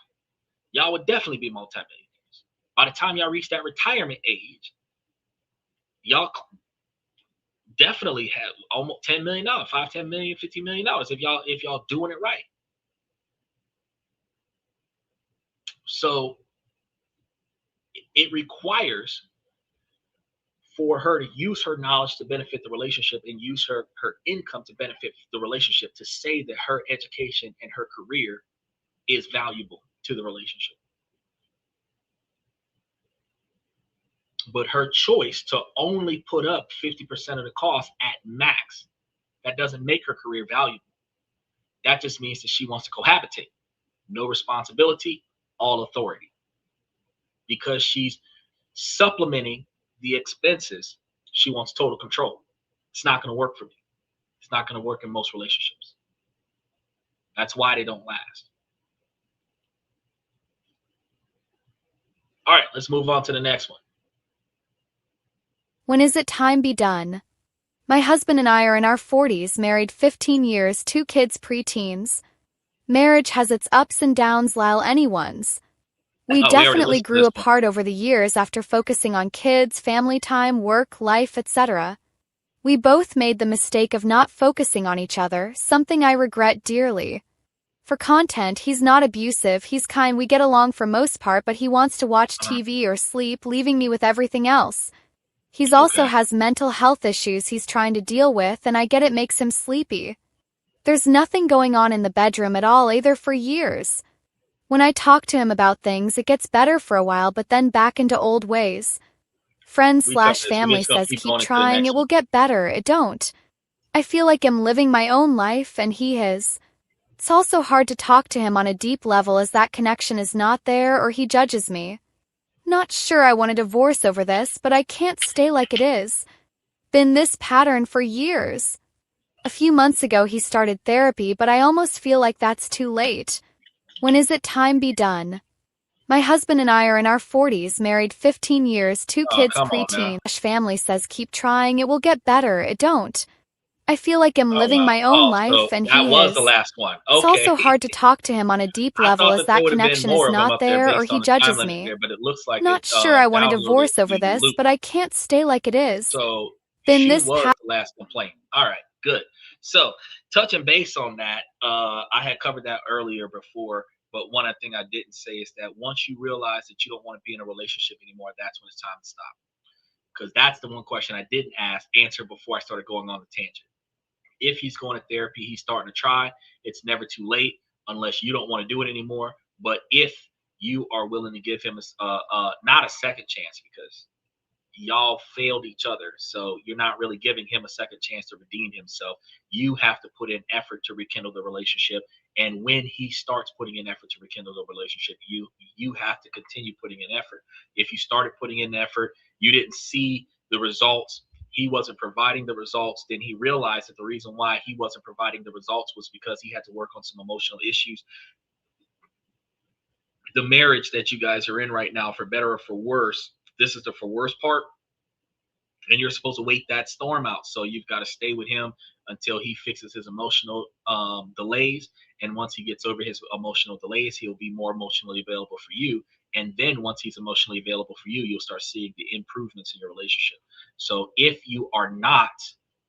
y'all would definitely be multi-millionaires. By the time y'all reach that retirement age, y'all definitely have almost $10 million, $5, 10 million, $50 million if y'all doing it right. So it requires for her to use her knowledge to benefit the relationship and use her income to benefit the relationship, to say that her education and her career is valuable to the relationship. But her choice to only put up 50% of the cost at max, that doesn't make her career valuable. That just means that she wants to cohabitate. No responsibility, all authority. Because she's supplementing the expenses, she wants total control. It's not going to work for me. It's not going to work in most relationships. That's why they don't last. All right, let's move on to the next one. When is it time be done? My husband and I are in our 40s, married 15 years, 2 kids pre-teens. Marriage has its ups and downs, while anyone's. We definitely grew apart over the years after focusing on kids, family time, work, life, etc. We both made the mistake of not focusing on each other, something I regret dearly. For content, he's not abusive, he's kind, we get along for most part, but he wants to watch TV or sleep, leaving me with everything else. He's also has mental health issues he's trying to deal with, and I get it makes him sleepy. There's nothing going on in the bedroom at all either for years. When I talk to him about things, it gets better for a while, but then back into old ways. Friends/family says keep trying, it will get better, it don't. I feel like I'm living my own life and he his. It's also hard to talk to him on a deep level as that connection is not there or he judges me. Not sure I want a divorce over this, but I can't stay like it is. Been this pattern for years. A few months ago he started therapy, but I almost feel like that's too late. When is it time be done? My husband and I are in our 40s, married 15 years, 2 kids pre-teen. Family says keep trying, it will get better, it don't. I feel like I'm living my own life and he was is. The last one. It's also hard to talk to him on a deep level as that connection is not there or he judges me. But it looks like not sure I want a divorce over this, but I can't stay like it is. So she was the last complaint. All right, good. So touching base on that, I had covered that earlier before, but one thing I didn't say is that once you realize that you don't want to be in a relationship anymore, that's when it's time to stop. because that's the one question I didn't answer before I started going on the tangent. If he's going to therapy, he's starting to try. It's never too late unless you don't want to do it anymore. But if you are willing to give him not a second chance, because y'all failed each other, so you're not really giving him a second chance to redeem himself. You have to put in effort to rekindle the relationship, and when he starts putting in effort to rekindle the relationship, you have to continue putting in effort. If you started putting in effort, you didn't see the results, he wasn't providing the results, then he realized that the reason why he wasn't providing the results was because he had to work on some emotional issues. The marriage that you guys are in right now, for better or for worse, this is the for worse part, and you're supposed to wait that storm out. So you've got to stay with him until he fixes his emotional delays. And once he gets over his emotional delays, he'll be more emotionally available for you. And then once he's emotionally available for you, you'll start seeing the improvements in your relationship. So if you are not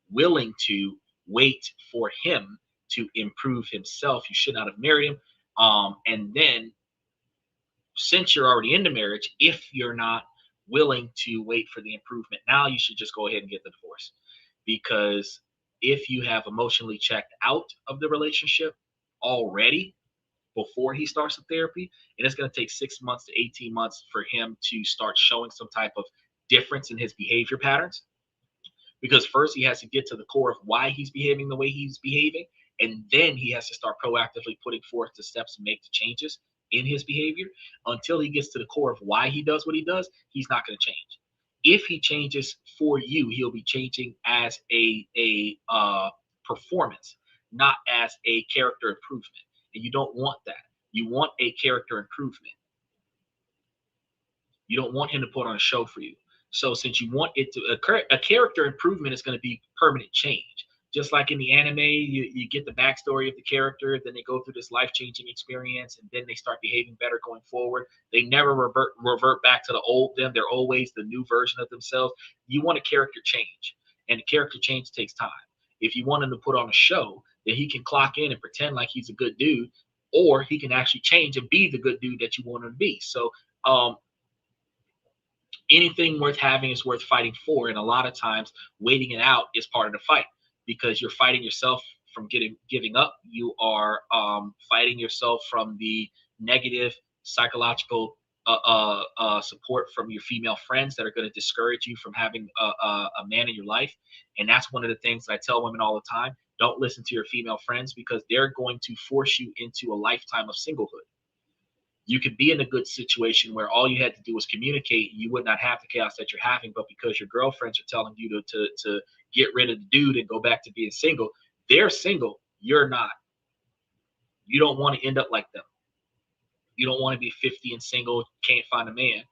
willing to wait for him to improve himself, you should not have married him. And then, since you're already in the marriage, if you're not willing to wait for the improvement now, you should just go ahead and get the divorce. Because if you have emotionally checked out of the relationship already before he starts the therapy, and it's going to take 6 months to 18 months for him to start showing some type of difference in his behavior patterns. Because first he has to get to the core of why he's behaving the way he's behaving, and then he has to start proactively putting forth the steps to make the changes in his behavior. Until he gets to the core of why he does what he does, he's not going to change. If he changes for you, he'll be changing as a performance, not as a character improvement. And you don't want that. You want a character improvement. You don't want him to put on a show for you. So since you want it to a character improvement is going to be permanent change. Just like in the anime, you get the backstory of the character, then they go through this life-changing experience, and then they start behaving better going forward. They never revert back to the old them. They're always the new version of themselves. You want a character change, and the character change takes time. If you want him to put on a show, then he can clock in and pretend like he's a good dude, or he can actually change and be the good dude that you want him to be. So anything worth having is worth fighting for, and a lot of times waiting it out is part of the fight, because you're fighting yourself from giving up. You are fighting yourself from the negative psychological support from your female friends that are going to discourage you from having a man in your life. And that's one of the things that I tell women all the time. Don't listen to your female friends, because they're going to force you into a lifetime of singlehood. You could be in a good situation where all you had to do was communicate, and you would not have the chaos that you're having. But because your girlfriends are telling you to get rid of the dude and go back to being single, they're single, you're not. You don't want to end up like them. You don't want to be 50 and single, can't find a man.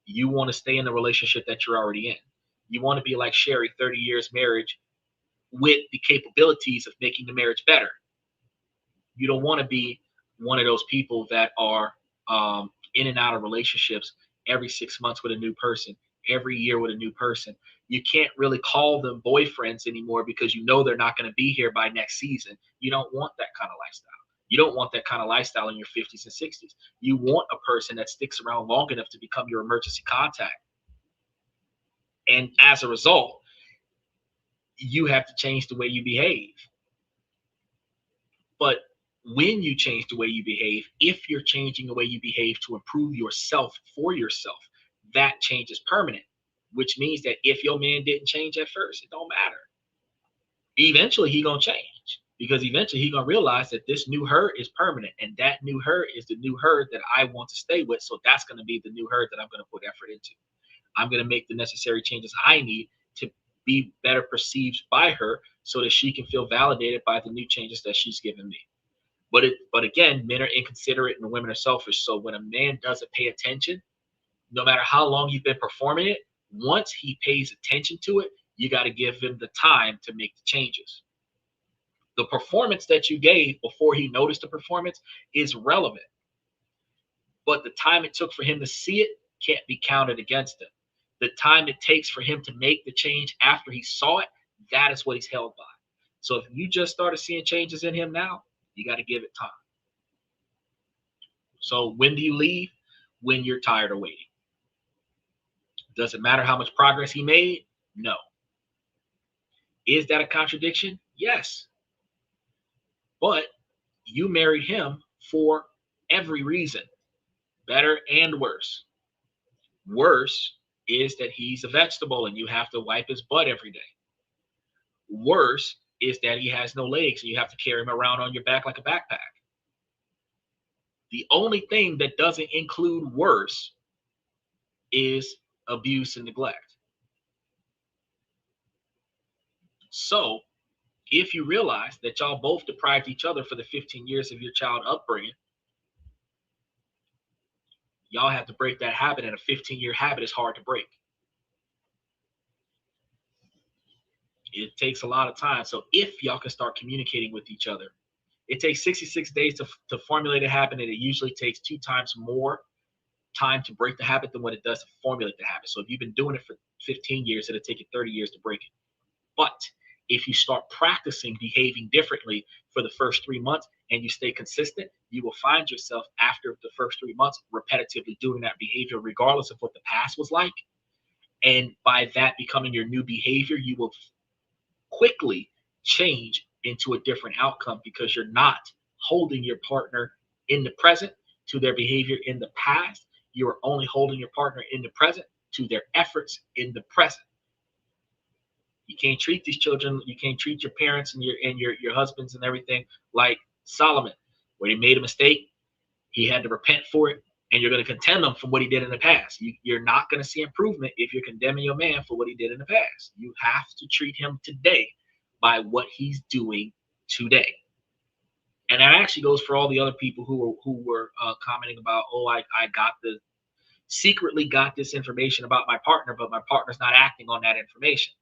You want to stay in the relationship that you're already in. You want to be like Sherry, 30 years marriage with the capabilities of making the marriage better. You don't want to be one of those people that are in and out of relationships every 6 months with a new person, every year with a new person. You can't really call them boyfriends anymore because you know they're not going to be here by next season. You don't want that kind of lifestyle. You don't want that kind of lifestyle in your 50s and 60s. You want a person that sticks around long enough to become your emergency contact. And as a result, you have to change the way you behave. But when you change the way you behave, if you're changing the way you behave to improve yourself for yourself, that change is permanent, which means that if your man didn't change at first, it don't matter. Eventually, he gonna change, because eventually he gonna realize that this new her is permanent, and that new her is the new her that I want to stay with. So that's gonna be the new her that I'm gonna put effort into. I'm gonna make the necessary changes I need to be better perceived by her, so that she can feel validated by the new changes that she's given me. But again, men are inconsiderate and women are selfish. So when a man doesn't pay attention, no matter how long you've been performing it, once he pays attention to it, you got to give him the time to make the changes. The performance that you gave before he noticed the performance is relevant, but the time it took for him to see it can't be counted against him. The time it takes for him to make the change after he saw it, that is what he's held by. So if you just started seeing changes in him now, you got to give it time. So when do you leave? When you're tired of waiting. Does it matter how much progress he made? No. Is that a contradiction? Yes. But you married him for every reason, better and worse. Worse is that he's a vegetable and you have to wipe his butt every day. Worse is that he has no legs and you have to carry him around on your back like a backpack. The only thing that doesn't include worse is abuse and neglect. So if you realize that y'all both deprived each other for the 15 years of your child upbringing, y'all have to break that habit, and a 15-year habit is hard to break. It takes a lot of time. So if y'all can start communicating with each other, it takes 66 days to formulate a habit, and it usually takes 2 times more time to break the habit than what it does to formulate the habit. So if you've been doing it for 15 years, it'll take you 30 years to break it. But if you start practicing behaving differently for the first 3 months and you stay consistent, you will find yourself after the first 3 months repetitively doing that behavior regardless of what the past was like. And by that becoming your new behavior, you will quickly change into a different outcome because you're not holding your partner in the present to their behavior in the past. You are only holding your partner in the present to their efforts in the present. You can't treat these children, you can't treat your parents and your husbands and everything like Solomon, where he made a mistake, he had to repent for it, and you're going to condemn him for what he did in the past. You're not going to see improvement if you're condemning your man for what he did in the past. You have to treat him today by what he's doing today. And that actually goes for all the other people who were commenting about, oh, I secretly got this information about my partner, but my partner's not acting on that information.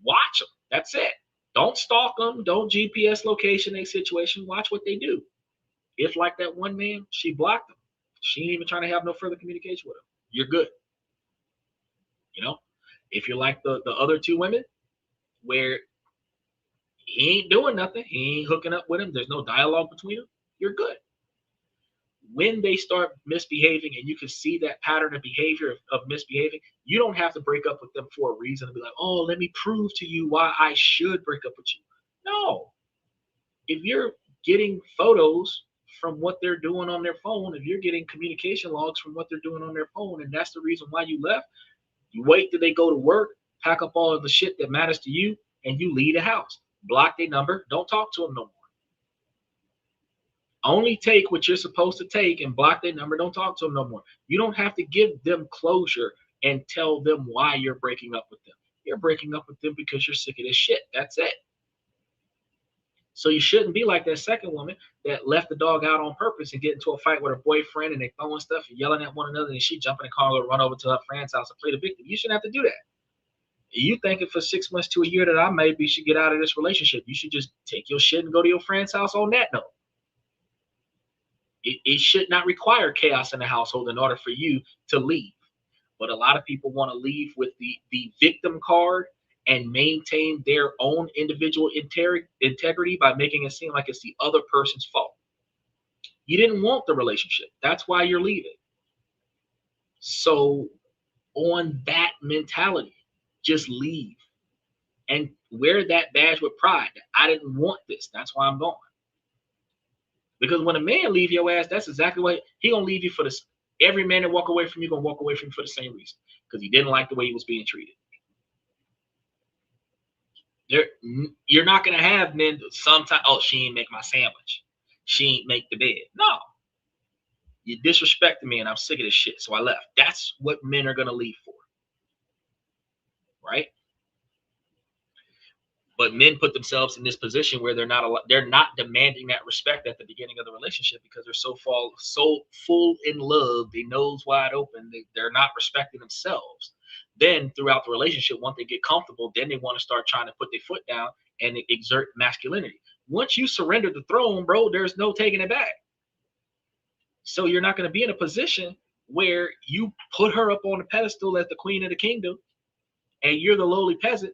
Watch them. That's it. Don't stalk them. Don't GPS location a situation. Watch what they do. If like that one man, she blocked him. She ain't even trying to have no further communication with him. You're good. You know, if you're like the other 2 women where he ain't doing nothing, he ain't hooking up with him, there's no dialogue between them, you're good. When they start misbehaving and you can see that pattern of behavior of misbehaving, you don't have to break up with them for a reason to be like, oh, let me prove to you why I should break up with you. No. If you're getting photos from what they're doing on their phone, if you're getting communication logs from what they're doing on their phone, and that's the reason why you left, you wait till they go to work, pack up all of the shit that matters to you, and you leave the house. Block their number. Don't talk to them no more. Only take what you're supposed to take and block their number. Don't talk to them no more. You don't have to give them closure and tell them why you're breaking up with them. You're breaking up with them because you're sick of this shit. That's it. So you shouldn't be like that second woman that left the dog out on purpose and get into a fight with her boyfriend and they throwing stuff and yelling at one another and she jump in the car and run over to her friend's house and play the victim. You shouldn't have to do that. You thinking for 6 months to a year that I maybe should get out of this relationship. You should just take your shit and go to your friend's house on that note. It should not require chaos in the household in order for you to leave. But a lot of people want to leave with the victim card and maintain their own individual integrity by making it seem like it's the other person's fault. You didn't want the relationship. That's why you're leaving. So on that mentality, just leave and wear that badge with pride. I didn't want this. That's why I'm going. Because when a man leave your ass, that's exactly what he gonna leave you for. This every man that walk away from you gonna walk away from you for the same reason, because he didn't like the way he was being treated. You're not gonna have men sometimes. Oh, she ain't make my sandwich. She ain't make the bed. No, you disrespected me, and I'm sick of this shit, so I left. That's what men are gonna leave for, right? But men put themselves in this position where they're not demanding that respect at the beginning of the relationship because they're so full in love, they nose wide open, they're not respecting themselves. Then throughout the relationship, once they get comfortable, then they want to start trying to put their foot down and exert masculinity. Once you surrender the throne, bro, there's no taking it back. So you're not going to be in a position where you put her up on the pedestal as the queen of the kingdom and you're the lowly peasant.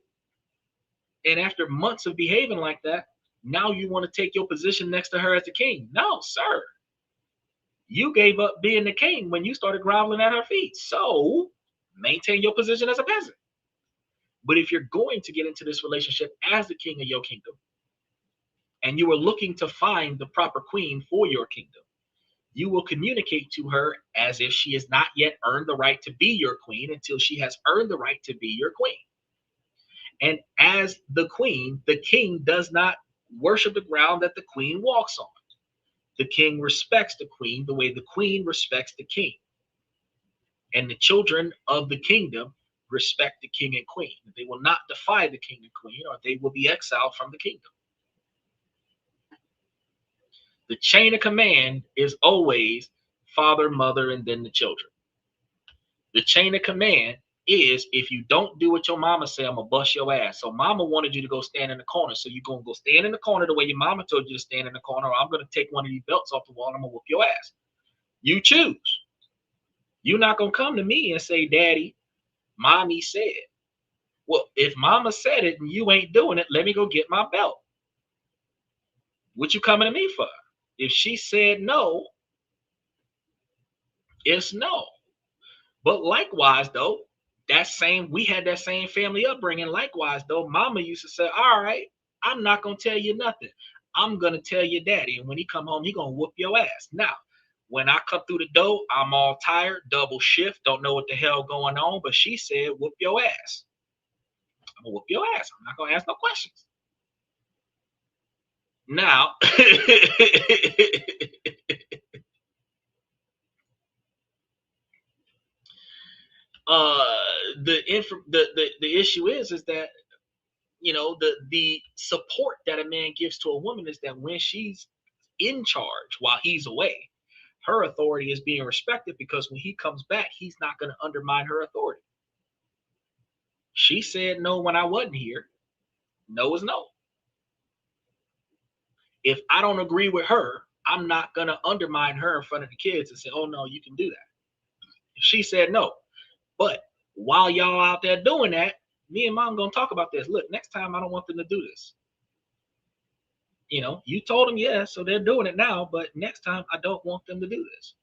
And after months of behaving like that, now you want to take your position next to her as the king. No, sir. You gave up being the king when you started groveling at her feet. So Maintain your position as a peasant. But if you're going to get into this relationship as the king of your kingdom, and you are looking to find the proper queen for your kingdom, you will communicate to her as if she has not yet earned the right to be your queen until she has earned the right to be your queen. And as the queen, the king does not worship the ground that the queen walks on. The king respects the queen the way the queen respects the king. And the children of the kingdom respect the king and queen. They will not defy the king and queen, or they will be exiled from the kingdom. The chain of command is always father, mother, and then the children. The chain of command is, if you don't do what your mama say, I'm gonna bust your ass. So mama wanted you to go stand in the corner, so you're gonna go stand in the corner the way your mama told you to stand in the corner, or I'm gonna take one of these belts off the wall and I'm gonna whoop your ass. You choose. You're not gonna come to me and say, Daddy, mommy said. Well, if mama said it and you ain't doing it, let me go get my belt. What you coming to me for? If she said no, it's no. But likewise, though, we had that same family upbringing. Likewise, though, mama used to say, all right, I'm not going to tell you nothing. I'm going to tell your daddy. And when he come home, he going to whoop your ass. Now, when I come through the door, I'm all tired, double shift, don't know what the hell going on. But she said, whoop your ass. I'm going to whoop your ass. I'm not going to ask no questions. Now, the issue is that, you know, the support that a man gives to a woman is that when she's in charge while he's away, her authority is being respected, because when he comes back, he's not going to undermine her authority. She said no when I wasn't here. No is no. If I don't agree with her, I'm not going to undermine her in front of the kids and say, oh no, you can do that. She said no. But while y'all out there doing that, me and mom going to talk about this. Look, next time I don't want them to do this. You know, you told them yes, so they're doing it now, but next time I don't want them to do this.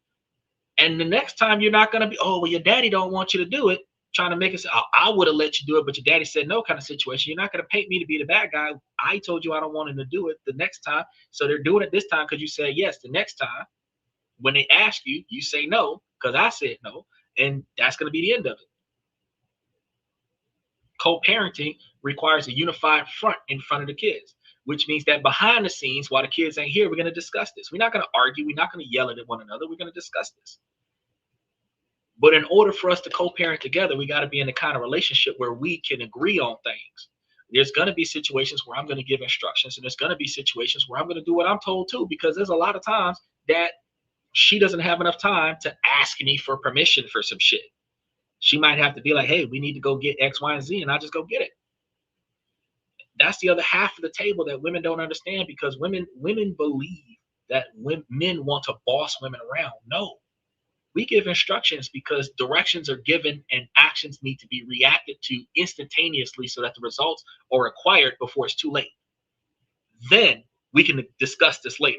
And the next time you're not going to be, oh, well, your daddy don't want you to do it, trying to make it say, oh, I would have let you do it, but your daddy said no kind of situation. You're not going to paint me to be the bad guy. I told you I don't want him to do it the next time. So they're doing it this time because you said yes. The next time, when they ask you, you say no because I said no. And that's going to be the end of it. Co-parenting requires a unified front in front of the kids, which means that behind the scenes, while the kids ain't here, we're going to discuss this. We're not going to argue. We're not going to yell at one another. We're going to discuss this. But in order for us to co-parent together, we got to be in the kind of relationship where we can agree on things. There's going to be situations where I'm going to give instructions, and there's going to be situations where I'm going to do what I'm told to, because there's a lot of times that she doesn't have enough time to ask me for permission for some shit. She might have to be like, hey, we need to go get X, Y, and Z, and I just go get it. That's the other half of the table that women don't understand, because women believe that men want to boss women around. No. We give instructions because directions are given and actions need to be reacted to instantaneously so that the results are acquired before it's too late. Then we can discuss this later.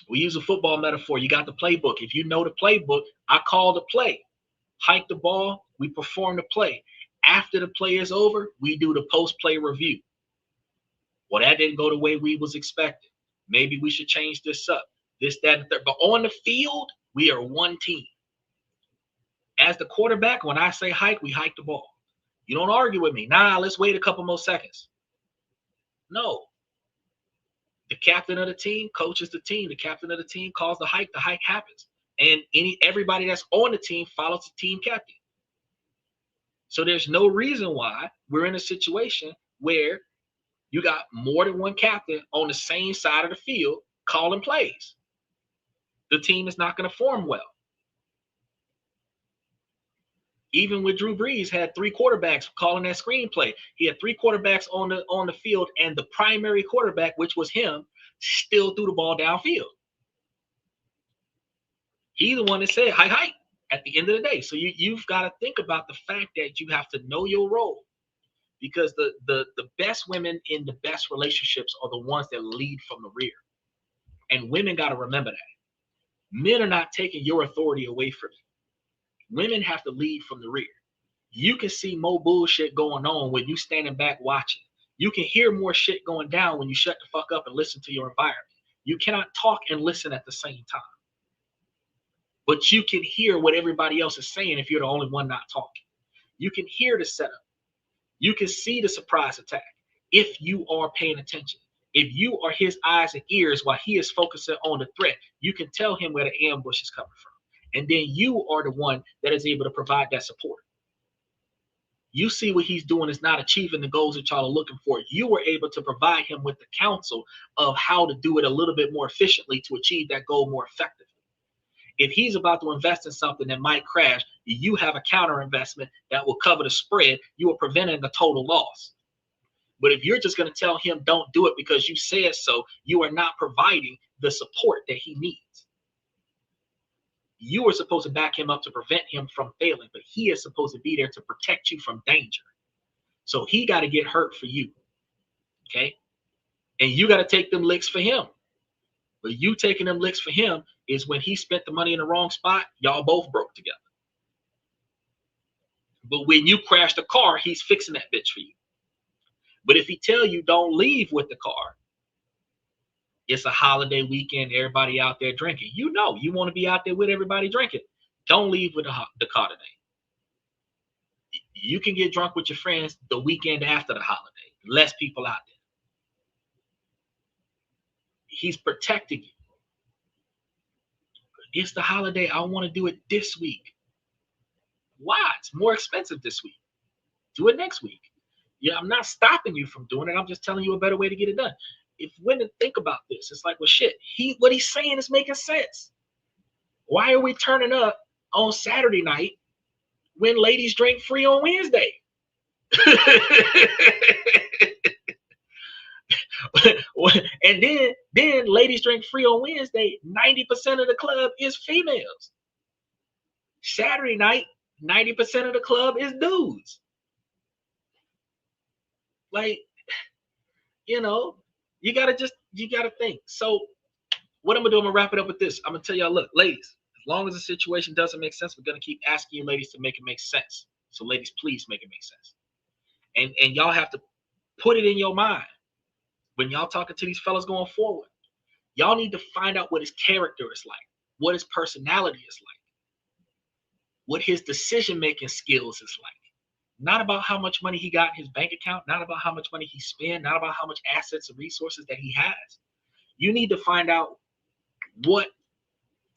We use a football metaphor. You got the playbook. If you know the playbook, I call the play. Hike the ball, we perform the play. After the play is over, we do the post-play review. Well, that didn't go the way we was expecting. Maybe we should change this up. This, that, and third. But on the field, we are one team. As the quarterback, when I say hike, we hike the ball. You don't argue with me. Nah, let's wait a couple more seconds. No. The captain of the team coaches the team. The captain of the team calls the hike happens. And everybody that's on the team follows the team captain. So there's no reason why we're in a situation where you got more than one captain on the same side of the field calling plays. The team is not going to form well. Even with Drew Brees had 3 quarterbacks calling that screenplay. He had 3 quarterbacks on the field, and the primary quarterback, which was him, still threw the ball downfield. He's the one that said, hike, at the end of the day. So you've got to think about the fact that you have to know your role, because the best women in the best relationships are the ones that lead from the rear. And women got to remember that. Men are not taking your authority away from you. Women have to lead from the rear. You can see more bullshit going on when you standing back watching. You can hear more shit going down when you shut the fuck up and listen to your environment. You cannot talk and listen at the same time. But you can hear what everybody else is saying if you're the only one not talking. You can hear the setup. You can see the surprise attack if you are paying attention. If you are his eyes and ears while he is focusing on the threat, you can tell him where the ambush is coming from. And then you are the one that is able to provide that support. You see what he's doing is not achieving the goals that y'all are looking for. You were able to provide him with the counsel of how to do it a little bit more efficiently to achieve that goal more effectively. If he's about to invest in something that might crash, you have a counter investment that will cover the spread. You are preventing the total loss. But if you're just going to tell him don't do it because you said so, you are not providing the support that he needs. You are supposed to back him up to prevent him from failing, but he is supposed to be there to protect you from danger. So he got to get hurt for you, okay? And you got to take them licks for him. But you taking them licks for him is when he spent the money in the wrong spot, y'all both broke together. But when you crash the car, he's fixing that bitch for you. But if he tell you don't leave with the car, it's a holiday weekend, everybody out there drinking. You know, you want to be out there with everybody drinking. Don't leave with the car today. You can get drunk with your friends the weekend after the holiday. Less people out there. He's protecting you. It's the holiday. I want to do it this week. Why? It's more expensive this week. Do it next week. Yeah, I'm not stopping you from doing it. I'm just telling you a better way to get it done. If women think about this, it's like, well, shit, what he's saying is making sense. Why are we turning up on Saturday night when ladies drink free on Wednesday? And then ladies drink free on Wednesday. 90% of the club is females. Saturday night, 90% of the club is dudes. Like, you know, you gotta think. So what I'm gonna do, I'm gonna wrap it up with this. I'm gonna tell y'all, look, ladies, as long as the situation doesn't make sense, we're gonna keep asking you ladies to make it make sense. So ladies, please make it make sense. And y'all have to put it in your mind when y'all talking to these fellas going forward. Y'all need to find out what his character is like, what his personality is like, what his decision-making skills is like. Not about how much money he got in his bank account, not about how much money he spent, not about how much assets and resources that he has. You need to find out what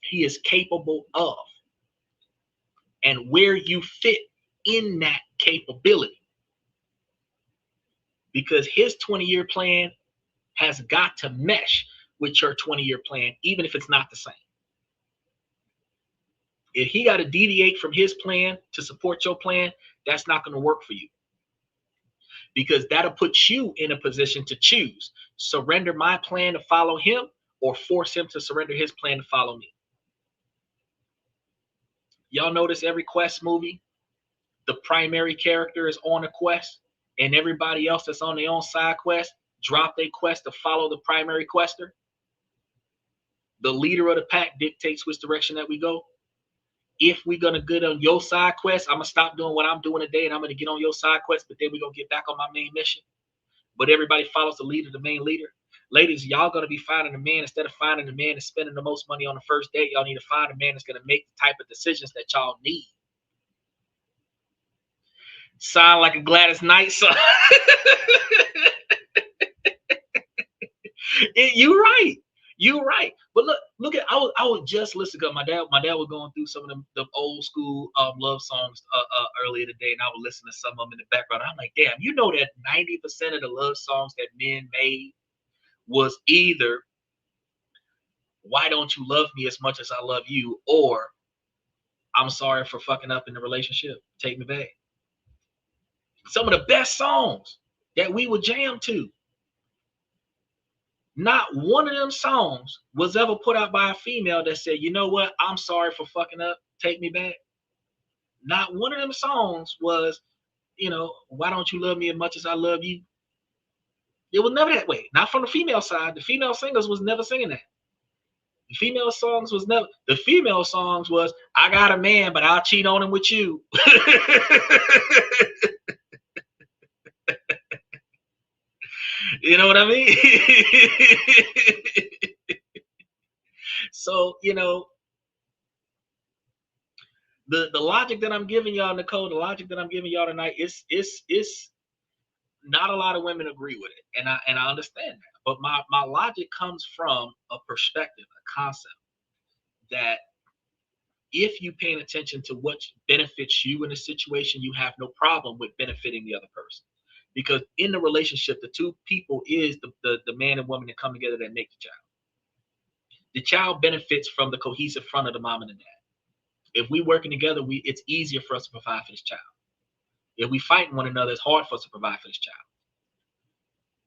he is capable of and where you fit in that capability. Because his 20-year plan has got to mesh with your 20-year plan, even if it's not the same. If he got to deviate from his plan to support your plan, that's not going to work for you. Because that'll put you in a position to choose. Surrender my plan to follow him or force him to surrender his plan to follow me. Y'all notice every Quest movie, the primary character is on a quest and everybody else that's on their own side quest drop their quest to follow the primary quester. The leader of the pack dictates which direction that we go. If we're going to get on your side quest, I'm going to stop doing what I'm doing today and I'm going to get on your side quest, but then we're going to get back on my main mission. But everybody follows the leader, the main leader. Ladies, y'all going to be finding a man instead of finding a man and spending the most money on the first date. Y'all need to find a man that's going to make the type of decisions that y'all need. Sound like a Gladys Knight song. You're right. You're right. But look at I was just listening to my dad was going through some of the old school love songs earlier today, and I was listening to some of them in the background. I'm like, damn, you know that 90% of the love songs that men made was either why don't you love me as much as I love you, or I'm sorry for fucking up in the relationship. Take me back. Some of the best songs that we would jam to. Not one of them songs was ever put out by a female that said, you know what, I'm sorry for fucking up, take me back. Not one of them songs was, you know, why don't you love me as much as I love you? It was never that way. Not from the female side. The female singers was never singing that. The female songs was never. The female songs was, I got a man, but I'll cheat on him with you. You know what I mean? So, you know, the logic that I'm giving y'all, Nicole, the logic that I'm giving y'all tonight, is not a lot of women agree with it, and I understand that. But my logic comes from a perspective, a concept that if you paying attention to what benefits you in a situation, you have no problem with benefiting the other person. Because in the relationship, the two people is the man and woman that come together that make the child. The child benefits from the cohesive front of the mom and the dad. If we working together, it's easier for us to provide for this child. If we fighting one another, it's hard for us to provide for this child.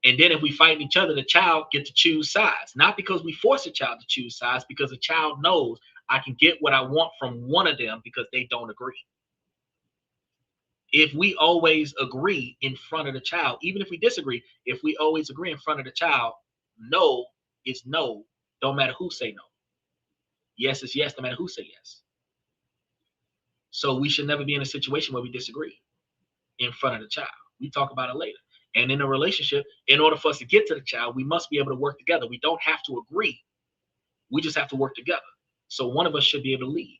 And then if we fight each other, the child get to choose sides. Not because we force a child to choose sides, because the child knows I can get what I want from one of them because they don't agree. If we always agree in front of the child, even if we disagree, if we always agree in front of the child, no is no, don't matter who say no. Yes is yes, no matter who say yes. So we should never be in a situation where we disagree in front of the child. We talk about it later. And in a relationship, in order for us to get to the child, we must be able to work together. We don't have to agree. We just have to work together. So one of us should be able to lead.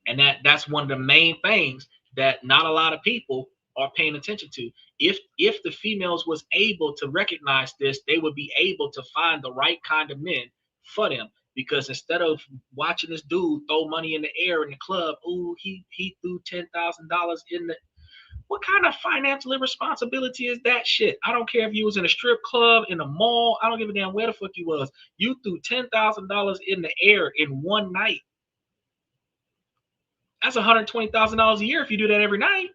And that's one of the main things that not a lot of people are paying attention to. If the females was able to recognize this, they would be able to find the right kind of men for them. Because instead of watching this dude throw money in the air in the club, ooh, he threw $10,000 in the. What kind of financial irresponsibility is that shit? I don't care if you was in a strip club, in a mall. I don't give a damn where the fuck you was. You threw $10,000 in the air in one night. That's $120,000 a year if you do that every night.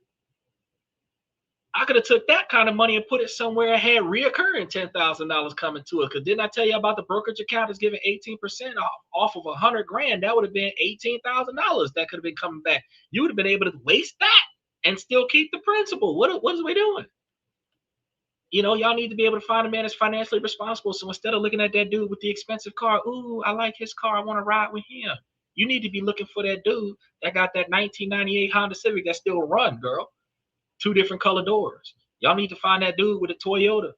I could have took that kind of money and put it somewhere and had reoccurring $10,000 coming to it. Because didn't I tell you about the brokerage account is giving 18% off of $100,000? That would have been $18,000 that could have been coming back. You would have been able to waste that and still keep the principal. What is we doing? You know, y'all need to be able to find a man that's financially responsible. So instead of looking at that dude with the expensive car, ooh, I like his car, I want to ride with him. You need to be looking for that dude that got that 1998 Honda Civic that still run, girl. 2 different color doors. Y'all need to find that dude with a Toyota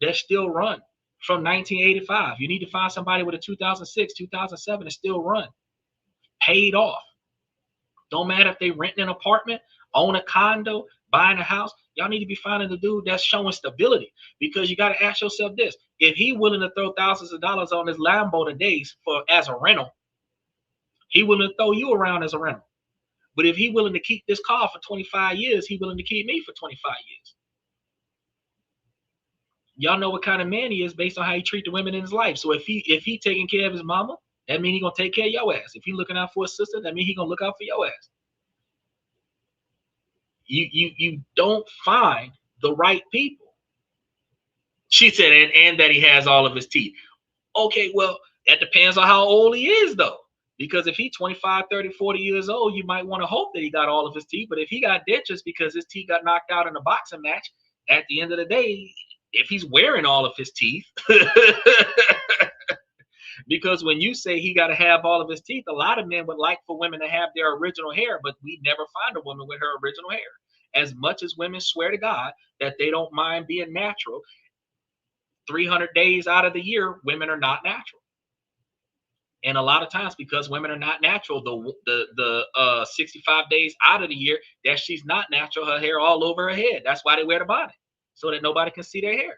that still run from 1985. You need to find somebody with a 2006, 2007 that still run. Paid off. Don't matter if they rent an apartment, own a condo, buying a house. Y'all need to be finding the dude that's showing stability, because you got to ask yourself this. If he willing to throw thousands of dollars on his Lambo today as a rental, he willing to throw you around as a rental. But if he willing to keep this car for 25 years, he willing to keep me for 25 years. Y'all know what kind of man he is based on how he treat the women in his life. So if he taking care of his mama, that means he gonna take care of your ass. If he looking out for his sister, that means he gonna look out for your ass. You don't find the right people. She said, and that he has all of his teeth. Okay, well, that depends on how old he is, though. Because if he's 25, 30, 40 years old, you might want to hope that he got all of his teeth. But if he got dentures because his teeth got knocked out in a boxing match, at the end of the day, if he's wearing all of his teeth, because when you say he got to have all of his teeth, a lot of men would like for women to have their original hair, but we never find a woman with her original hair. As much as women swear to God that they don't mind being natural, 300 days out of the year, women are not natural. And a lot of times, because women are not natural, the 65 days out of the year that she's not natural, her hair all over her head. That's why they wear the bonnet, so that nobody can see their hair.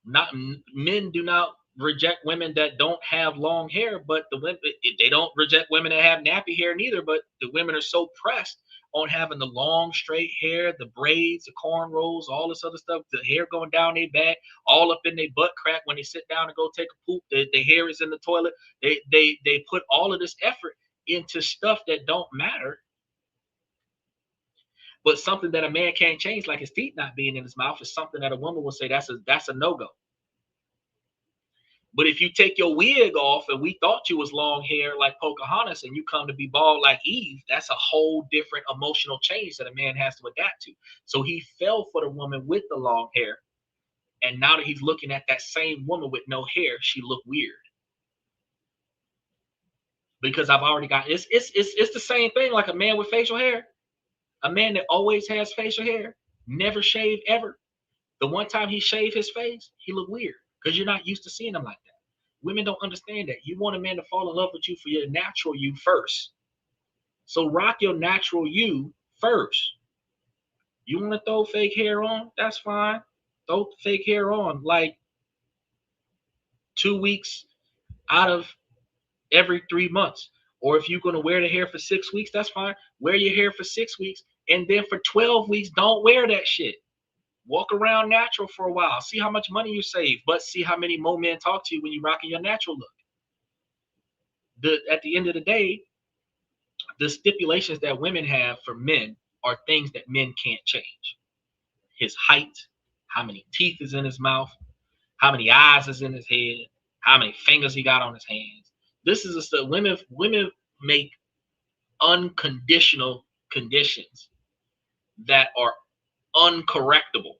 Men do not reject women that don't have long hair, but they don't reject women that have nappy hair neither. But the women are so pressed on having the long straight hair, the braids, the cornrows, all this other stuff, the hair going down their back, all up in their butt crack when they sit down and go take a poop. The hair is in the toilet. They put all of this effort into stuff that don't matter, but something that a man can't change, like his teeth not being in his mouth, is something that a woman will say that's a no-go. But if you take your wig off and we thought you was long hair like Pocahontas and you come to be bald like Eve, that's a whole different emotional change that a man has to adapt to. So he fell for the woman with the long hair And now that he's looking at that same woman with no hair, she look weird. Because I've already got it's the same thing like a man with facial hair. A man that always has facial hair, never shaved ever. The one time he shaved his face, he looked weird because you're not used to seeing him like that. Women don't understand that. You want a man to fall in love with you for your natural you first. So rock your natural you first. You want to throw fake hair on? That's fine. Throw fake hair on like 2 weeks out of every 3 months. Or if you're going to wear the hair for 6 weeks, that's fine. Wear your hair for 6 weeks. And then for 12 weeks, don't wear that shit. Walk around natural for a while. See how much money you save, but see how many more men talk to you when you're rocking your natural look. At the end of the day, the stipulations that women have for men are things that men can't change. His height, how many teeth is in his mouth, how many eyes is in his head, how many fingers he got on his hands. This is a stuff women make unconditional conditions that are uncorrectable.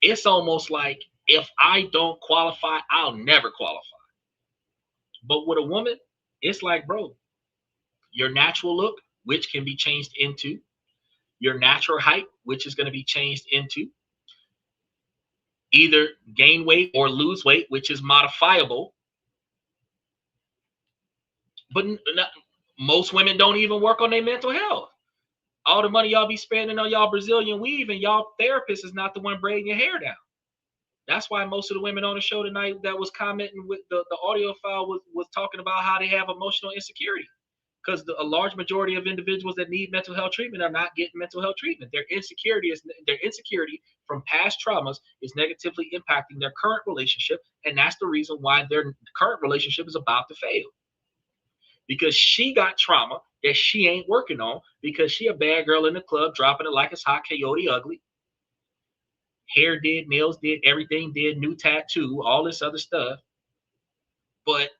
It's almost like if I don't qualify, I'll never qualify. But with a woman, it's like, bro, your natural look, which can be changed into, your natural height, which is going to be changed into, either gain weight or lose weight, which is modifiable. But most women don't even work on their mental health. All the money y'all be spending on y'all Brazilian weave and y'all therapist is not the one braiding your hair down. That's why most of the women on the show tonight that was commenting with the audio file was talking about how they have emotional insecurity. Because a large majority of individuals that need mental health treatment are not getting mental health treatment. Their insecurity from past traumas is negatively impacting their current relationship, and that's the reason why their current relationship is about to fail. Because she got trauma that she ain't working on because she a bad girl in the club dropping it like it's hot, coyote ugly. Hair did, nails did, everything did, new tattoo, all this other stuff. But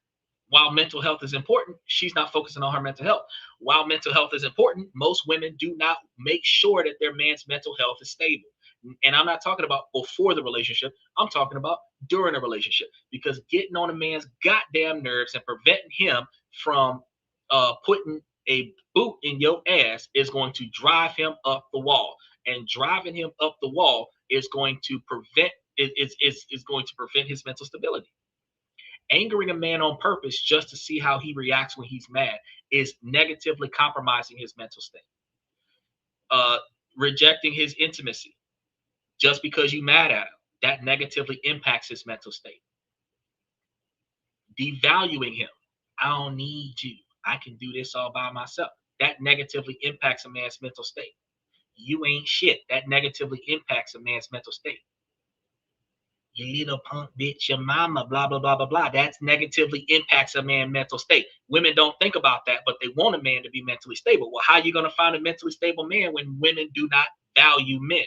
while mental health is important, she's not focusing on her mental health. While mental health is important, most women do not make sure that their man's mental health is stable. And I'm not talking about before the relationship. I'm talking about during a relationship. Because getting on a man's goddamn nerves and preventing him from putting a boot in your ass is going to drive him up the wall. And driving him up the wall is going to prevent his mental stability. Angering a man on purpose just to see how he reacts when he's mad is negatively compromising his mental state. Rejecting his intimacy just because you're mad at him, that negatively impacts his mental state. Devaluing him. I don't need you. I can do this all by myself. That negatively impacts a man's mental state. You ain't shit. That negatively impacts a man's mental state. You little punk bitch, your mama, blah, blah, blah, blah, blah. That negatively impacts a man's mental state. Women don't think about that, but they want a man to be mentally stable. Well, how are you going to find a mentally stable man when women do not value men?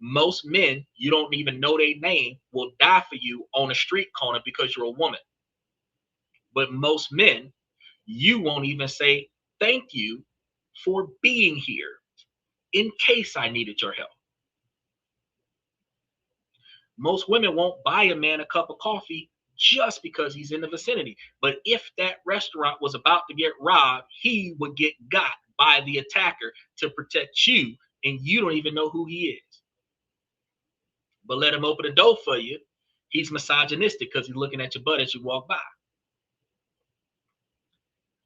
Most men, you don't even know their name, will die for you on a street corner because you're a woman. But most men, you won't even say thank you for being here in case I needed your help. Most women won't buy a man a cup of coffee just because he's in the vicinity. But if that restaurant was about to get robbed, he would get got by the attacker to protect you, and you don't even know who he is. But let him open the door for you. He's misogynistic because he's looking at your butt as you walk by.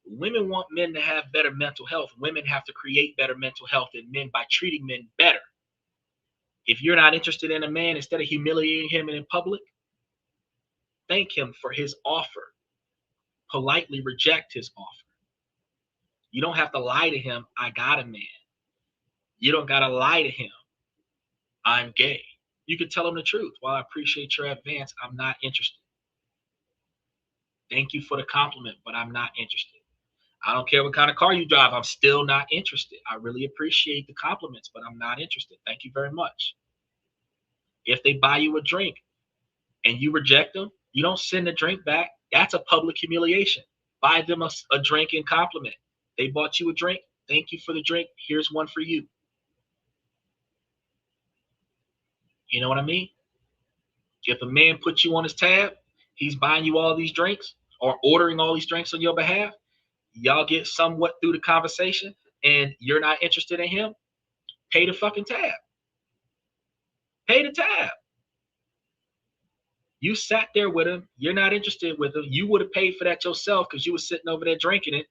Women want men to have better mental health. Women have to create better mental health in men by treating men better. If you're not interested in a man, instead of humiliating him in public, thank him for his offer. Politely reject his offer. You don't have to lie to him, I got a man. You don't got to lie to him, I'm gay. You can tell him the truth. While I appreciate your advance, I'm not interested. Thank you for the compliment, but I'm not interested. I don't care what kind of car you drive. I'm still not interested. I really appreciate the compliments, but I'm not interested. Thank you very much. If they buy you a drink and you reject them, you don't send the drink back. That's a public humiliation. Buy them a drink and compliment. They bought you a drink. Thank you for the drink. Here's one for you. You know what I mean? If a man puts you on his tab, he's buying you all these drinks or ordering all these drinks on your behalf, y'all get somewhat through the conversation and you're not interested in him, pay the fucking tab. Pay the tab. You sat there with him. You're not interested with him. You would have paid for that yourself because you were sitting over there drinking it.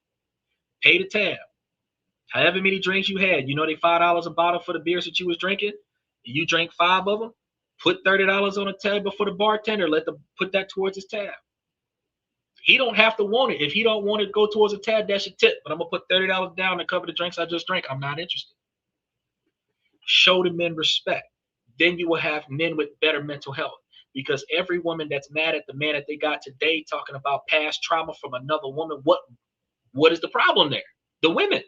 Pay the tab. However many drinks you had, you know they $5 a bottle for the beers that you was drinking. You drank 5 of them. Put $30 on the table for the bartender. Let them put that towards his tab. He don't have to want it. If he don't want it to go towards a tab, that's your tip. But I'm gonna put $30 down to cover the drinks I just drank. I'm not interested. Show the men respect. Then you will have men with better mental health. Because every woman that's mad at the man that they got today talking about past trauma from another woman, what is the problem there? The women.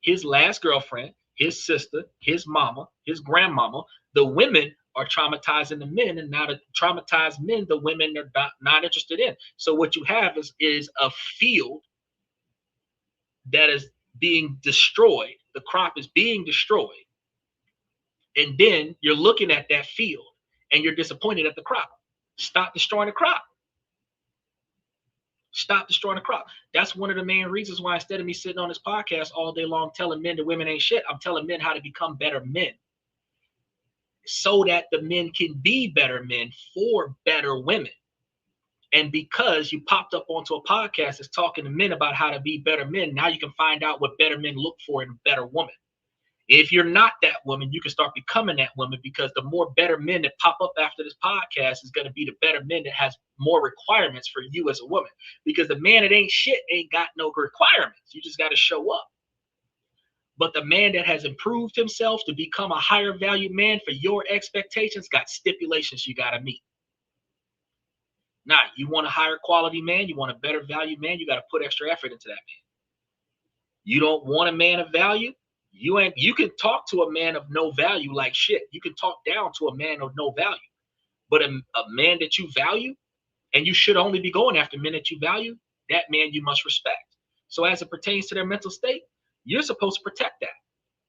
His last girlfriend, his sister, his mama, his grandmama, the women are traumatizing the men, and now the traumatized men, the women are not interested in. So what you have is a field that is being destroyed. The crop is being destroyed. And then you're looking at that field and you're disappointed at the crop. Stop destroying the crop. Stop destroying the crop. That's one of the main reasons why instead of me sitting on this podcast all day long telling men that women ain't shit, I'm telling men how to become better men so that the men can be better men for better women. And because you popped up onto a podcast that's talking to men about how to be better men, now you can find out what better men look for in a better woman. If you're not that woman, you can start becoming that woman, because the more better men that pop up after this podcast is going to be the better men that has more requirements for you as a woman. Because the man that ain't shit ain't got no requirements. You just got to show up. But the man that has improved himself to become a higher value man for your expectations got stipulations you got to meet. Now, you want a higher quality man, you want a better value man, you got to put extra effort into that man. You don't want a man of value? You can talk to a man of no value like shit. You can talk down to a man of no value. But a man that you value, and you should only be going after men that you value, that man you must respect. So as it pertains to their mental state, you're supposed to protect that.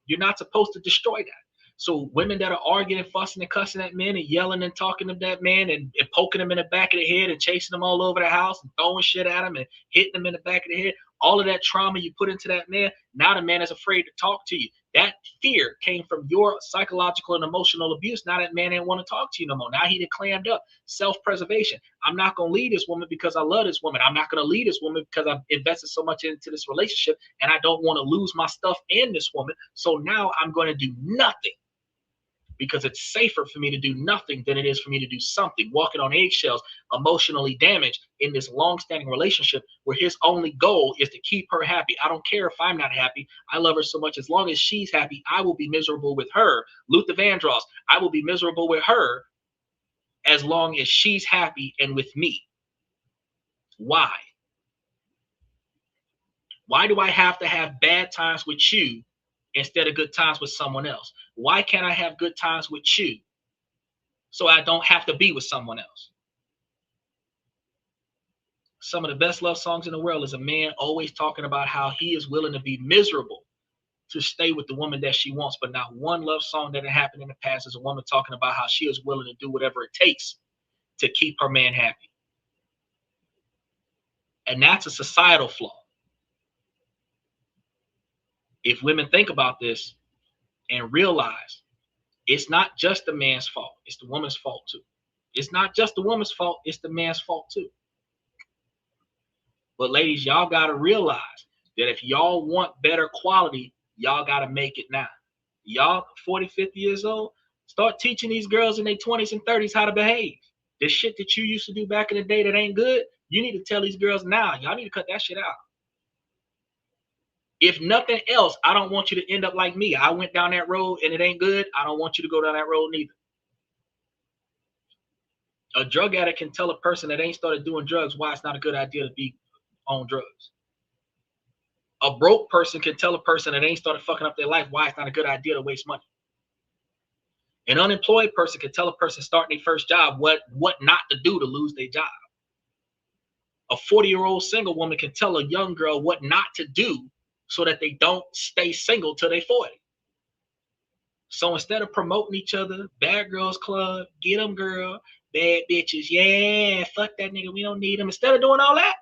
You're not supposed to destroy that. So women that are arguing and fussing and cussing at men and yelling and talking to that man and poking him in the back of the head and chasing him all over the house and throwing shit at him and hitting him in the back of the head, all of that trauma you put into that man, now the man is afraid to talk to you. That fear came from your psychological and emotional abuse. Now that man ain't want to talk to you no more. Now he done clammed up. Self-preservation. I'm not going to leave this woman because I love this woman. I'm not going to leave this woman because I've invested so much into this relationship and I don't want to lose my stuff in this woman. So now I'm going to do nothing, because it's safer for me to do nothing than it is for me to do something, walking on eggshells, emotionally damaged in this long-standing relationship where his only goal is to keep her happy. I don't care if I'm not happy. I love her so much. As long as she's happy, I will be miserable with her. Luther Vandross, I will be miserable with her as long as she's happy and with me. Why? Why do I have to have bad times with you instead of good times with someone else? Why can't I have good times with you so I don't have to be with someone else? Some of the best love songs in the world is a man always talking about how he is willing to be miserable to stay with the woman that she wants. But not one love song that had happened in the past is a woman talking about how she is willing to do whatever it takes to keep her man happy. And that's a societal flaw. If women think about this and realize it's not just the man's fault, it's the woman's fault too. It's not just the woman's fault, it's the man's fault too. But ladies, y'all got to realize that if y'all want better quality, y'all got to make it now. Y'all 40, 50 years old, start teaching these girls in their 20s and 30s how to behave. The shit that you used to do back in the day that ain't good, you need to tell these girls now. Y'all need to cut that shit out. If nothing else, I don't want you to end up like me. I went down that road and it ain't good. I don't want you to go down that road neither. A drug addict can tell a person that ain't started doing drugs why it's not a good idea to be on drugs. A broke person can tell a person that ain't started fucking up their life why it's not a good idea to waste money. An unemployed person can tell a person starting their first job what not to do to lose their job. A 40-year-old single woman can tell a young girl what not to do so that they don't stay single till they're 40. So instead of promoting each other, bad girls club, get them girl, bad bitches, yeah, fuck that nigga, we don't need him. Instead of doing all that,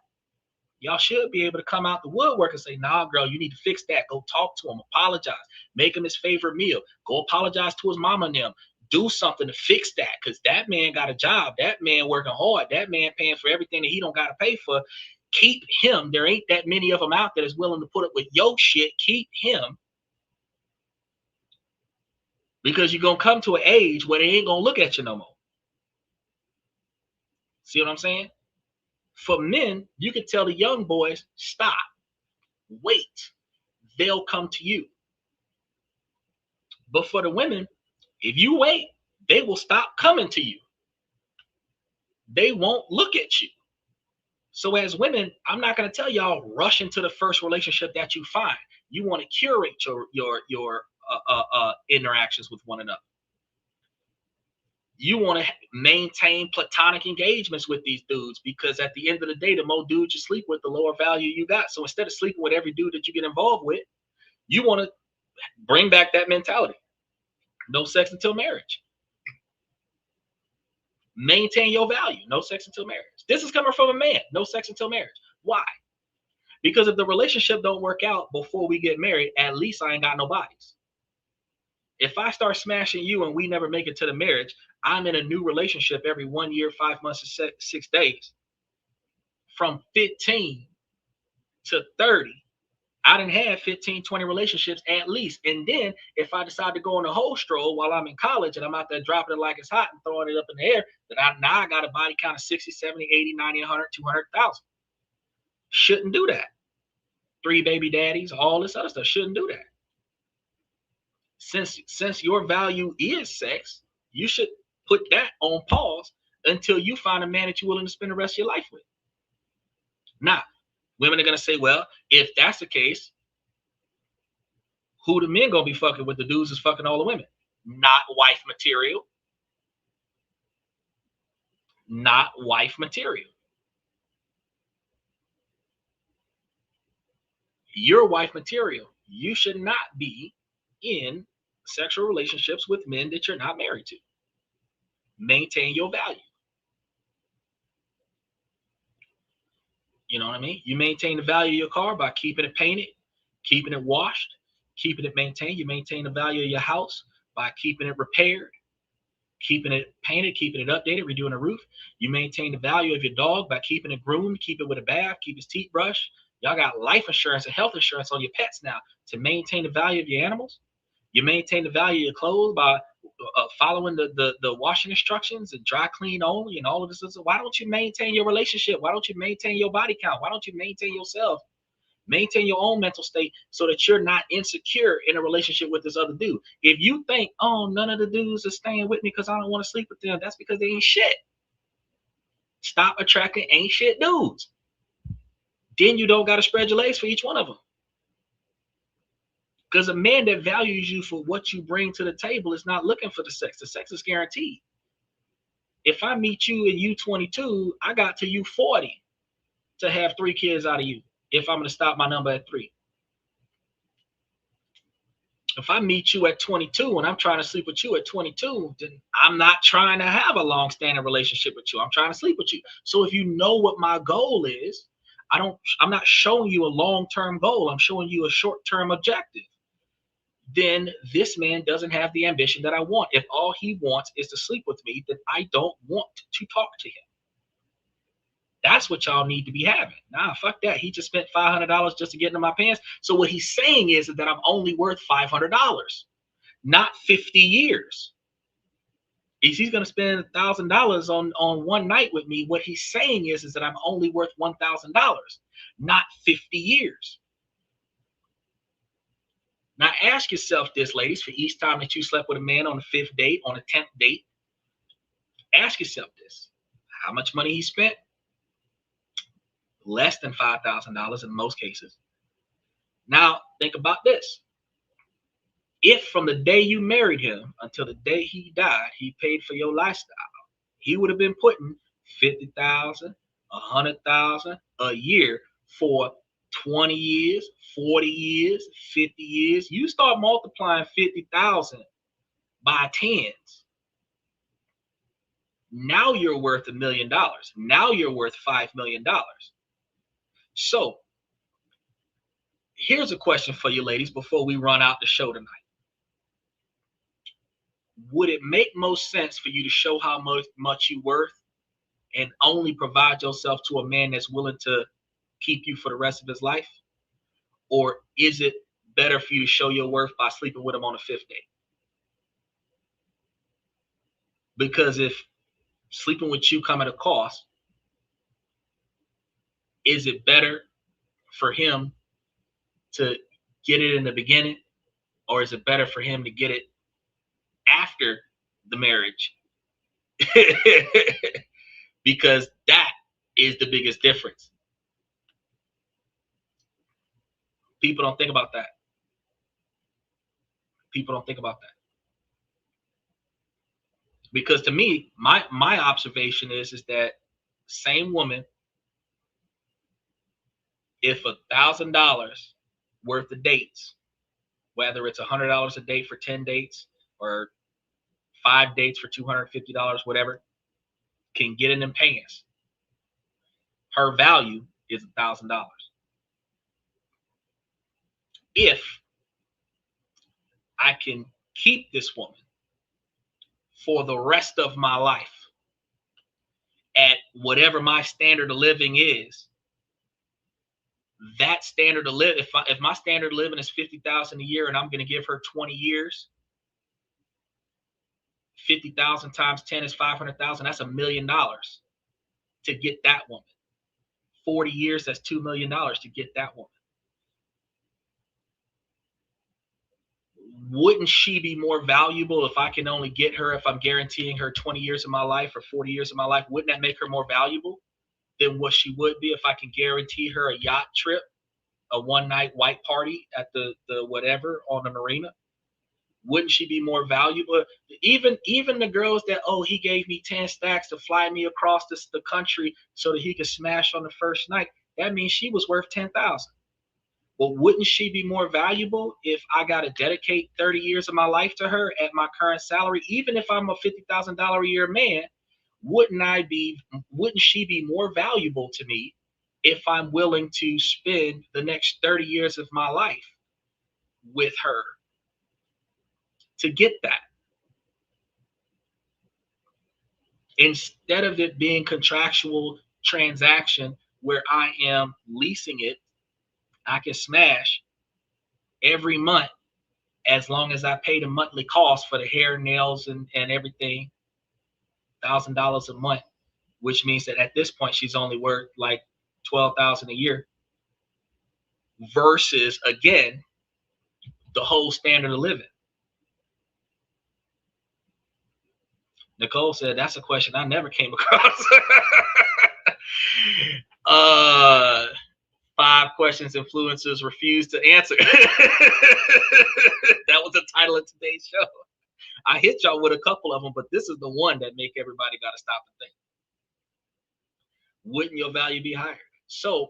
y'all should be able to come out the woodwork and say, nah, girl, you need to fix that. Go talk to him, apologize, make him his favorite meal, go apologize to his mama and them. Do something to fix that, because that man got a job. That man working hard. That man paying for everything that he don't got to pay for. Keep him. There ain't that many of them out there that's willing to put up with your shit. Keep him. Because you're going to come to an age where they ain't going to look at you no more. See what I'm saying? For men, you can tell the young boys, stop, wait, they'll come to you. But for the women, if you wait, they will stop coming to you. They won't look at you. So as women, I'm not going to tell y'all rush into the first relationship that you find. You want to curate your interactions with one another. You want to maintain platonic engagements with these dudes, because at the end of the day, the more dudes you sleep with, the lower value you got. So instead of sleeping with every dude that you get involved with, you want to bring back that mentality. No sex until marriage. Maintain your value. No sex until marriage. This is coming from a man. No sex until marriage. Why? Because if the relationship don't work out before we get married, at least I ain't got no bodies. If I start smashing you and we never make it to the marriage, I'm in a new relationship every 1 year, 5 months, and 6 days. From 15 to 30, I done had 15, 20 relationships at least. And then if I decide to go on a whole stroll while I'm in college and I'm out there dropping it like it's hot and throwing it up in the air, then now I got a body count of 60, 70, 80, 90, 100, 200,000. Shouldn't do that. 3 baby daddies, all this other stuff. Shouldn't do that. Since your value is sex, you should put that on pause until you find a man that you're willing to spend the rest of your life with. Now, women are going to say, well, if that's the case, who the men going to be fucking with? The dudes is fucking all the women. Not wife material. Not wife material. You're wife material. You should not be in sexual relationships with men that you're not married to. Maintain your value. You know what I mean? You maintain the value of your car by keeping it painted, keeping it washed, keeping it maintained. You maintain the value of your house by keeping it repaired, keeping it painted, keeping it updated, redoing the roof. You maintain the value of your dog by keeping it groomed, keep it with a bath, keep his teeth brushed. Y'all got life insurance and health insurance on your pets now to maintain the value of your animals. You maintain the value of your clothes by following the washing instructions and dry clean only and all of this. Why don't you maintain your relationship? Why don't you maintain your body count? Why don't you maintain yourself? Maintain your own mental state so that you're not insecure in a relationship with this other dude. If you think, oh, none of the dudes are staying with me because I don't want to sleep with them, that's because they ain't shit. Stop attracting ain't shit dudes. Then you don't got to spread your legs for each one of them. Because a man that values you for what you bring to the table is not looking for the sex. The sex is guaranteed. If I meet you and you 22, I got to you 40 to have 3 kids out of you. If I'm going to stop my number at 3. If I meet you at 22 and I'm trying to sleep with you at 22, then I'm not trying to have a long-standing relationship with you. I'm trying to sleep with you. So if you know what my goal is, I'm not showing you a long-term goal. I'm showing you a short-term objective. Then this man doesn't have the ambition that I want. If all he wants is to sleep with me, then I don't want to talk to him. That's what y'all need to be having. Nah, fuck that. He just spent $500 just to get into my pants. So what he's saying is that I'm only worth $500, not 50 years. If he's going to spend $1,000 on one night with me, what he's saying is that I'm only worth $1,000, not 50 years. Now ask yourself this, ladies, for each time that you slept with a man on the 5th date, on the 10th date, ask yourself this. How much money he spent? Less than $5,000 in most cases. Now think about this. If from the day you married him until the day he died, he paid for your lifestyle, he would have been putting $50,000, $100,000 a year for 20 years, 40 years, 50 years. You start multiplying 50,000 by tens. Now you're worth $1 million. Now you're worth $5 million. So here's a question for you ladies before we run out the show tonight. Would it make most sense for you to show how much you're worth and only provide yourself to a man that's willing to keep you for the rest of his life? Or is it better for you to show your worth by sleeping with him on a 5th date? Because if sleeping with you come at a cost, is it better for him to get it in the beginning, or is it better for him to get it after the marriage? Because that is the biggest difference. People don't think about that. People don't think about that. Because to me, my observation is that same woman, if $1,000 worth of dates, whether it's $100 a date for 10 dates or 5 dates for $250, whatever, can get in them pants, her value is $1,000. If I can keep this woman for the rest of my life at whatever my standard of living is, that standard of living, if my standard of living is $50,000 a year and I'm going to give her 20 years, 50,000 times 10 is 500,000. That's $1 million to get that woman. 40 years, that's $2 million to get that woman. Wouldn't she be more valuable if I can only get her, if I'm guaranteeing her 20 years of my life or 40 years of my life? Wouldn't that make her more valuable than what she would be if I can guarantee her a yacht trip, a one-night white party at the whatever on the marina? Wouldn't she be more valuable? Even the girls that, oh, he gave me 10 stacks to fly me across the country so that he could smash on the first night, that means she was worth 10,000. Well, wouldn't she be more valuable if I got to dedicate 30 years of my life to her at my current salary? Even if I'm a $50,000 a year man, wouldn't she be more valuable to me if I'm willing to spend the next 30 years of my life with her to get that? Instead of it being contractual transaction where I am leasing it, I can smash every month as long as I pay the monthly cost for the hair, nails, and everything, $1,000 a month, which means that at this point she's only worth like $12,000 a year, versus again the whole standard of living. Nicole said that's a question I never came across. 5 questions influencers refuse to answer. That was the title of today's show. I hit y'all with a couple of them, but this is the one that make everybody got to stop and think. Wouldn't your value be higher? So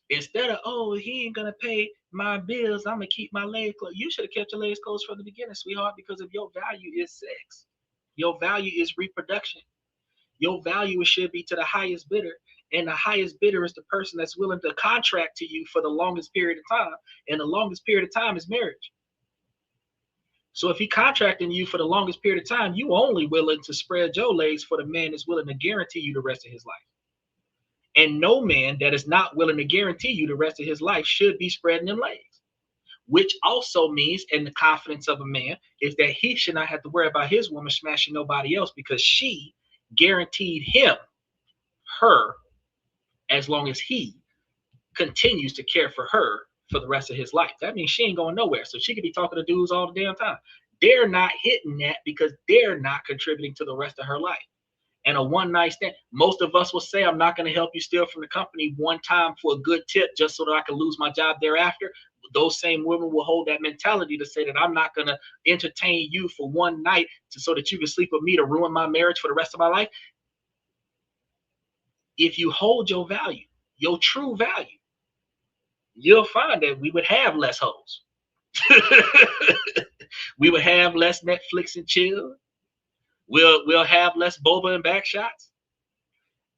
instead of, oh, he ain't going to pay my bills, I'm going to keep my legs closed. You should have kept your legs closed from the beginning, sweetheart, because if your value is sex, your value is reproduction, your value should be to the highest bidder. And the highest bidder is the person that's willing to contract to you for the longest period of time. And the longest period of time is marriage. So if he contracting you for the longest period of time, you only willing to spread your legs for the man that's willing to guarantee you the rest of his life. And no man that is not willing to guarantee you the rest of his life should be spreading them legs. Which also means, in the confidence of a man, is that he should not have to worry about his woman smashing nobody else because she guaranteed him, her, as long as he continues to care for her for the rest of his life. That means she ain't going nowhere. So she could be talking to dudes all the damn time. They're not hitting that because they're not contributing to the rest of her life. And a one-night stand, most of us will say, I'm not going to help you steal from the company one time for a good tip just so that I can lose my job thereafter. Those same women will hold that mentality to say that I'm not going to entertain you for one night so that you can sleep with me to ruin my marriage for the rest of my life. If you hold your value, your true value, you'll find that we would have less hoes. We will have less Netflix and chill. We'll have less boba and back shots.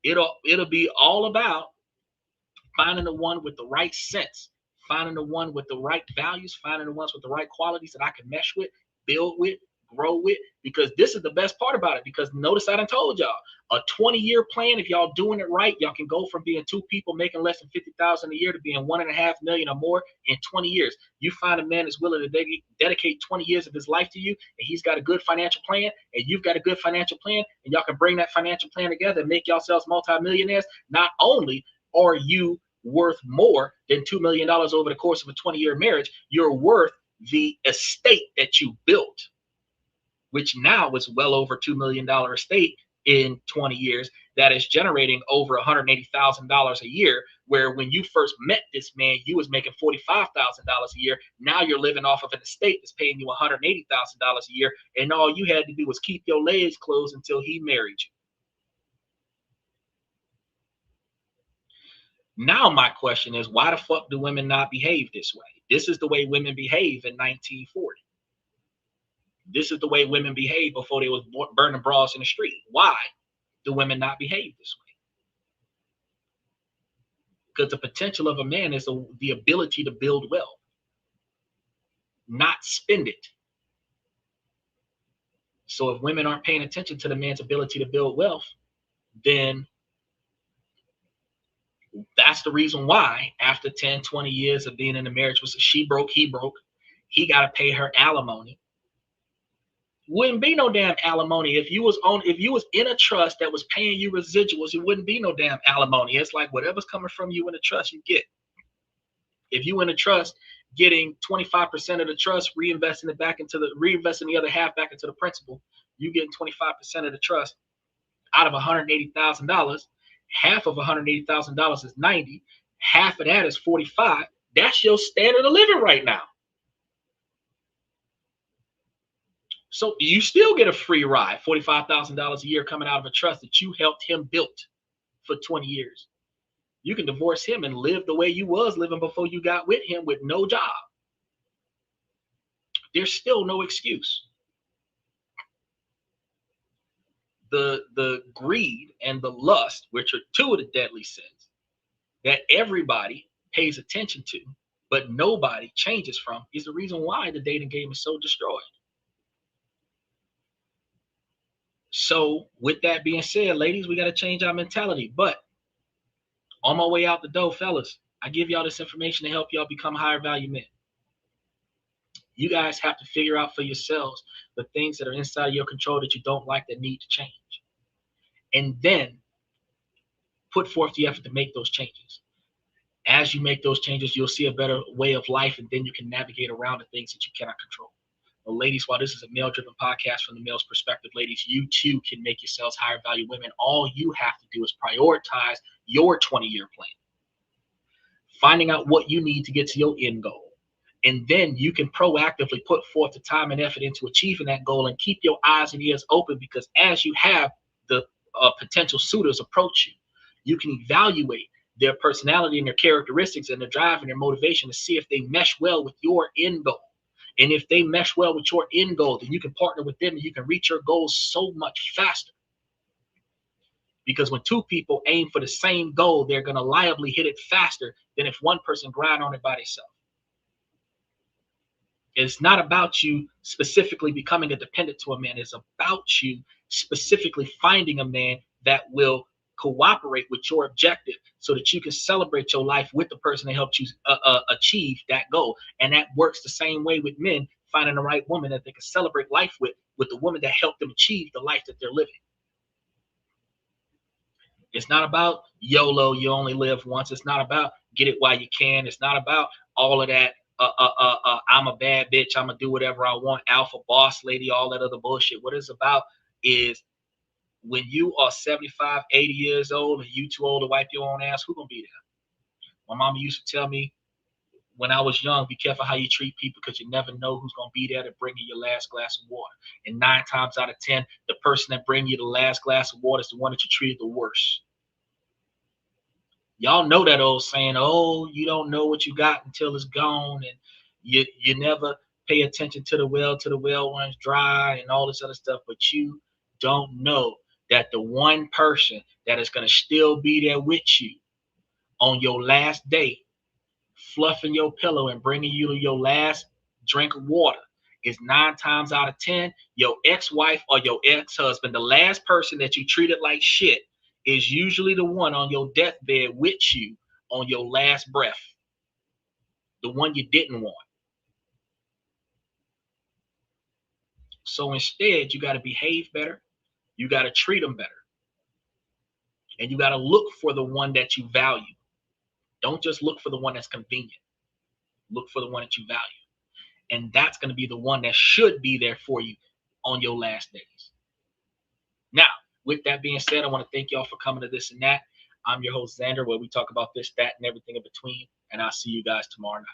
It'll be all about finding the one with the right sense, finding the one with the right values, finding the ones with the right qualities that I can mesh with, build with, grow with. Because this is the best part about it. Because notice I done told y'all, a 20-year plan, if y'all doing it right, y'all can go from being two people making less than $50,000 a year to being $1.5 million or more in 20 years. You find a man that's willing to dedicate 20 years of his life to you, and he's got a good financial plan, and you've got a good financial plan, and y'all can bring that financial plan together and make yourselves multimillionaires. Not only are you worth more than $2 million over the course of a 20-year marriage, you're worth the estate that you built, which now is well over $2 million estate in 20 years that is generating over $180,000 a year, where when you first met this man, you was making $45,000 a year. Now you're living off of an estate that's paying you $180,000 a year, and all you had to do was keep your legs closed until he married you. Now my question is, why the fuck do women not behave this way? This is the way women behave in 1940. This is the way women behaved before they was burning bras in the street. Why do women not behave this way? Because the potential of a man is the ability to build wealth, not spend it. So if women aren't paying attention to the man's ability to build wealth, then that's the reason why after 10, 20 years of being in a marriage, she broke, he got to pay her alimony. Wouldn't be no damn alimony if you was in a trust that was paying you residuals. It wouldn't be no damn alimony. It's like whatever's coming from you in the trust, you get. If you in a trust getting 25% of the trust, reinvesting the other half back into the principal, you getting 25% of the trust out of $180,000. Half of $180,000 is 90. Half of that is 45. That's your standard of living right now. So you still get a free ride, $45,000 a year coming out of a trust that you helped him build for 20 years. You can divorce him and live the way you was living before you got with him with no job. There's still no excuse. The greed and the lust, which are two of the deadly sins that everybody pays attention to, but nobody changes from, is the reason why the dating game is so destroyed. So with that being said, ladies, we got to change our mentality. But on my way out the door, fellas, I give y'all this information to help y'all become higher value men. You guys have to figure out for yourselves the things that are inside your control that you don't like that need to change. And then put forth the effort to make those changes. As you make those changes, you'll see a better way of life, and then you can navigate around the things that you cannot control. Well, ladies, while this is a male-driven podcast from the male's perspective, ladies, you too can make yourselves higher value women. All you have to do is prioritize your 20-year plan, finding out what you need to get to your end goal. And then you can proactively put forth the time and effort into achieving that goal, and keep your eyes and ears open, because as you have the potential suitors approach you, you can evaluate their personality and their characteristics and their drive and their motivation to see if they mesh well with your end goal. And if they mesh well with your end goal, then you can partner with them and you can reach your goals so much faster. Because when two people aim for the same goal, they're going to liably hit it faster than if one person grind on it by themselves. It's not about you specifically becoming a dependent to a man. It's about you specifically finding a man that will cooperate with your objective so that you can celebrate your life with the person that helped you achieve that goal. And that works the same way with men, finding the right woman that they can celebrate life with the woman that helped them achieve the life that they're living. It's not about YOLO, you only live once. It's not about get it while you can. It's not about all of that. I'm a bad bitch, I'm gonna do whatever I want, alpha boss lady, all that other bullshit. What it's about is when you are 75, 80 years old and you too old to wipe your own ass, who gonna be there? My mama used to tell me when I was young, be careful how you treat people, because you never know who's gonna be there to bring you your last glass of water. And 9 times out of 10, the person that bring you the last glass of water is the one that you treated the worst. Y'all know that old saying, oh, you don't know what you got until it's gone. And You never pay attention to the well runs dry and all this other stuff, but you don't know that the one person that is going to still be there with you on your last day, fluffing your pillow and bringing you your last drink of water, is 9 times out of 10 your ex-wife or your ex-husband. The last person that you treated like shit is usually the one on your deathbed with you on your last breath, the one you didn't want. So instead, you got to behave better, you got to treat them better, and you got to look for the one that you value. Don't just look for the one that's convenient. Look for the one that you value. And that's going to be the one that should be there for you on your last days. Now, with that being said, I want to thank y'all for coming to This and That. I'm your host, Xander, where we talk about this, that, and everything in between. And I'll see you guys tomorrow night.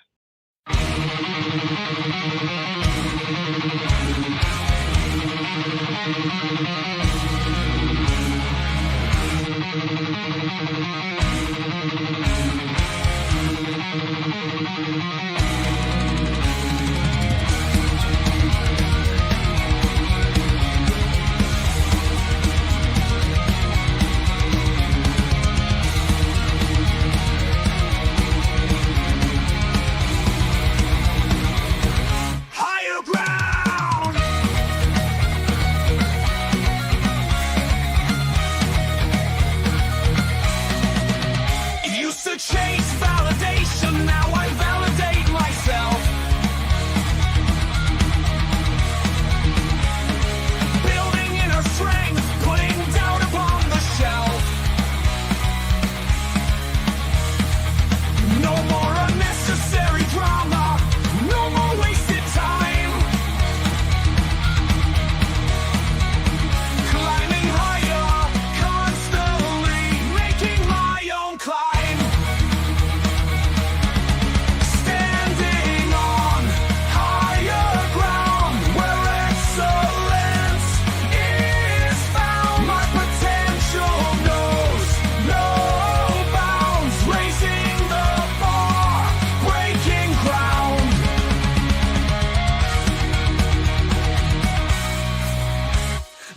Chase validation, now I validate myself. Building inner strength, putting doubt upon the shelf. No more unnecessary drama, no more wasted time. Climbing higher, constantly making my own climb.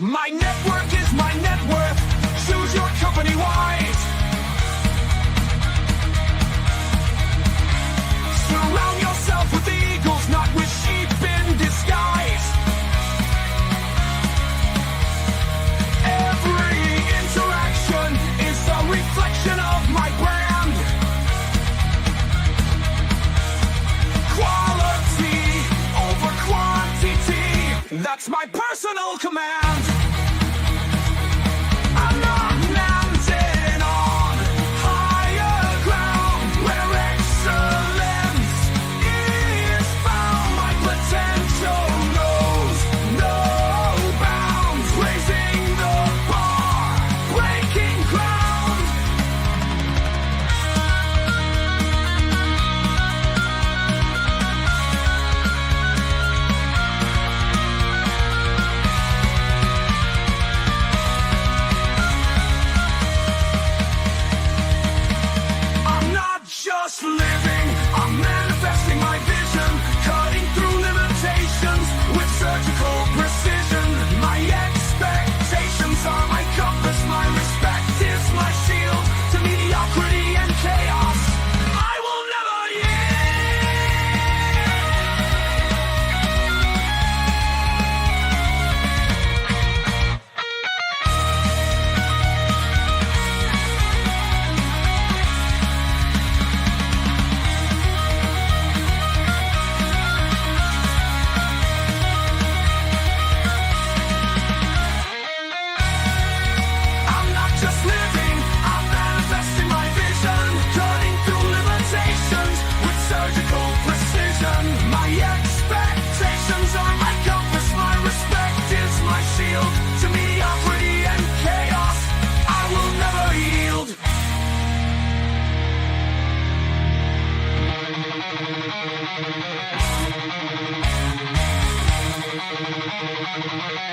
My network is my net worth. Choose your company wise. Surround yourself with eagles, not with sheep in disguise. Every interaction is a reflection of my brand. Quality over quantity, that's my personal command.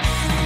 Thank you.